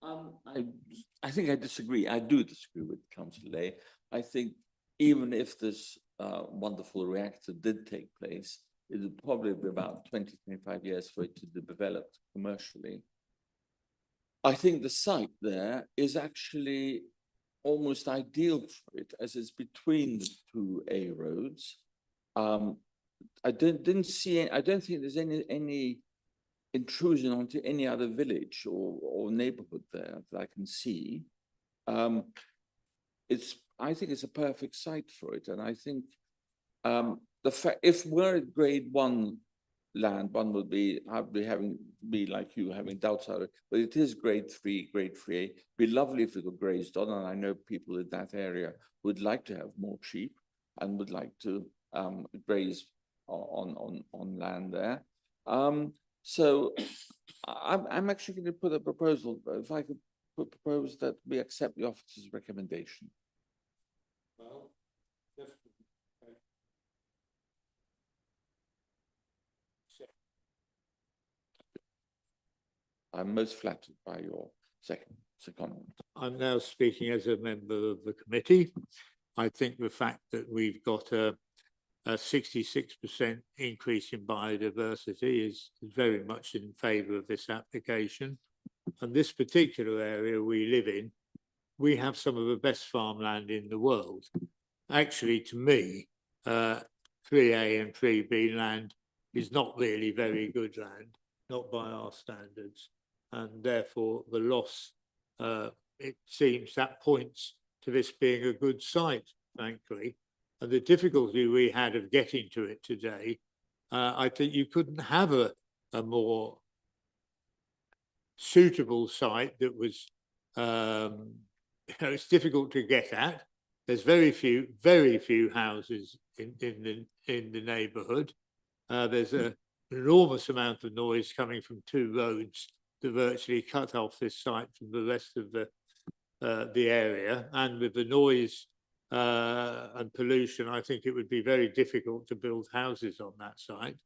I think I disagree. I do disagree with Councillor Lay. I think even if this wonderful reactor did take place, it would probably be about 20, 25 years for it to be developed commercially. I think the site there is actually almost ideal for it, as it's between the 2 A roads. I don't think there's any intrusion onto any other village or neighborhood there that I can see. I think it's a perfect site for it, and I think the fact if we're at grade 1 land, one would be like you having doubts about it, but it is grade 3A. It'd be lovely if it were grazed on, and I know people in that area would like to have more sheep and would like to graze on land there. So I'm actually going to put a proposal, if I could propose that we accept the officer's recommendation. Well, I'm most flattered by your secondment. I'm now speaking as a member of the committee. I think the fact that we've got a 66% increase in biodiversity is very much in favour of this application. And this particular area we live in, we have some of the best farmland in the world. Actually, to me, 3A and 3B land is not really very good land, not by our standards. And therefore, the loss, it seems that points to this being a good site, frankly. And the difficulty we had of getting to it today, I think you couldn't have a more suitable site that was, it's difficult to get at. There's very few houses in the neighbourhood. There's an enormous amount of noise coming from 2 roads that virtually cut off this site from the rest of the area. And with the noise and pollution, I think it would be very difficult to build houses on that site.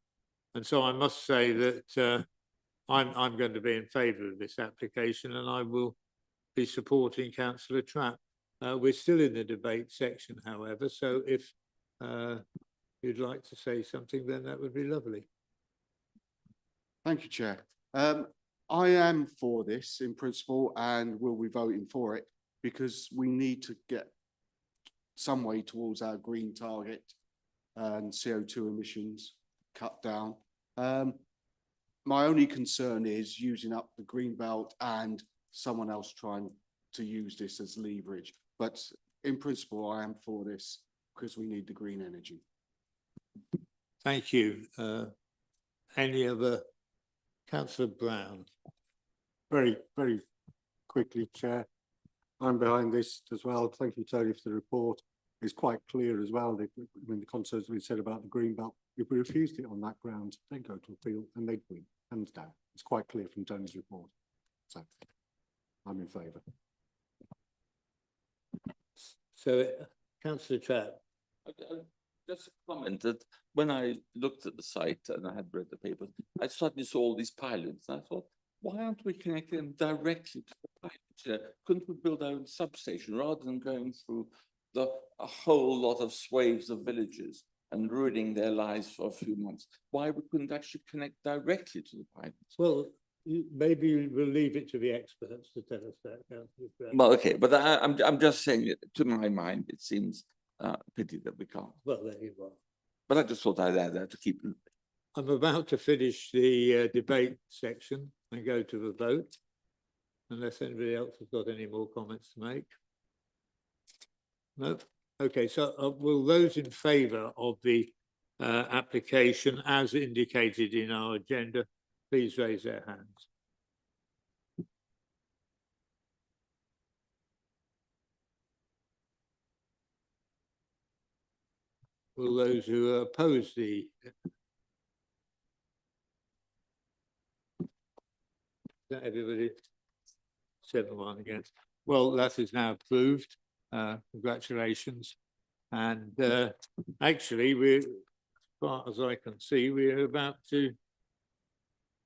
And so I must say that I'm going to be in favour of this application, and I will be supporting Councillor Trapp. We're still in the debate section, however, so if you'd like to say something, then that would be lovely. Thank you, Chair. I am for this in principle and will be voting for it because we need to get some way towards our green target and CO2 emissions cut down. My only concern is using up the green belt and someone else trying to use this as leverage. But in principle, I am for this because we need the green energy. Thank you. Any other? Councillor Brown. Very quickly, Chair. I'm behind this as well. Thank you, Tony, for the report. It's quite clear as well, that, I mean, the concerns we said about the green belt, if we refused it on that ground, they'd go to appeal and they'd win, hands down. It's quite clear from Tony's report. So I'm in favour. So, Councillor Trapp. Just a comment that when I looked at the site and I had read the papers, I suddenly saw all these pylons and I thought, why aren't we connecting them directly to the pylons? Couldn't we build our own substation rather than going through a whole lot of swathes of villages and ruining their lives for a few months? Why we couldn't actually connect directly to the pylons? Well, maybe we'll leave it to the experts to tell us that. Councillor Trapp. Well, okay, but I'm just saying it, to my mind, it seems a pity that we can't. Well, there you are. But I just thought I'd add that to keep. I'm about to finish the debate section and go to the vote. Unless anybody else has got any more comments to make. No? Okay, so will those in favour of the application as indicated in our agenda, please raise their hands. Will those who oppose the is that everybody? 7-1 against. Well, that is now approved. Congratulations. And actually, we're, as far as I can see, we're about to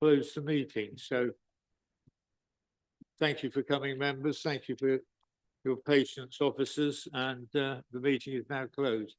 close the meeting. So thank you for coming, members. Thank you for your patience, officers. And the meeting is now closed.